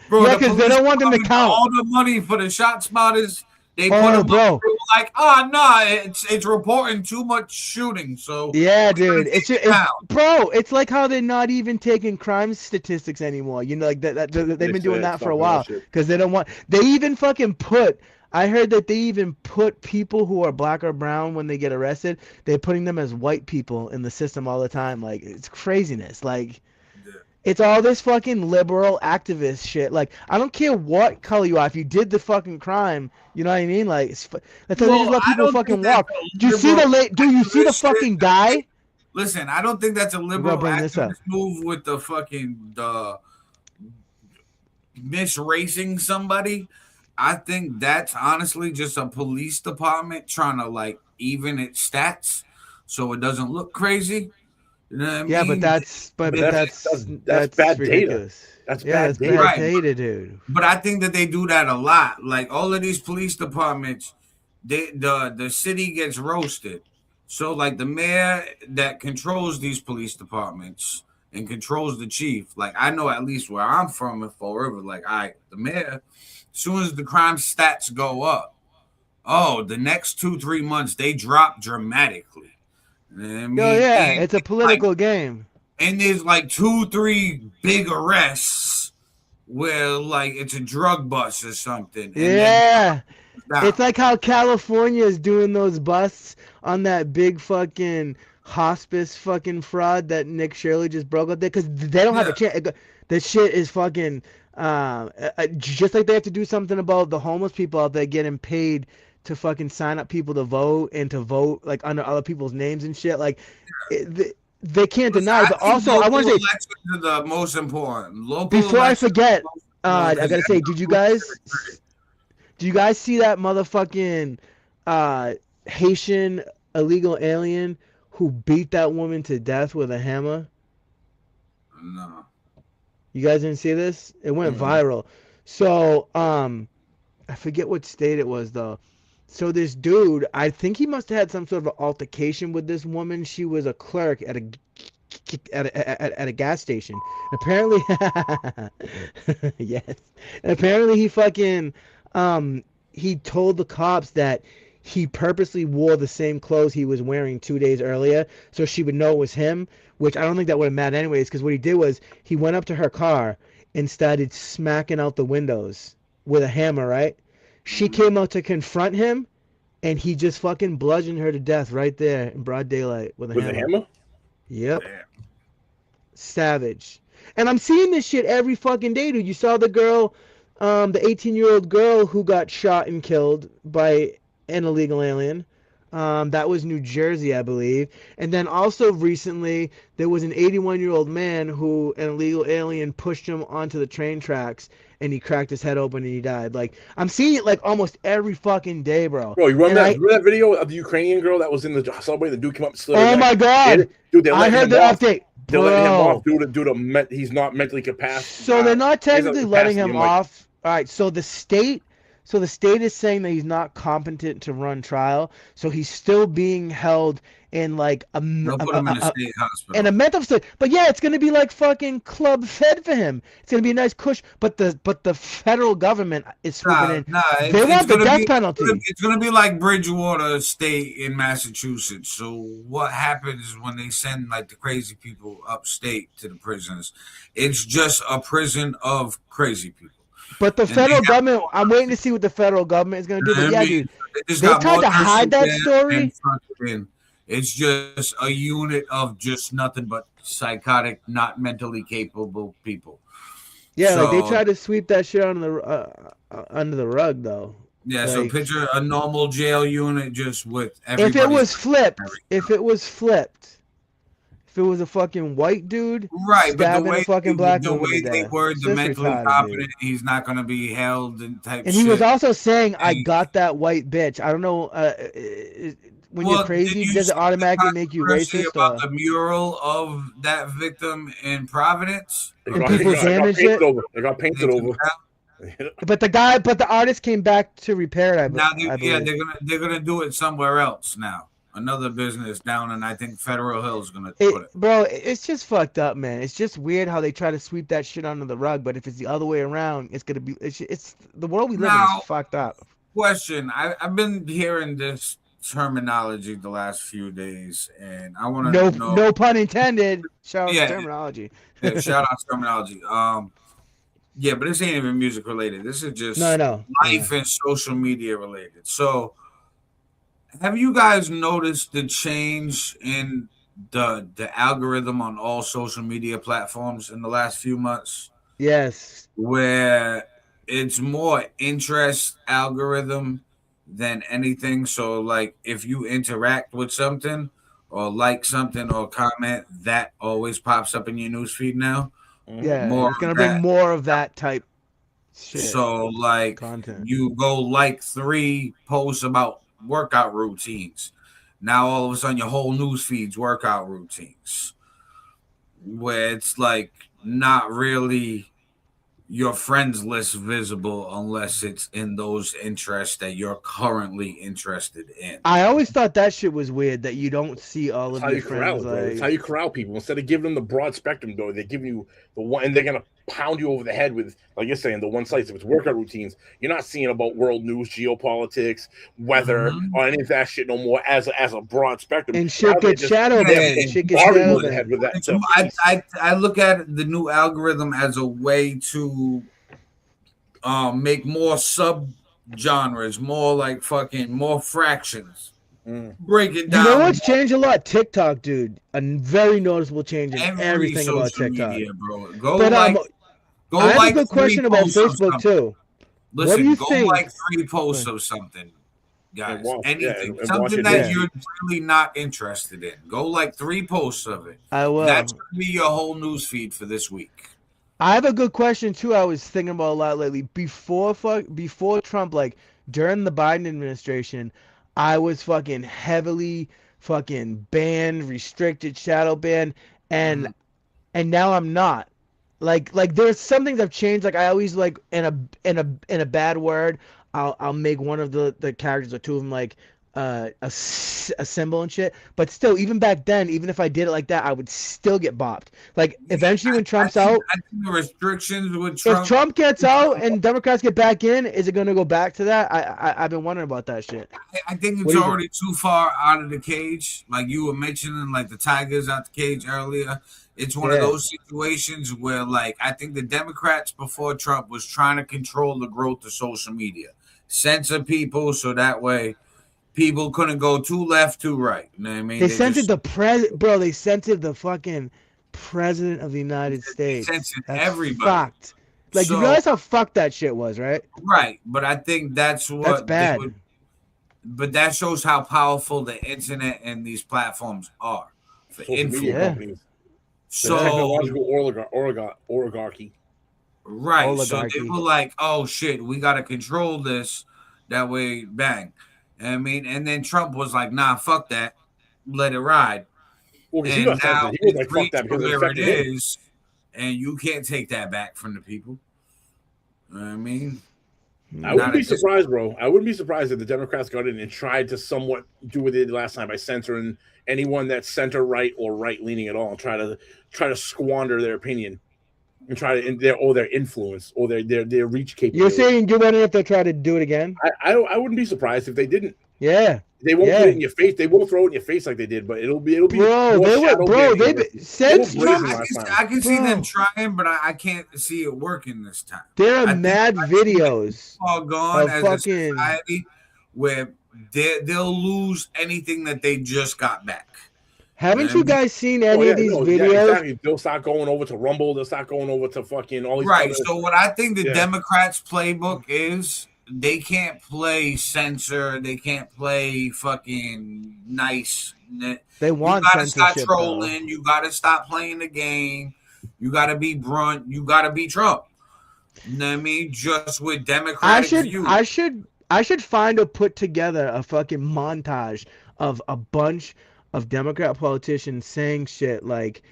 Bro, yeah, because they don't want them to count all the money for the shot spotters. They put them up, like, it's reporting too much shooting. So yeah, dude, it's bro. It's like how they're not even taking crime statistics anymore. You know, like that they've been doing that for a while because they don't want. They even fucking put. I heard that they even put people who are black or brown when they get arrested. They're putting them as white people in the system all the time. Like it's craziness. Like. It's all this fucking liberal activist shit. Like, I don't care what color you are. If you did the fucking crime, you know what I mean? Like, that's how they just let people fucking walk. Do you see the fucking guy? Listen, I don't think that's a liberal activist move with the fucking misracing somebody. I think that's honestly just a police department trying to like even its stats so it doesn't look crazy. You know what I mean? Yeah, but that's bad ridiculous. data. That's bad data. Bad data, dude. But I think that they do that a lot. Like all of these police departments, the city gets roasted. So like the mayor that controls these police departments and controls the chief. Like I know at least where I'm from in Fall River. Like the mayor, as soon as the crime stats go up, the next 2-3 months they drop dramatically. You know what I mean? It's a political game. And there's like 2-3 big arrests where like it's a drug bust or something. And it's like how California is doing those busts on that big fucking hospice fucking fraud that Nick Shirley just broke up there because they don't have a chance. The shit is fucking just like they have to do something about the homeless people out there getting paid to fucking sign up people to vote and to vote like under other people's names and shit. Like they can't deny. But also, I want to say elections are the most important. Local before I forget, I gotta say, did you guys see that motherfucking Haitian illegal alien who beat that woman to death with a hammer? No. You guys didn't see this? It went viral. So I forget what state it was though. So this dude, I think he must have had some sort of an altercation with this woman. She was a clerk at a gas station. Apparently, yes. And apparently he fucking he told the cops that he purposely wore the same clothes he was wearing 2 days earlier, so she would know it was him. Which I don't think that would have mattered anyways, because what he did was he went up to her car and started smacking out the windows with a hammer. Right? She came out to confront him, and he just fucking bludgeoned her to death right there in broad daylight with a hammer. With a hammer? Yep. Damn. Savage. And I'm seeing this shit every fucking day, dude. You saw the girl, the 18-year-old girl who got shot and killed by an illegal alien. That was New Jersey, I believe. And then also recently, there was an 81-year-old man who an illegal alien pushed him onto the train tracks, and he cracked his head open and he died. Like, I'm seeing it like almost every fucking day, bro. Bro, you remember that video of the Ukrainian girl that was in the subway? The dude came up and slid her neck? My God. Dude, I heard the update. They're letting him off due to he's not mentally capacitated. So they're not technically letting him off. All right, so the state So the state is saying that he's not competent to run trial. So he's still being held in like They'll put him in a state hospital. in a mental state. But yeah, it's gonna be like fucking Club Fed for him. It's gonna be a nice cush. But the federal government is swooping in. They want the death penalty. It's gonna be like Bridgewater State in Massachusetts. So what happens when they send like the crazy people upstate to the prisons? It's just a prison of crazy people. But the federal government, I'm waiting to see what the federal government is going to do. But yeah, dude, they tried to hide that story. It's just a unit of just nothing but psychotic, not mentally capable people. Yeah, so, like they tried to sweep that shit under the rug, though. Yeah, like, so picture a normal jail unit just with everybody. If it was flipped, if it was a fucking white dude, right? But the way they were the mentally competent, he's not going to be held in type. And he was also saying, "I got that white bitch." I don't know. When you're crazy, does it automatically make you racist? About the mural of that victim in Providence, it got painted over. But the artist came back to repair it. They're gonna do it somewhere else now. Another business down, and I think Federal Hill is gonna put it. Bro, it's just fucked up, man. It's just weird how they try to sweep that shit under the rug. But if it's the other way around, it's gonna be. It's the world we live in is fucked up. Question: I've been hearing this terminology the last few days, and I want to know. No pun intended. Shout out to terminology. Shout out to terminology. Yeah, but this ain't even music related. This is just life and social media related. So, have you guys noticed the change in the algorithm on all social media platforms in the last few months? Yes. Where it's more interest algorithm than anything. So, like, if you interact with something or like something or comment, that always pops up in your newsfeed now. Yeah, it's gonna bring more of that type shit. So, like, content. You go like 3 posts about workout routines. Now all of a sudden your whole news feed's workout routines. Where it's like not really your friends list visible unless it's in those interests that you're currently interested in. I always thought that shit was weird that you don't see all of your friends. It's how you corral people. Instead of giving them the broad spectrum, though, they give you the one, and they're gonna pound you over the head with, like you're saying, the one slice. If it's workout routines, you're not seeing about world news, geopolitics, weather, or any of that shit no more as a broad spectrum. And shit gets shadow banned. Shit gets shadow banned. With that. So, I look at the new algorithm as a way to make more sub genres, more like fucking more fractions. Break it down. You know what's changed a lot? TikTok, dude. A very noticeable change in everything about TikTok. Media, bro. I have a good question about Facebook too. Listen, what do you think? Like 3 posts of something, guys. Anything, something that you're really not interested in. Go like 3 posts of it. I will. That's gonna be your whole news feed for this week. I have a good question too. I was thinking about a lot lately. Before Trump, like during the Biden administration, I was fucking heavily fucking banned, restricted, shadow banned, and now I'm not. Like there's some things I've changed. Like I always like in a bad word, I'll make one of the characters or 2 of them like a symbol and shit. But still, even back then, even if I did it like that, I would still get bopped. Like eventually, when Trump's out, I think the restrictions with Trump. If Trump gets out and Democrats get back in, is it gonna go back to that? I've been wondering about that shit. I think it's already too far out of the cage. Like you were mentioning, like the Tigers out the cage earlier. It's one of those situations where, like, I think the Democrats before Trump was trying to control the growth of social media, censor people so that way people couldn't go too left, too right. You know what I mean? They censored the president, bro. They censored the fucking president of the United States. Censored everybody. Fucked. Like, you realize how fucked that shit was, right? Right, but I think that's bad. But that shows how powerful the internet and these platforms are for influence. So technological oligarchy. Right. Oligarchy. So they were like, oh shit, we gotta control this. That way, bang. I mean, and then Trump was like, nah, fuck that. Let it ride. Well, and he was like, fuck that because where it is, and you can't take that back from the people. You know what I mean? I wouldn't be surprised, bro. I wouldn't be surprised if the Democrats got in and tried to somewhat do what they did last time by censoring anyone that's center right or right leaning at all, and try to squander their opinion and try to their influence or their reach capability. You're saying you wonder if they try to do it again? I wouldn't be surprised if they didn't. Yeah. They won't put it in your face. They won't throw it in your face like they did, but it'll be. Bro, since Trump, I can see them trying, but I can't see it working this time. There are mad videos all gone as a society where they'll lose anything that they just got back. Haven't you guys seen any of these videos? Yeah, exactly. They'll start going over to Rumble. They'll start going over to fucking all these. Right. So what I think the Democrats' playbook is, they can't play censor. They can't play fucking nice. They want you gotta censorship. Stop trolling. Though. You gotta stop playing the game. You gotta be Brunt. You gotta be Trump. You know what I mean? Just with Democratic views. I should find or put together a fucking montage of a bunch of Democrat politicians saying shit like,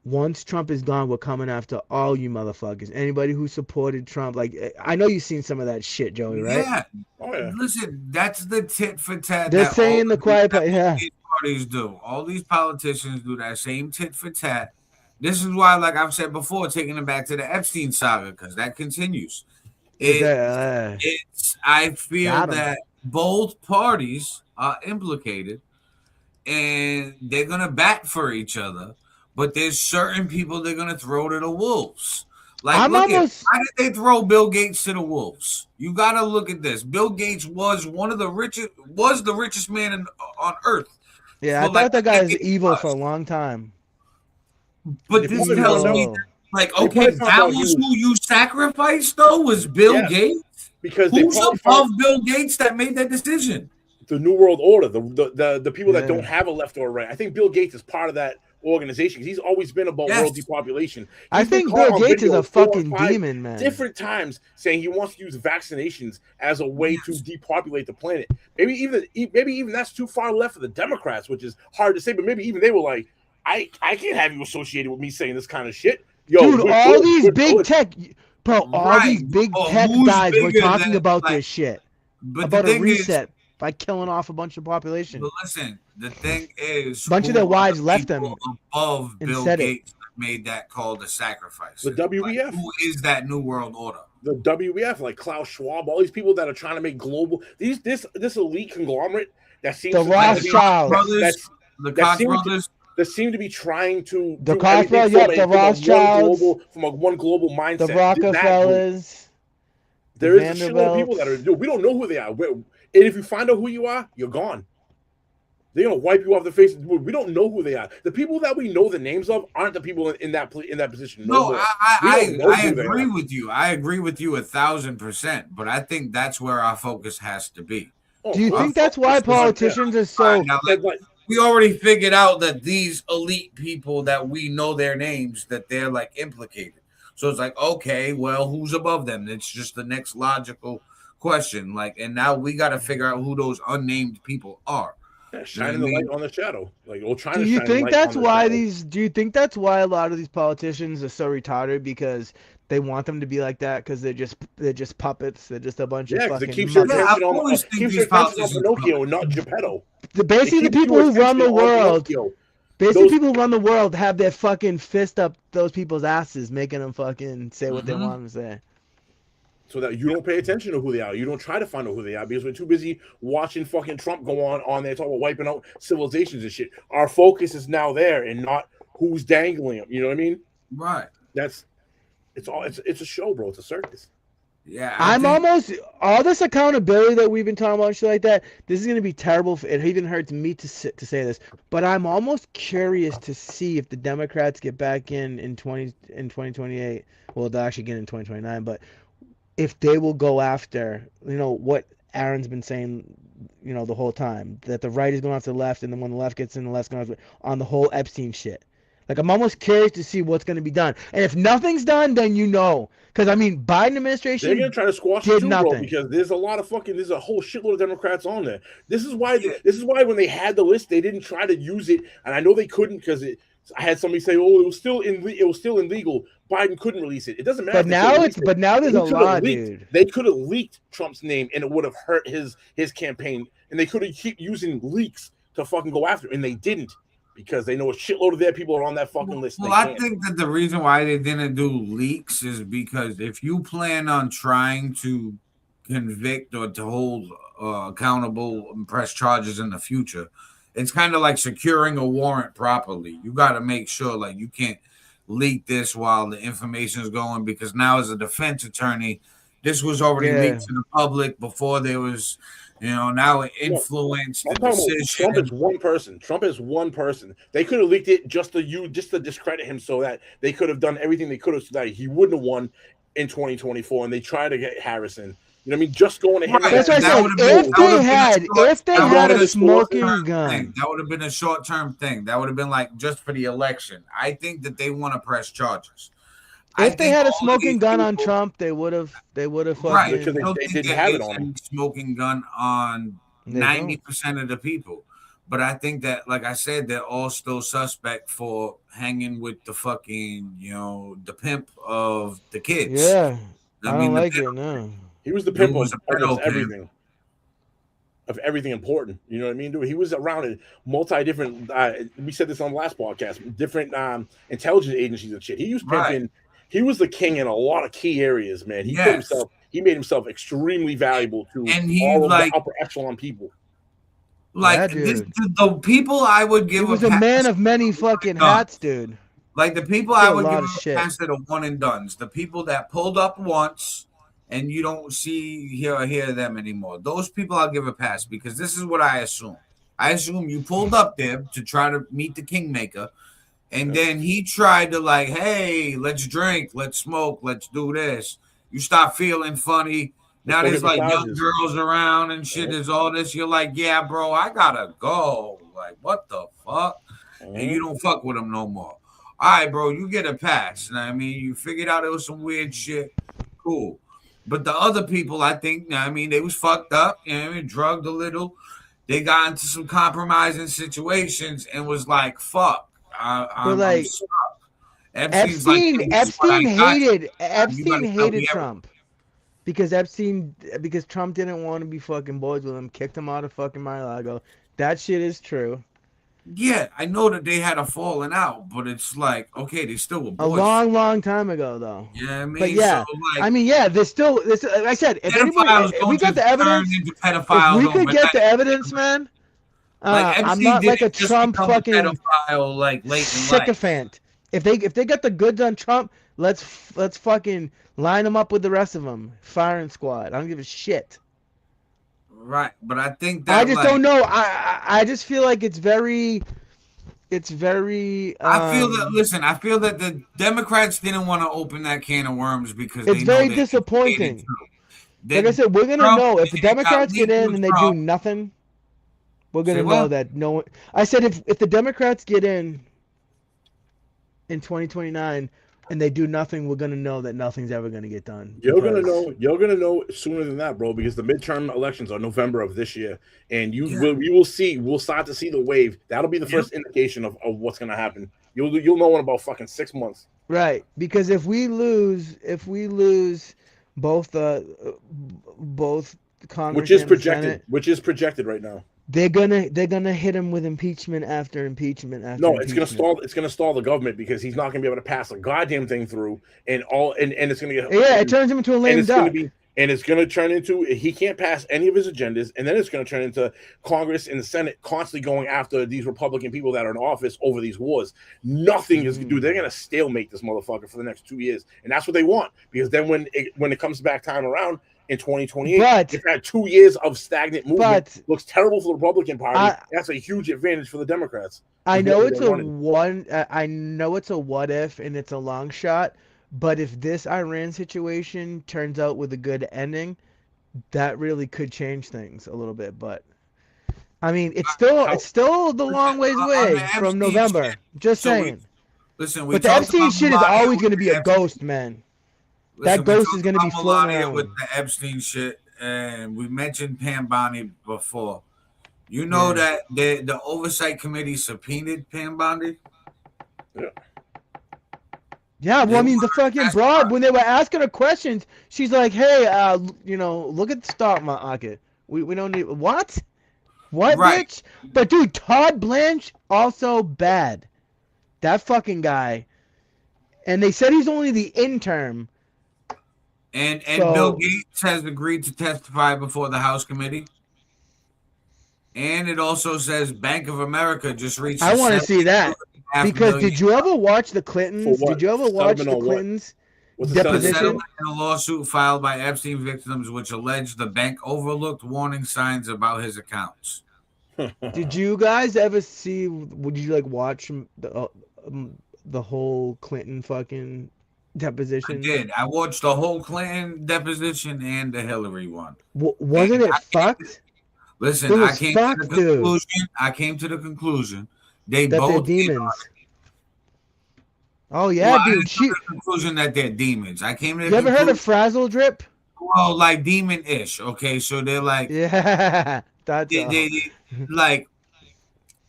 once Trump is gone, we're coming after all you motherfuckers. Anybody who supported Trump. Like, I know you've seen some of that shit, Joey, right? Yeah. Oh, yeah. Listen, that's the tit for tat. They're saying the quiet part. Yeah. These parties do. All these politicians do that same tit for tat. This is why, like I've said before, taking it back to the Epstein saga, because that continues. I feel that both parties are implicated, and they're gonna bat for each other. But there's certain people they're gonna throw to the wolves. Like, why did they throw Bill Gates to the wolves? You gotta look at this. Bill Gates was the richest man on earth. Yeah, I thought that guy was evil for a long time. But this tells me, like, okay, that was who you sacrificed, though, was Bill Gates. Because who's above Bill Gates that made that decision? The New World Order, the people that don't have a left or a right. I think Bill Gates is part of that organization. He's always been about world depopulation. I think Bill Gates is a fucking demon, man. Different times saying he wants to use vaccinations as a way to depopulate the planet. Maybe even that's too far left for the Democrats, which is hard to say. But maybe even they were like, I can't have you associated with me saying this kind of shit. Yo, dude, all these big tech, bro, all these big tech guys were talking about this shit. But about a reset by killing off a bunch of population. But listen, the thing is, a bunch of their wives left them above Bill Gates made that call to sacrifice. The WEF. Like, who is that New World Order? The WEF, like Klaus Schwab, all these people that are trying to make global this elite conglomerate that seems the Rothschilds, the Koch brothers. That seem to be trying to the Rothschilds, the Rothschilds, from a one global mindset. The Rockefellers. There is a shitload of people that are. We don't know who they are. And if you find out who you are, you're gone. They're gonna wipe you off the face of the world. We don't know who they are. The people that we know the names of aren't the people in that position. No, I agree with you. I agree with you 1,000%. But I think that's where our focus has to be. Do you think that's why politicians are so? We already figured out that these elite people that we know their names, that they're like implicated. So it's like, okay, well, who's above them? It's just the next logical question. Like, and now we got to figure out who those unnamed people are. Yeah, shining the light on the shadow. Like, we'll try. Do you think that's why Do you think that's why a lot of these politicians are so retarded, because they want them to be like that, because they're just puppets. They're just a bunch of fucking. It keeps your attention on Pinocchio, not Geppetto. Basically, the people who run the world. Basically, people who run the world have their fucking fist up those people's asses, making them fucking say what they want to say. So that you don't pay attention to who they are. You don't try to find out who they are, because we're too busy watching fucking Trump go on there talking about wiping out civilizations and shit. Our focus is now there and not who's dangling them. You know what I mean? Right. It's a show, bro. It's a circus. Yeah. I'm almost all this accountability that we've been talking about and shit like that. This is gonna be terrible. It even hurts me to say this, but I'm almost curious to see if the Democrats get back in 2028. Well, they'll actually get in 2029, but if they will go after, what Aaron's been saying, the whole time, that the right is going after the left, and then when the left gets in, the left's going after on the whole Epstein shit. Like, I'm almost curious to see what's going to be done. And if nothing's done, then because Biden administration, they're going to try to squash it too, bro, because there's a whole shitload of Democrats on there. This is why when they had the list, they didn't try to use it, and I know they couldn't because I had somebody say, "Oh, it was still illegal. Biden couldn't release it. It doesn't matter." But now there's a law, dude. They could have leaked Trump's name, and it would have hurt his campaign. And they could have keep using leaks to fucking go after, and they didn't because they know a shitload of their people are on that fucking list. Well, I think that the reason why they didn't do leaks is because if you plan on trying to convict or to hold accountable and press charges in the future, it's kind of like securing a warrant properly. You got to make sure, like, you can't leak this while the information is going, because now as a defense attorney, this was already leaked to the public before there was, now it influenced the decision. Trump is one person. Trump is one person. They could have leaked it just to discredit him, so that they could have done everything they could have so that he wouldn't have won in 2024. And they tried to get Harrison. You know what I mean? Just going ahead. Right. That's what I said. If they had a smoking gun, that would have been a short-term thing. That would have been like just for the election. I think that they want to press charges. If they had a smoking gun on Trump, they would have. Right, because they didn't have it on him. Smoking gun on 90% of the people. But I think that, like I said, they're all still suspect for hanging with the fucking, the pimp of the kids. Yeah, I don't like it. No. He was the pimp of everything. Of everything important. You know what I mean, dude? He was around in different we said this on the last podcast, different intelligence agencies and shit. He used pimping. Right. He was the king in a lot of key areas, man. He made himself extremely valuable to all of the upper echelon people. Like the people I would give. He was a man of many fucking hats, dude. Like the people I would give a pass that are one and dones. The people that pulled up once and you don't hear them anymore. Those people I'll give a pass, because this is what I assume. I assume you pulled up there to try to meet the kingmaker, and then he tried to like, hey, let's drink, let's smoke, let's do this. You start feeling funny. Now there's like young girls around and shit. There's all this. You're like, yeah, bro, I gotta go. Like, what the fuck? And you don't fuck with them no more. All right, bro, you get a pass. You know what I mean? You figured out it was some weird shit. Cool. But the other people, I think, they was fucked up, drugged a little. They got into some compromising situations and was like, fuck. I'm stuck. Epstein hated Trump. Because Trump didn't want to be fucking boys with him, kicked him out of fucking Mar-a-Lago. That shit is true. Yeah, I know that they had a falling out, but it's like, okay, they still were boys. A long, long time ago, though. Yeah, but yeah, so there's still. Like I said, if we got the evidence, if we could get the evidence, man. I'm not like a Trump fucking pedophile, like sycophant. If they get the goods on Trump, let's fucking line them up with the rest of them. Firing squad. I don't give a shit. Right, but I think that I just don't know. I just feel like it's very. I feel that the Democrats didn't want to open that can of worms because it's very disappointing. Like I said, we're gonna know if the Democrats get in and they do nothing. We're gonna know that no one. I said if the Democrats get in 2029 and they do nothing, we're gonna know that nothing's ever gonna get done. You're gonna know sooner than that, bro, because the midterm elections are November of this year, and we'll start to see the wave. That'll be the first indication of what's gonna happen. You'll know in about fucking 6 months. Right, because if we lose both Congress which is projected right now. They're gonna hit him with impeachment after impeachment after. No, it's gonna stall the government because he's not gonna be able to pass a goddamn thing through, and it's gonna get it turns him into a lame duck. And it's gonna turn into he can't pass any of his agendas, and then it's gonna turn into Congress and the Senate constantly going after these Republican people that are in office over these wars. Nothing is dude. They're gonna stalemate this motherfucker for the next 2 years, and that's what they want, because then when it comes back time around. In 2028, they've had 2 years of stagnant movement. Looks terrible for the Republican Party. That's a huge advantage for the Democrats. I know it's a what if and it's a long shot, but if this Iran situation turns out with a good ending, that really could change things a little bit. But I mean, it's still the long ways away from November. Just saying. But the Epstein shit is always going to be a ghost, man. That ghost is going to be floating around. With the Epstein shit, and we mentioned Pam Bondi before. You know that the oversight committee subpoenaed Pam Bondi? Yeah, well, I mean, the fucking broad, when they were asking her questions, she's like, hey, look at the stock market. We don't need, what? What, Right. bitch? But, dude, Todd Blanche, also bad. That fucking guy. And they said he's only the intern. And Bill Gates has agreed to testify before the House committee. And it also says Bank of America just reached. I want to see that. Because did you ever watch the Clintons? Did you ever watch the Clintons? Deposition? Settlement in a lawsuit filed by Epstein victims, which alleged the bank overlooked warning signs about his accounts. Did you guys ever see? Would you like watch the whole Clinton fucking deposition? I did. I watched the whole Clinton deposition and the Hillary one. Wasn't it fucked? Listen, I came to the conclusion they both demons. Oh yeah, well, dude. The conclusion that they're demons. I came to. You ever heard of Frazzle Drip? Well, like demon-ish. Okay, so they're like, yeah, that's they like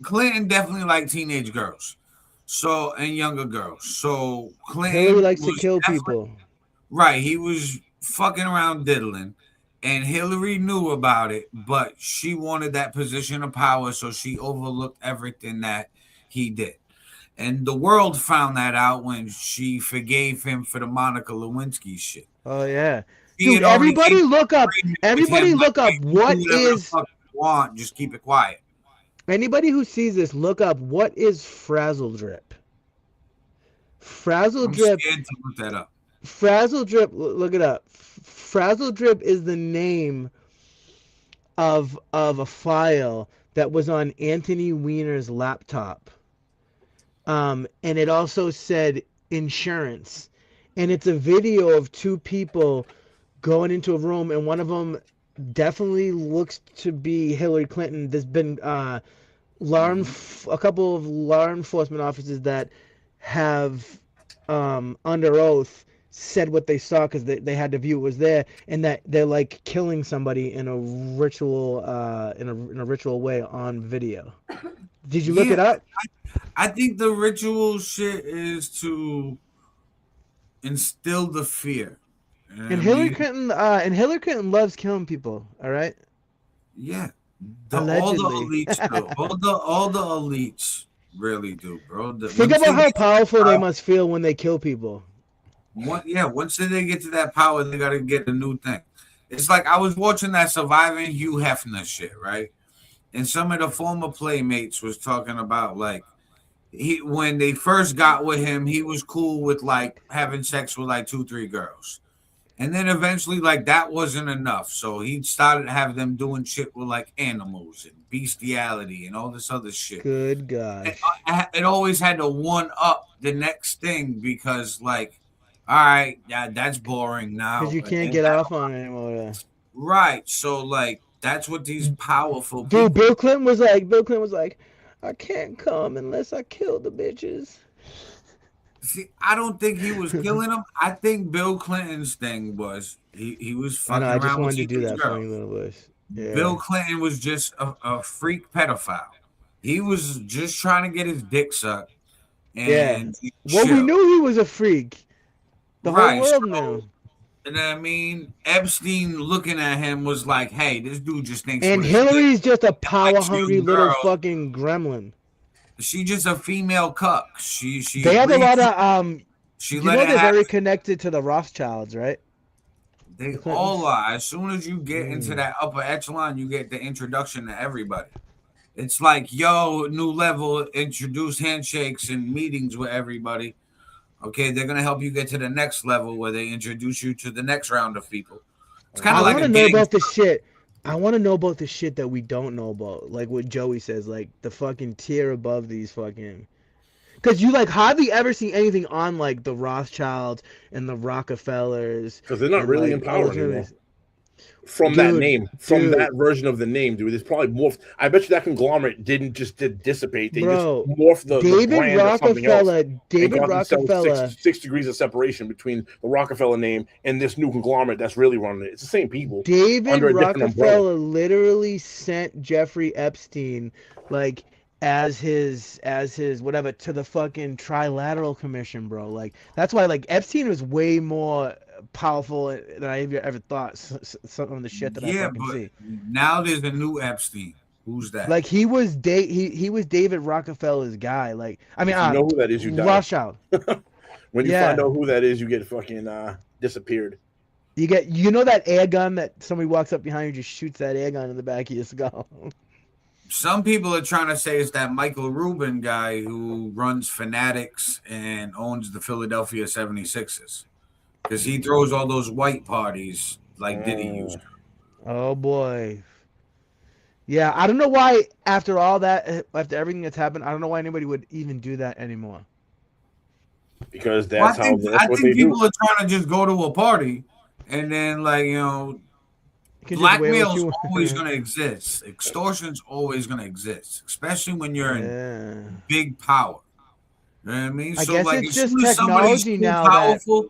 Clinton definitely liked teenage girls, so and younger girls. So Clinton Hillary likes to kill people. Right, he was fucking around diddling, and Hillary knew about it, but she wanted that position of power, so she overlooked everything that he did. And the world found that out when she forgave him for the Monica Lewinsky shit. Oh yeah, dude! Everybody look up. Everybody look up what is. Want just keep it quiet. Anybody who sees this, look up what is Frazzle Drip. Frazzle Drip. I'm scared to look that up. Frazzle Drip. Look it up. Frazzle Drip is the name of a file that was on Anthony Weiner's laptop. And it also said insurance. And it's a video of two people going into a room, and one of them definitely looks to be Hillary Clinton. There's been a couple of law enforcement officers that have, under oath, said what they saw because they had to view it was there, and that they're like killing somebody in a ritual in a ritual way on video. Did you look it up? I think the ritual shit is to instill the fear. And Hillary Clinton loves killing people. All right. Yeah. All the elites do. all the elites really do, bro. Think about how powerful they must feel when they kill people. Once they get to that power, they got to get a new thing. It's like I was watching that Surviving Hugh Hefner shit, right? And some of the former playmates was talking about like when they first got with him, he was cool with like having sex with like 2-3 girls. And then eventually like that wasn't enough. So he started to have them doing shit with like animals and bestiality and all this other shit. Good God. It always had to one up the next thing because like, all right, that's boring now. Because you can't get off on it anymore. Right. So like, that's what these powerful people. Dude, Bill Clinton was like, I can't come unless I kill the bitches. See, I don't think he was killing them. I think Bill Clinton's thing was he was fucking around. I just wanted to do that funny little voice. Yeah. Bill Clinton was just a freak pedophile. He was just trying to get his dick sucked. And well, we knew he was a freak. The whole world knew. And I mean, Epstein looking at him was like, "Hey, this dude just thinks." And Hillary's just a power-hungry little fucking gremlin. She's just a female cuck. She. They have a lot of they're very connected to the Rothschilds, right? They all are. As soon as you get into that upper echelon, you get the introduction to everybody. It's like, yo, new level, introduce handshakes and meetings with everybody. Okay, they're gonna help you get to the next level where they introduce you to the next round of people. It's kind of like I want to know about the shit. I want to know about the shit that we don't know about, like what Joey says, like the fucking tier above these fucking. Because you like hardly ever see anything on like the Rothschilds and the Rockefellers. Because they're not really in power anymore. From that name, from that version of the name, dude. There's probably morphed. I bet you that conglomerate didn't just dissipate. They just morphed the brand Rockefeller. David Rockefeller. 6 degrees of separation between the Rockefeller name and this new conglomerate that's really running it. It's the same people. David Rockefeller literally sent Jeffrey Epstein like as his whatever to the fucking trilateral commission, bro. Like that's why like Epstein was way more powerful than I ever thought. Some of the shit that I fucking but see. now there's a new Epstein. Who's that? Like he was he was David Rockefeller's guy. Like I mean, if you know who that is, you die. Rothschild. When you find out who that is, you get fucking disappeared. You know that air gun that somebody walks up behind you, just shoots that air gun in the back of your skull. Some people are trying to say it's that Michael Rubin guy who runs Fanatics and owns the Philadelphia 76ers. Because he throws all those white parties like Diddy used to. Oh, boy. Yeah, I don't know why after all that, after everything that's happened, I don't know why anybody would even do that anymore. Because that's I think people are trying to just go to a party and then, like, you know, blackmail's always going to exist. Extortion's always going to exist, especially when you're in big power. You know what I mean? I guess like, it's just technology now powerful,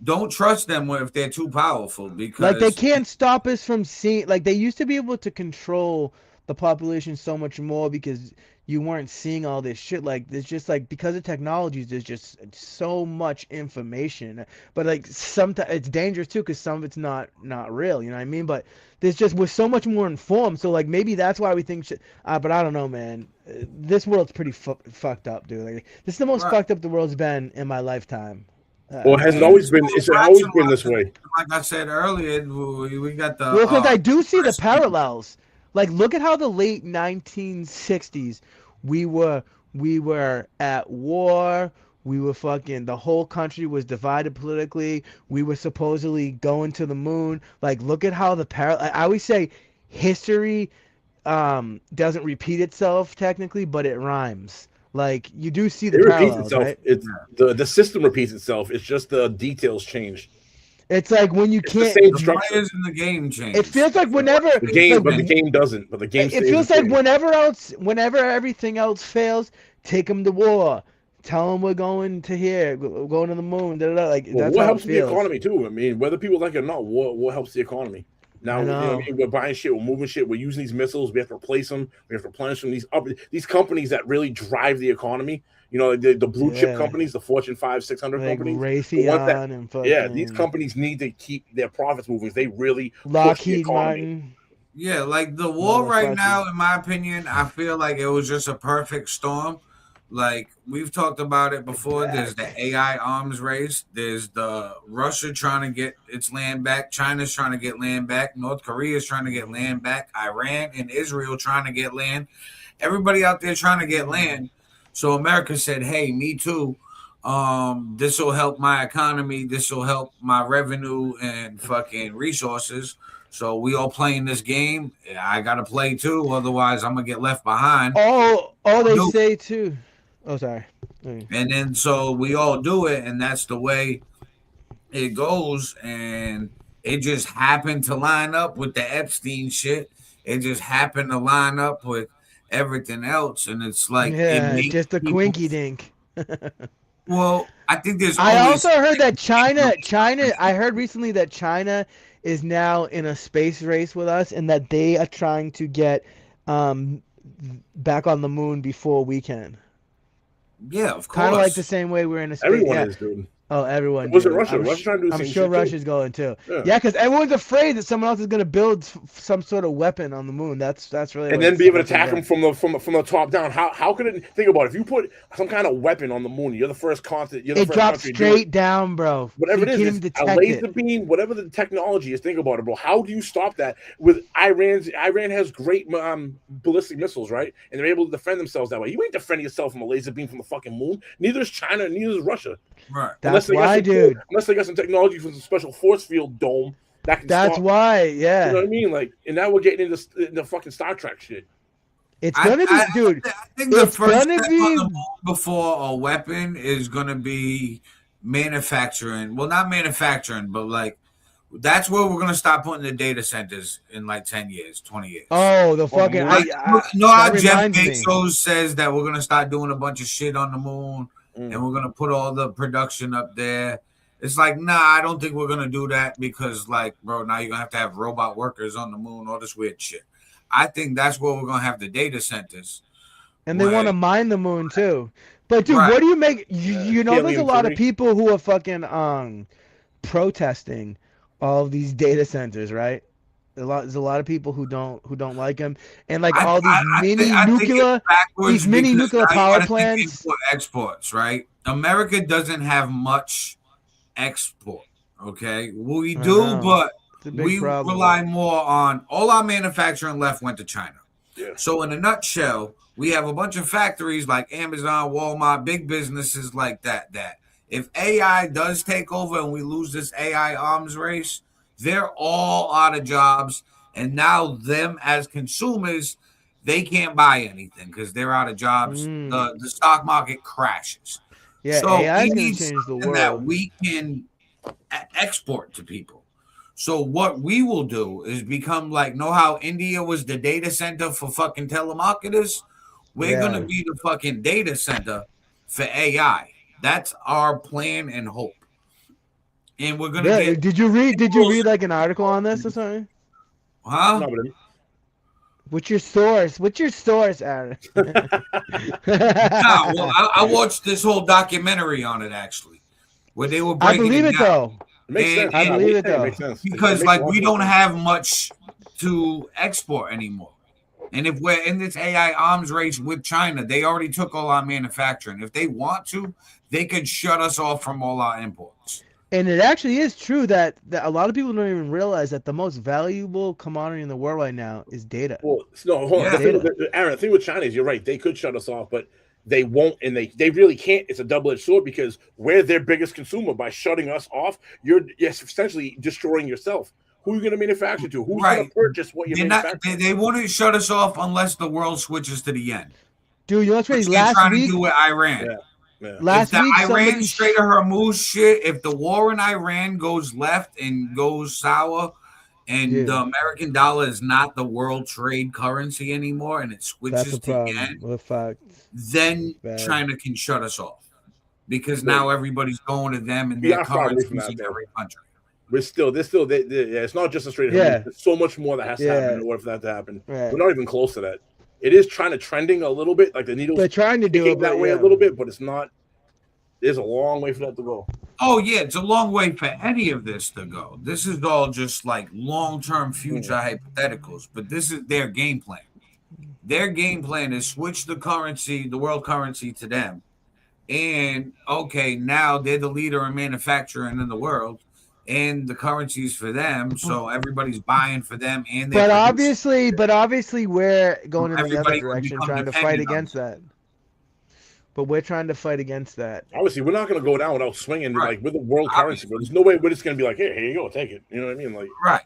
don't trust them if they're too powerful, because like they can't stop us from seeing. Like they used to be able to control the population so much more because you weren't seeing all this shit. Like there's just like because of technologies, there's just so much information. But like sometimes it's dangerous too because some of it's not real. You know what I mean? But there's just we're so much more informed. So like maybe that's why we think shit. But I don't know, man. This world's pretty fucked up, dude. Like this is the most fucked up the world's been in my lifetime. Well, it hasn't always been. It's always been this way. Like I said earlier, we got the. Well, because I do see the parallels. Like, look at how the late 1960s, we were at war. We were fucking. The whole country was divided politically. We were supposedly going to the moon. Like, look at how the parallel. I always say, history doesn't repeat itself technically, but it rhymes. Like you do see the parallels, right? It's the system repeats itself. It's just the details change. It's like when you can't. The players in the game change. It feels like whenever the game, but the game doesn't. But the game. It feels like whenever everything else fails, take them to war. Tell them we're going to here, we're going to the moon. Like that's what how helps it feels. the economy too. I mean, whether people like it or not, what helps the economy. Now, you know what I mean? We're buying shit, we're moving shit, we're using these missiles, we have to replace them, we have to replenish them. These companies that really drive the economy, you know, the blue chip companies, the Fortune 500, 600 like companies. Raytheon these companies need to keep their profits moving. They really Lockheed Martin. Yeah, like the war right now, in my opinion, I feel like it was just a perfect storm. Like we've talked about it before. There's the AI arms race. There's the Russia trying to get its land back. China's trying to get land back. North Korea's trying to get land back. Iran and Israel trying to get land. Everybody out there trying to get land. So America said, "Hey, me too. This will help my economy. This will help my revenue and fucking resources. So we all playing this game. I gotta play too. Otherwise, I'm gonna get left behind." They say too. Oh, sorry. And then so we all do it, and that's the way it goes. And it just happened to line up with the Epstein shit. It just happened to line up with everything else, and it's like just a quinky dink. Well, I think there's. I also heard that China. I heard recently that China is now in a space race with us, and that they are trying to get back on the moon before we can. Yeah, of course. Kind of like the same way we're in a space. Everyone is, dude. Oh, everyone. Was it Russia? Russia's trying to do the I'm same sure shit Russia's too. going too. Yeah, because everyone's afraid that someone else is going to build some sort of weapon on the moon. That's really. And then be able to attack them from the top down. How could it? Think about it. If you put some kind of weapon on the moon, you're the first continent. It drops straight down, bro. Whatever it is, a laser beam, whatever the technology is. Think about it, bro. How do you stop that? With Iran has great ballistic missiles, right? And they're able to defend themselves that way. You ain't defending yourself from a laser beam from the fucking moon. Neither is China. Neither is Russia. Right. That's why, dude. Unless they got some technology from some special force field dome that can. That's why, yeah. You know what I mean? Like, and now we're getting into the fucking Star Trek shit. It's gonna be, dude. I think the first step on the moon before a weapon is gonna be manufacturing. Well, not manufacturing, but like that's where we're gonna stop putting the data centers in like 10 years, 20 years. Oh, the fucking. How Jeff Bezos says that we're gonna start doing a bunch of shit on the moon. And we're gonna put all the production up there. It's like, nah, I don't think we're gonna do that because, like, bro, now you're gonna have to have robot workers on the moon, all this weird shit. I think that's where we're gonna have the data centers. And they want to mine the moon too. But dude, what do you make? You know, there's a lot of people who are fucking protesting all of these data centers, right? There's a lot of people who don't like them, and like all these mini nuclear power plants. Exports, right? America doesn't have much export. Okay, we do, but we rely more on all our manufacturing left went to China. Yeah. So in a nutshell, we have a bunch of factories like Amazon, Walmart, big businesses like that. That if AI does take over and we lose this AI arms race, they're all out of jobs. And now them as consumers, they can't buy anything because they're out of jobs. The stock market crashes. Yeah, so AI is going to change the world. That we can export to people. So what we will do is become like, know how India was the data center for fucking telemarketers? We're going to be the fucking data center for AI. That's our plan and hope. And we're going to get... Did you read like an article on this or something? Huh? No, What's your source? Aaron? I watched this whole documentary on it, actually, where they were breaking I believe it, down. though. It makes sense. I believe it, though. Because, like, we don't have much to export anymore. And if we're in this AI arms race with China, they already took all our manufacturing. If they want to, they could shut us off from all our imports. And it actually is true that a lot of people don't even realize that the most valuable commodity in the world right now is data. Well, no, hold on. Aaron, the thing with China is you're right. They could shut us off, but they won't, and they really can't. It's a double-edged sword because we're their biggest consumer. By shutting us off, you're essentially destroying yourself. Who are you going to manufacture to? Who's going to purchase what you're manufacturing? They wouldn't shut us off unless the world switches to the yen. Dude, you know what's crazy? Last week, to do with Iran. Yeah. Last week, Iran Strait of Hormuz shit. If the war in Iran goes left and goes sour, and the American dollar is not the world trade currency anymore, and it switches to yen, then China can shut us off because now everybody's going to them and their currency in every country. It's not just a straight up. There's so much more that has to happen in order for that to happen. We're not even close to that. It is trying to trending a little bit, like the needle's they're trying to do it that way a little bit, but it's not. There's a long way for that to go. Oh yeah, it's a long way for any of this to go. This is all just like long-term future hypotheticals, but this is their game plan. Their game plan is switch the currency, the world currency, to them, and now they're the leader in manufacturing in the world. And the currencies for them, so everybody's buying for them. And but obviously, we're going in the other direction, trying to fight against that. But we're trying to fight against that. Obviously, we're not going to go down without swinging like with the world currency. But there's no way we're just going to be like, hey, here you go, take it. You know what I mean? Like, right.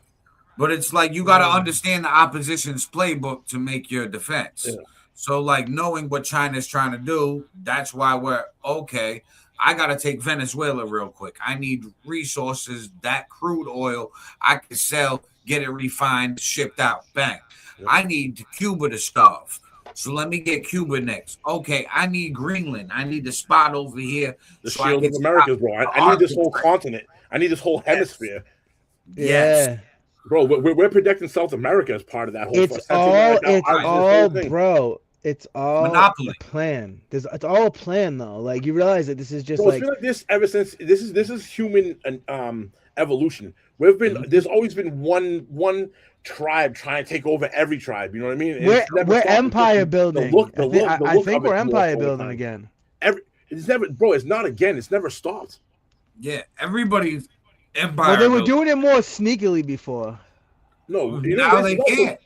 But it's like you got to understand the opposition's playbook to make your defense. Yeah. So, like knowing what China's trying to do, that's why we're okay. I got to take Venezuela real quick. I need resources, that crude oil I could sell, get it refined, shipped out. Bang. Yep. I need Cuba to starve. So let me get Cuba next. Okay, I need Greenland. I need the spot over here. The shield of Americas, bro. I need this whole continent. I need this whole hemisphere. Yeah. Bro, we're protecting South America as part of that whole bro. It's all Monopoly. a plan. It's all a plan, though. Like you realize that this is just like this ever since this is human evolution. There's always been one tribe trying to take over every tribe. You know what I mean? We're empire building. I think we're empire building again. It's never, bro. It's not again. It's never stopped. Yeah, everybody's empire. Well, they were doing it more sneakily before. No, now they can't.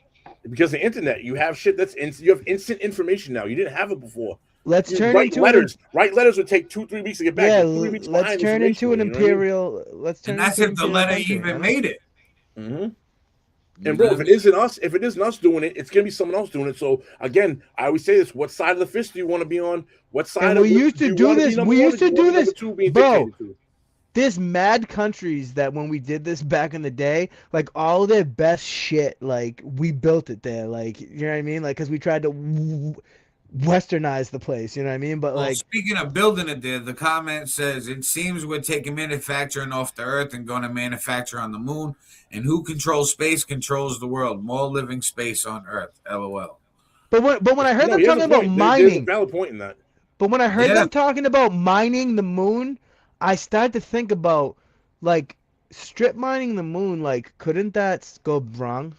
Because the internet, you have shit you have instant information now. You didn't have it before. Let's turn into letters. Write letters would take 2-3 weeks to get back. Yeah, let's turn into an imperial. Let's turn. And that's if the letter even made it. Mm-hmm. And bro, if it isn't us doing it, it's gonna be someone else doing it. So again, I always say this: what side of the fist do you want to be on? What side? We used to do this. We used to do this, bro. There's mad countries that when we did this back in the day, like all their best shit, like we built it there, like you know what I mean, like because we tried to westernize the place, you know what I mean. But like speaking of building it there, the comment says it seems we're taking manufacturing off the earth and going to manufacture on the moon. And who controls space controls the world. More living space on Earth. LOL. But when I heard them talking about mining, there's a valid point in that. But when I heard them talking about mining the moon, I started to think about like strip mining the moon. Like, couldn't that go wrong?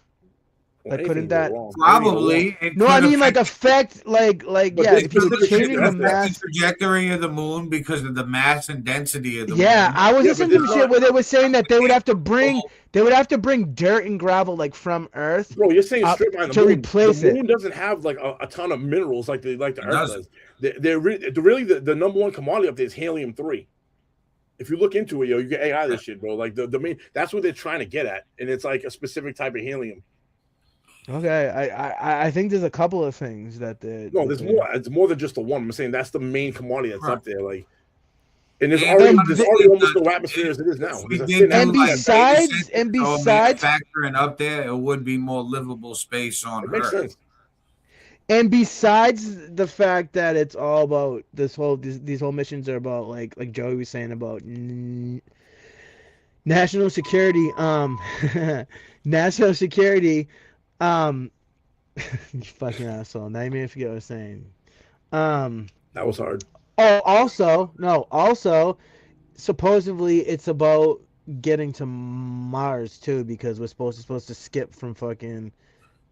Well, like, couldn't that probably? No, I mean like affect like yeah. If you were changing the mass trajectory of the moon because of the mass and density of the moon. Yeah, I was listening to shit where they were saying that they would have to bring dirt and gravel like from Earth. Bro, you're saying strip mine the moon. Replace the moon doesn't have like a ton of minerals like the Earth does. They're really the number one commodity up there is helium-3. If you look into it, you get AI this shit, bro. Like the main, that's what they're trying to get at, and it's like a specific type of helium. Okay, I think there's a couple of things that no, there's more. It's more than just the one. I'm saying that's the main commodity that's up there. Like, and there's already almost no atmosphere as it is now. And besides factoring up there, it would be more livable space on Earth. Makes sense. And besides the fact that it's all about these whole missions are about like Joey was saying about national security. National security. You fucking asshole. Now you made me forget what I was saying. That was hard. Oh, also, supposedly it's about getting to Mars too, because we're supposed to skip from fucking.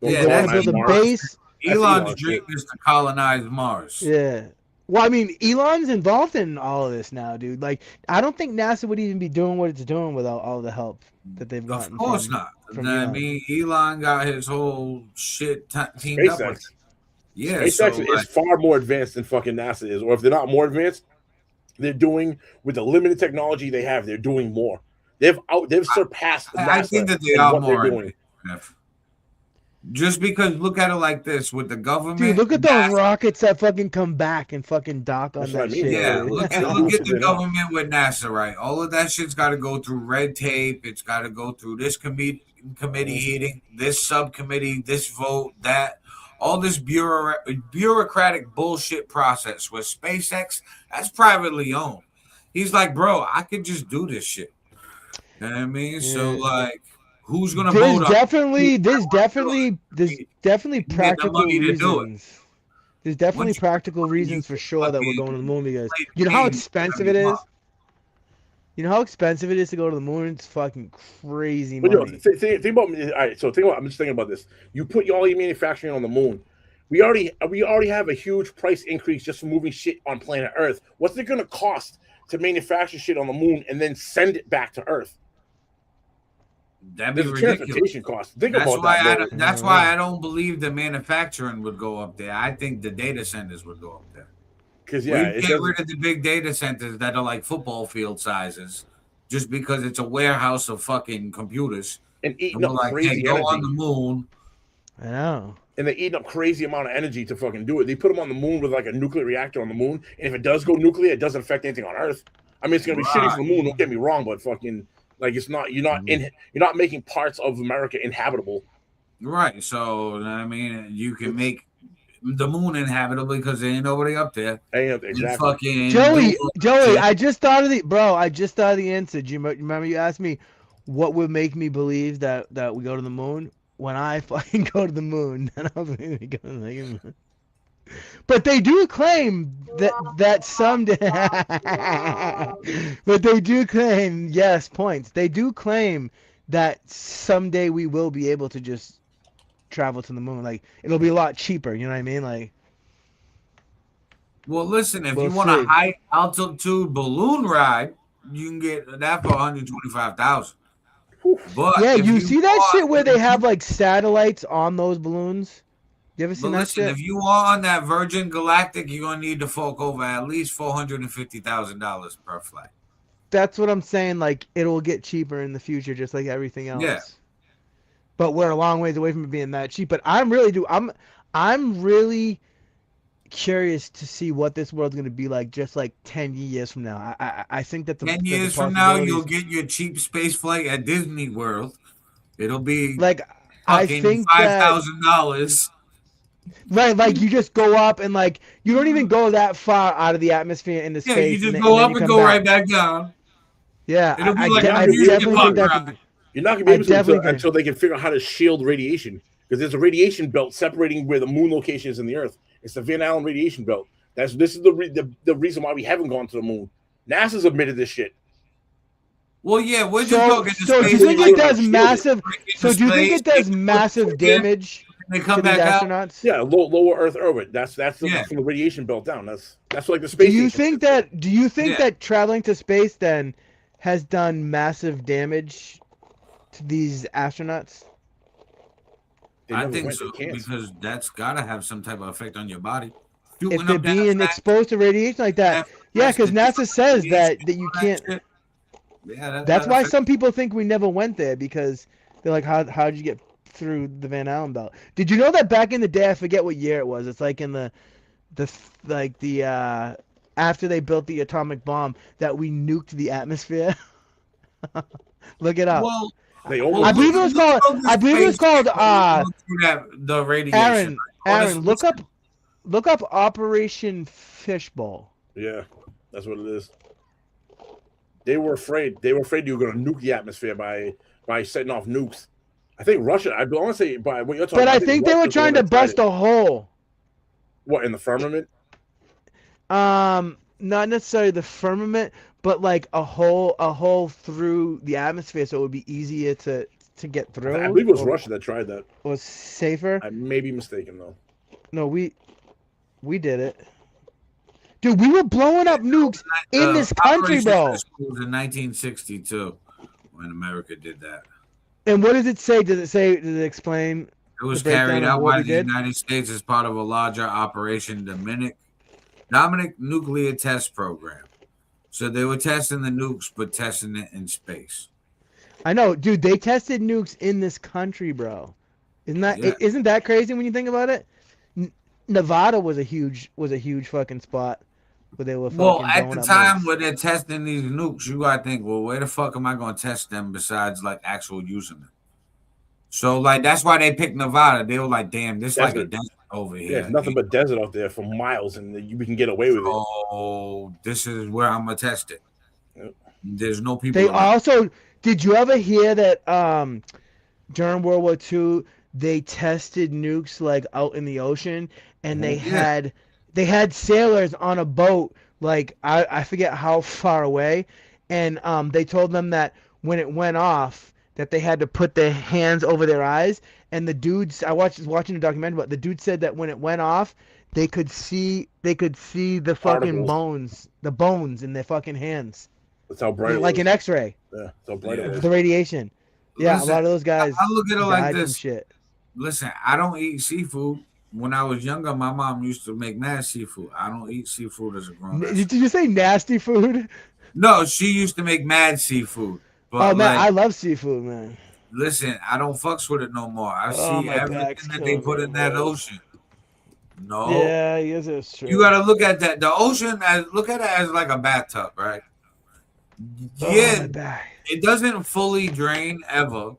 Yeah, they want to build a base. Elon's dream is to colonize Mars. Yeah. Well, I mean, Elon's involved in all of this now, dude. Like, I don't think NASA would even be doing what it's doing without all the help that they've gotten. Of course not. I mean, Elon got his whole shit teamed up with. Yeah, SpaceX is far more advanced than fucking NASA is. Or if they're not more advanced, they're doing with the limited technology they have. They're doing more. They've surpassed NASA. I think that they are more doing. Just because look at it like this with the government. Dude, look at those rockets that fucking come back and fucking dock on that shit. Yeah, look at the government with NASA, right? All of that shit's got to go through red tape. It's got to go through this committee hearing, this subcommittee, this vote, that. All this bureaucratic bullshit process with SpaceX, that's privately owned. He's like, bro, I could just do this shit. You know what I mean? Yeah. So like, who's gonna vote? There's definitely practical reasons. There's definitely practical reasons for sure that we're going to the moon, because you know how expensive it is. You know how expensive it is to go to the moon? It's fucking crazy money. But, think about all right. So I'm just thinking about this. You put all your manufacturing on the moon. We already have a huge price increase just for moving shit on planet Earth. What's it going to cost to manufacture shit on the moon and then send it back to Earth? That'd be ridiculous. Transportation costs. Think about that. That's why I don't believe the manufacturing would go up there. I think the data centers would go up there. Because we get rid of the big data centers that are like football field sizes, just because it's a warehouse of fucking computers. And eating up crazy go on the moon. I know. And they're eating up crazy amount of energy to fucking do it. They put them on the moon with like a nuclear reactor on the moon, and if it does go nuclear, it doesn't affect anything on Earth. I mean, it's gonna be shitty for the moon. Don't get me wrong, but fucking like it's not. You're not making parts of America inhabitable. Right. So I mean, you can make the moon inhabitable because there ain't nobody up there. Exactly. Joey, I just thought of the answer. Do you remember you asked me what would make me believe that we go to the moon? When I fucking go to the moon, then I'll be going to the moon. But they do claim that someday. But they do claim, yes, points. They do claim that someday we will be able to just travel to the moon. Like, it'll be a lot cheaper. You know what I mean? Like, well, listen, if you want a high altitude balloon ride, you can get that for $125,000. But yeah, you see that shit where they have like satellites on those balloons? You ever seen that shit? If you are on that Virgin Galactic, you're gonna need to fork over at least $450,000 per flight. That's what I'm saying. Like, it'll get cheaper in the future, just like everything else. Yeah. But we're a long ways away from it being that cheap. But I'm really curious to see what this world's going to be like just like 10 years from now. I think that 10 years from now you'll get your cheap space flight at Disney World. It'll be like, I think $5,000. Right, like you just go up and like you don't even go that far out of the atmosphere into space. Yeah, you just go up and go right back down. Yeah, You're not going to be able to until they can figure out how to shield radiation. because there's a radiation belt separating where the moon location is in the Earth. It's the Van Allen radiation belt. This is the reason why we haven't gone to the moon. NASA's admitted this shit. Well, yeah, we're just talking. So do you think it does massive? So do you think it does massive damage they come to these back astronauts? Yeah, lower Earth orbit. That's from the radiation belt down. That's like the space. Do you think that traveling to space then has done massive damage to these astronauts? I think so, because that's gotta have some type of effect on your body. If they're being exposed to radiation like that, yeah, because NASA says that you can't. Yeah, that's why some people think we never went there, because they're like, how'd you get through the Van Allen belt? Did you know that back in the day, I forget what year it was, it's like in the after they built the atomic bomb, that we nuked the atmosphere? Look it up. Well, I believe it was called the radiation. Aaron, look up Operation Fishbowl. Yeah, that's what it is. They were afraid. You were going to nuke the atmosphere by setting off nukes. I think Russia. I want to say by what you're talking. But about, I think they were trying to bust a hole. What, in the firmament? Not necessarily the firmament, but like a hole through the atmosphere, so it would be easier to get through. I believe it was Russia that tried that. Was safer. I may be mistaken though. No, we did it. Dude, we were blowing up nukes in this country, bro. It was in 1962 when America did that. And what does it say? Does it explain? It was carried out by the United States as part of a larger Operation Dominic nuclear test program. So they were testing the nukes, but testing it in space. I know, dude. They tested nukes in this country, bro. Isn't that crazy when you think about it? Nevada was a huge fucking spot where they were fucking. Well, at the time where they're testing these nukes, you gotta think, well, where the fuck am I gonna test them besides like actual using them? So like that's why they picked Nevada. They were like, damn, this is like a desert over here. Yeah, nothing but desert out there for miles, and we can get away with it. Oh, this is where I'm gonna test it. Yep. There's no people. They also, did you ever hear that during World War II they tested nukes like out in the ocean, and they had sailors on a boat, like I forget how far away, and they told them that when it went off, that they had to put their hands over their eyes, and the dudes, I was watching a documentary, but the dude said that when it went off, they could see the fucking bones in their fucking hands. That's how bright it like was. An X-ray. Yeah, that's how bright it was. The radiation. Yeah, listen, a lot of those guys. I look at it like this. Shit. Listen, I don't eat seafood. When I was younger, my mom used to make mad seafood. I don't eat seafood as a grown up. Did you say nasty food? No, she used to make mad seafood. But oh man, I love seafood, man. Listen, I don't fucks with it no more. I see everything that they put in that ocean. No. Yeah, yes, it's true. You gotta look at that. The ocean, look at it as like a bathtub, right? Yeah, it doesn't fully drain ever,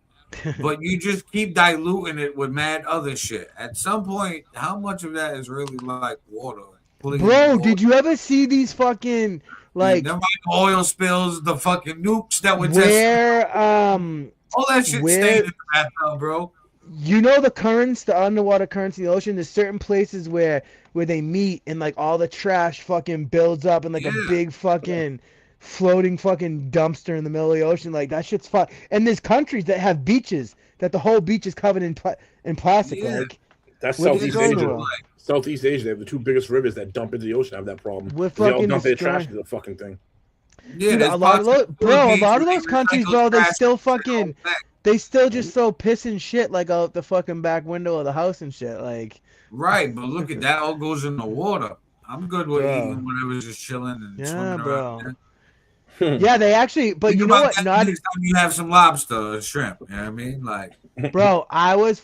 but you just keep diluting it with mad other shit. At some point, how much of that is really like water? Bro, did you ever see these fucking like oil spills, the fucking nukes that were all that shit stayed in the bathtub, bro. You know the currents, the underwater currents in the ocean. There's certain places where they meet, and like all the trash fucking builds up in like a big fucking floating fucking dumpster in the middle of the ocean. Like that shit's fun. And there's countries that have beaches that the whole beach is covered in plastic. Yeah. Like that's Southeast Asia. Southeast Asia, they have the two biggest rivers that dump into the ocean have that problem. They all dump their trash into the fucking thing. Yeah, dude, a lot of those countries, bro, they still fucking, they still just throw piss and shit like out the fucking back window of the house and shit, like. Right, but look at that, all goes in the water. I'm good with eating whatever's just chilling and swimming around. Yeah, they actually, but you know what? Next time you have some lobster or shrimp, you know what I mean? Like, bro, I was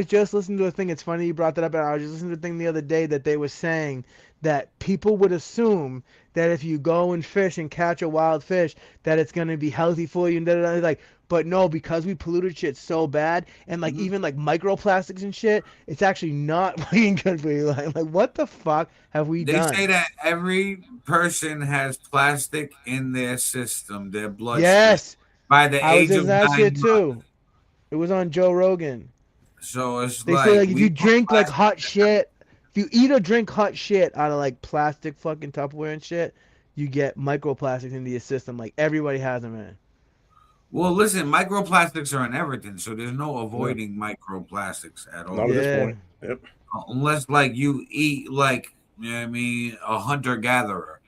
just listening to a thing. It's funny you brought that up, and I was just listening to a thing the other day that they were saying that people would assume that if you go and fish and catch a wild fish, that it's gonna be healthy for you and like. But no, because we polluted shit so bad, and like even like microplastics and shit, it's actually not fucking good for you. Like what the fuck have we done? They say that every person has plastic in their system, their blood. Yes. By the age of 9 shit too. It was on Joe Rogan. So it's They like say like if we you put drink like plastic- hot shit, if you eat or drink hot shit out of like plastic fucking Tupperware and shit, you get microplastics into your system. Like everybody has them, man. Well, listen, microplastics are in everything, so there's no avoiding microplastics at Not all. at this Yeah. point. Yep. Unless like you eat like, you know what I mean, a hunter gatherer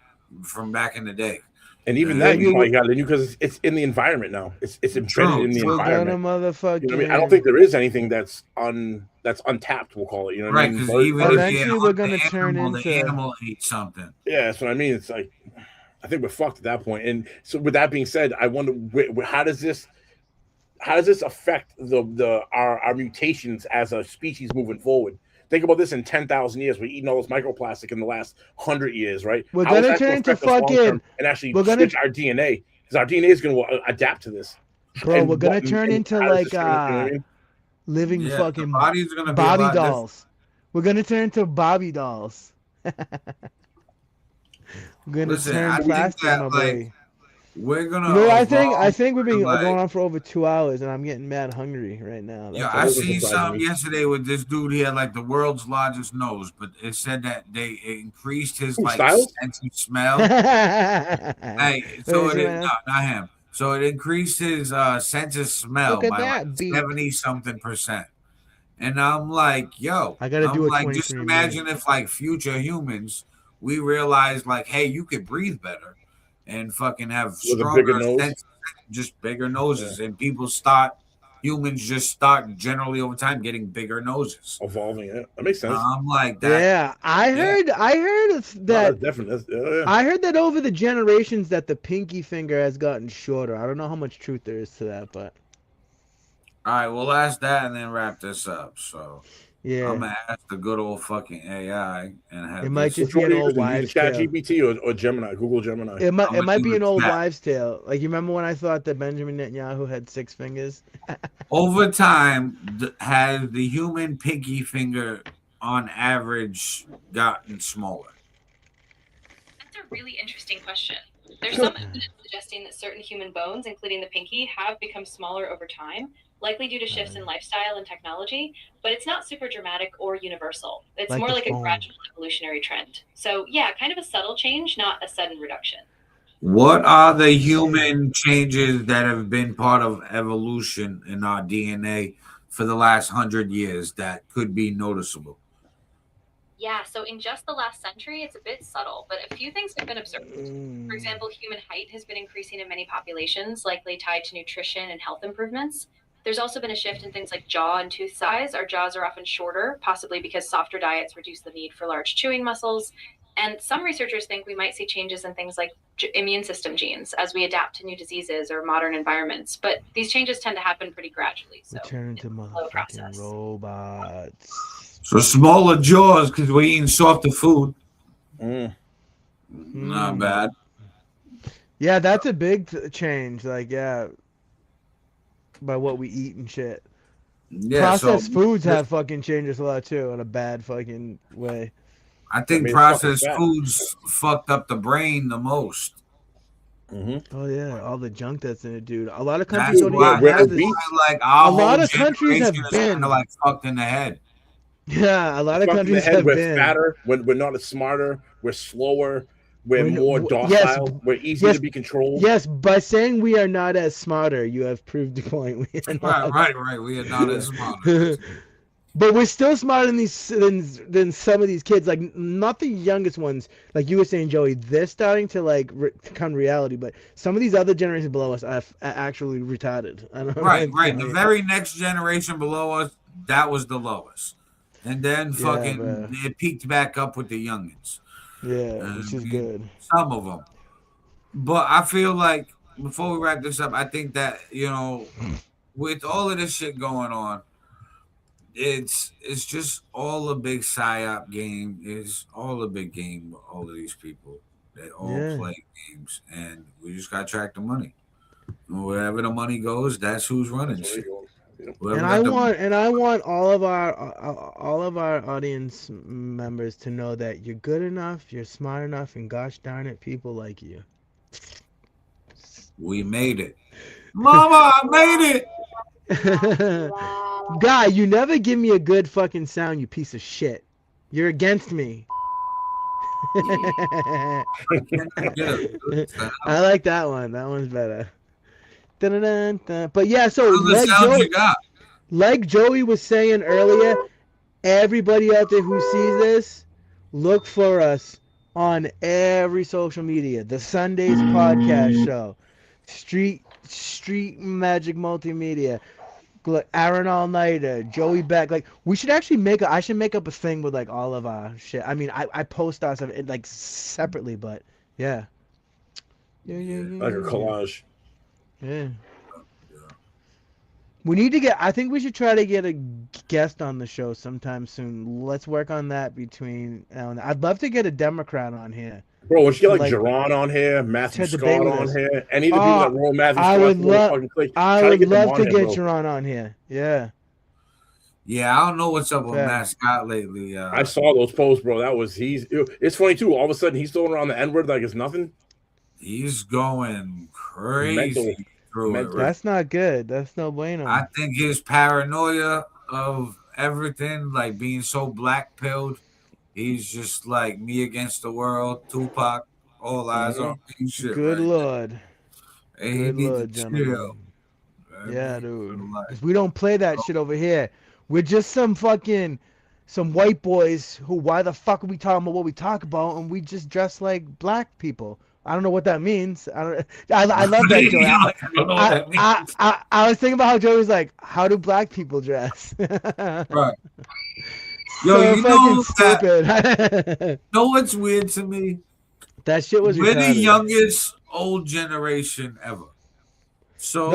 from back in the day. And even Yeah, that you you probably got it because it's in the environment now. It's embedded in the we're gonna environment. You know what I mean? I don't motherfucking. think there is anything that's untapped. We'll call it. You know what I Right, mean? because Birds- even if Eventually, you we're hunt gonna the turn animal, the into. animal ate something. Yeah, that's what I mean. It's like I think we're fucked at that point. And so, with that being said, I wonder how does this affect our mutations as a species moving forward? Think about this in 10,000 years. We're eating all this microplastic in the last 100 years, right? We're How is gonna that turn into affect us long-term fucking. and actually We're gonna, switch our DNA because our DNA is going to adapt to this. bro. And We're gonna what- turn and into how does like this change, you know what I mean? living Yeah, the fucking body's gonna be a Bobby lot different. dolls. We're gonna turn into Bobby dolls. We're gonna Listen, turn I think plastic, that my like boy. we're gonna. You know, I think evolve we've been to, like, going on for over 2 hours, and I'm getting mad hungry right now. Yeah, That's I all. seen surprise something me. yesterday with this dude. He had like the world's largest nose, but it said that they increased his Who, like Styles? sense of smell. Hey, so Wait, no, not him. So it increased his sense of smell look at by like that beak. 70-something%. And I'm like, yo, I gotta do I'm a like, just 23 imagine minute. if like future humans, we realize like, hey, you could breathe better and fucking have With a bigger stronger nose. senses, just bigger noses, and humans just start generally over time getting bigger noses. Evolving it. That makes sense. I'm like that. Yeah, I heard No, that. that's different. Yeah. I heard that over the generations that the pinky finger has gotten shorter. I don't know how much truth there is to that, but All right, we'll ask that and then wrap this up. So yeah, I'm gonna ask the good old fucking AI and have it might this. just Which be one an are you old using? wives' Chat tale. GPT or Gemini? Google Gemini. It might I'm it gonna might do be an old chat. wives' tale. Like you remember when I thought that Benjamin Netanyahu had 6 fingers? Over time, has the human pinky finger on average gotten smaller? That's a really interesting question. There's some evidence suggesting that certain human bones, including the pinky, have become smaller over time, likely due to shifts in lifestyle and technology, but it's not super dramatic or universal. It's Like more the like phone. a gradual evolutionary trend. So, yeah, kind of a subtle change, not a sudden reduction. What are the human changes that have been part of evolution in our DNA for the last 100 years that could be noticeable? Yeah, so in just the last century, it's a bit subtle, but a few things have been observed. For example, human height has been increasing in many populations, likely tied to nutrition and health improvements. There's also been a shift in things like jaw and tooth size. Our jaws are often shorter, possibly because softer diets reduce the need for large chewing muscles. And some researchers think we might see changes in things like immune system genes as we adapt to new diseases or modern environments. But these changes tend to happen pretty gradually. So Turn into it's a slow motherfucking process. robots. So smaller jaws because we're eating softer food. Not bad. Yeah, that's a big change. Like, yeah, by what we eat and shit. Yeah, Processed so foods have fucking changed us a lot too in a bad fucking way. I think made us processed fucking fat. foods fucked up the brain the most. Oh yeah, all the junk that's in it, dude. A lot of That's countries don't why, even have this. like our A lot whole of countries have generation is kinda been. like fucked in the head. Yeah, a lot of Fucked in the countries head, have we're been. fatter. We're not as smarter. We're slower. We're more docile. Yes, we're easier to be controlled. Yes, by saying we are not as smarter, you have proved the point. We are not. Right. We are not as smart. But we're still smarter than some of these kids. Like not the youngest ones, like you were saying, Joey. They're starting to like become reality. But some of these other generations below us are actually retarded. I don't know. Right. The very next generation below us, that was the lowest, and then fucking bro. it peaked back up with the youngins. Yeah, which is good. Some of them, but I feel like before we wrap this up, I think that with all of this shit going on, it's just all a big psyop game. It's all a big game with all of these people. They all play games, and we just gotta track the money. Wherever the money goes, that's who's running shit. And I want all of our audience members to know that you're good enough, you're smart enough, and gosh darn it, people like you. We made it, Mama! I made it. Guy, you never give me a good fucking sound, you piece of shit. You're against me. I like that one. That one's better. Dun-dun-dun-dun. But yeah, so like Joey was saying earlier, everybody out there who sees this, look for us on every social media. The SunDaze Podcast Show, Street Magic Multimedia, Aaron All Niter, Joey Beck. Like, we should actually I should make up a thing with like all of our shit. I mean, I post our stuff like separately, but yeah. Like a collage. Yeah. We need to I think we should try to get a guest on the show sometime soon. Let's work on that between now and then. I'd love to get a Democrat on here. Bro, we should get like Jerron on here, Matthew Scott on here, any of the people that roll Matthew Scott. I would love to get Jerron on here. Yeah. Yeah, I don't know what's up with Matt Scott lately. I saw those posts, bro. It's funny too. All of a sudden, he's throwing around the N-word like it's nothing. He's going crazy. That's not good. That's no bueno. I think his paranoia of everything, like being so black pilled, he's just like me against the world, Tupac, all eyes on me. Shit, good Lord. Good Lord, gentlemen. Yeah, dude. We don't play that shit over here. We're just some white boys who, why the fuck are we talking about what we talk about, and we just dress like black people. I don't know what that means. I love that, Joey. I was thinking about how Joey was like, how do black people dress? Right. Yo, so you know stupid. Know what's weird to me? That shit was we're the youngest old generation ever. So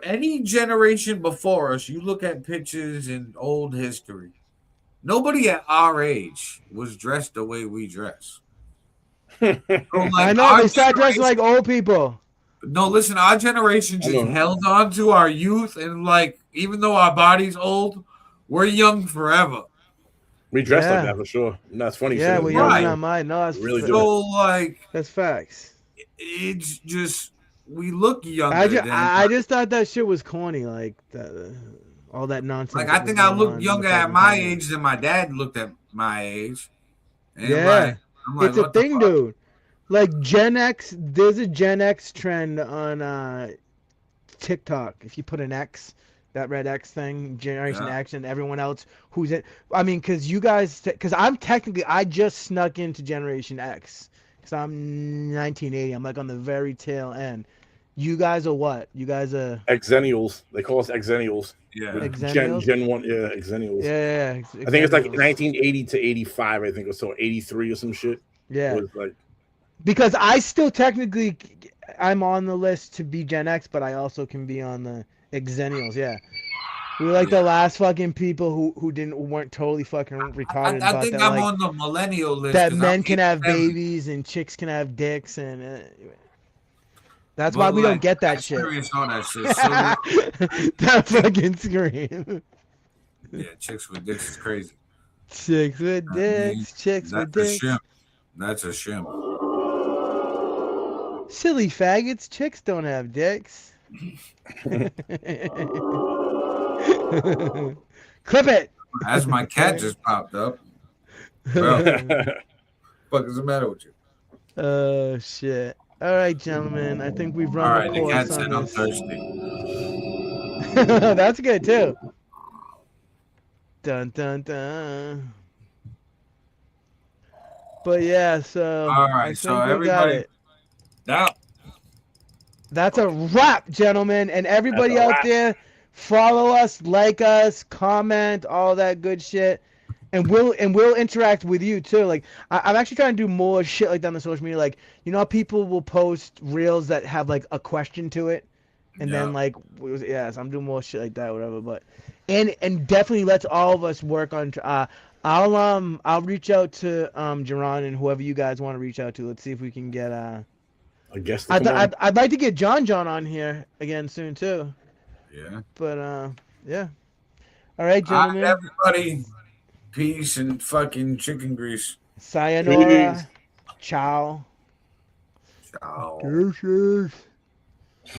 any generation before us, you look at pictures in old history, nobody at our age was dressed the way we dress. So I know, they start dressing like old people. No, listen, our generation just held on to our youth, and like, even though our body's old, we're young forever. We dress like that for sure. And that's funny. Yeah, we're young in our mind. No, that's really so like that's facts. It's just we look younger. I just thought that shit was corny, like all that nonsense. Like, I think I look younger at my age than my dad looked at my age. And yeah. Like, it's a thing, dude. Like Gen X, there's a Gen X trend on TikTok. If you put an X, that red X thing, Generation X, and everyone else who's in. I mean, because I just snuck into Generation X. Because I'm 1980. I'm like on the very tail end. You guys are what? You guys are Xennials. They call us Xennials. Yeah. Gen 1, yeah, Xennials. Yeah. I think it's like 1980 to 85, I think, or so, 83 or some shit. Yeah. Like, because I still technically, I'm on the list to be Gen X, but I also can be on the Xennials. Yeah. We're like the last fucking people who weren't totally fucking retarded. I think I'm on the millennial list. That men can have babies and chicks can have dicks, and that's why we don't get that shit. On that shit. So, that fucking scream. Yeah, chicks with dicks is crazy. Chicks with dicks, chicks with dicks. That's a shim. Silly faggots, chicks don't have dicks. Clip it. As my cat just popped up. Bro, what is the matter with you? Oh shit. All right, gentlemen. I think we've run the course. The cat said I'm thirsty. That's good too. Dun dun dun. But yeah, so all right, so everybody. That's a wrap, gentlemen, and everybody out there. Follow us, like us, comment, all that good shit, and we'll interact with you too. Like I'm actually trying to do more shit like that on the social media. Like, you know how people will post reels that have like a question to it, and then like so I'm doing more shit like that, whatever. But and definitely let's all of us work on. I'll reach out to Jerron and whoever you guys want to reach out to. Let's see if we can get I guess I'd like to get John on here again soon too. Yeah. But yeah. All right, gentlemen. Everybody, peace and fucking chicken grease. Sayonara. Ciao. Ciao. Deuces.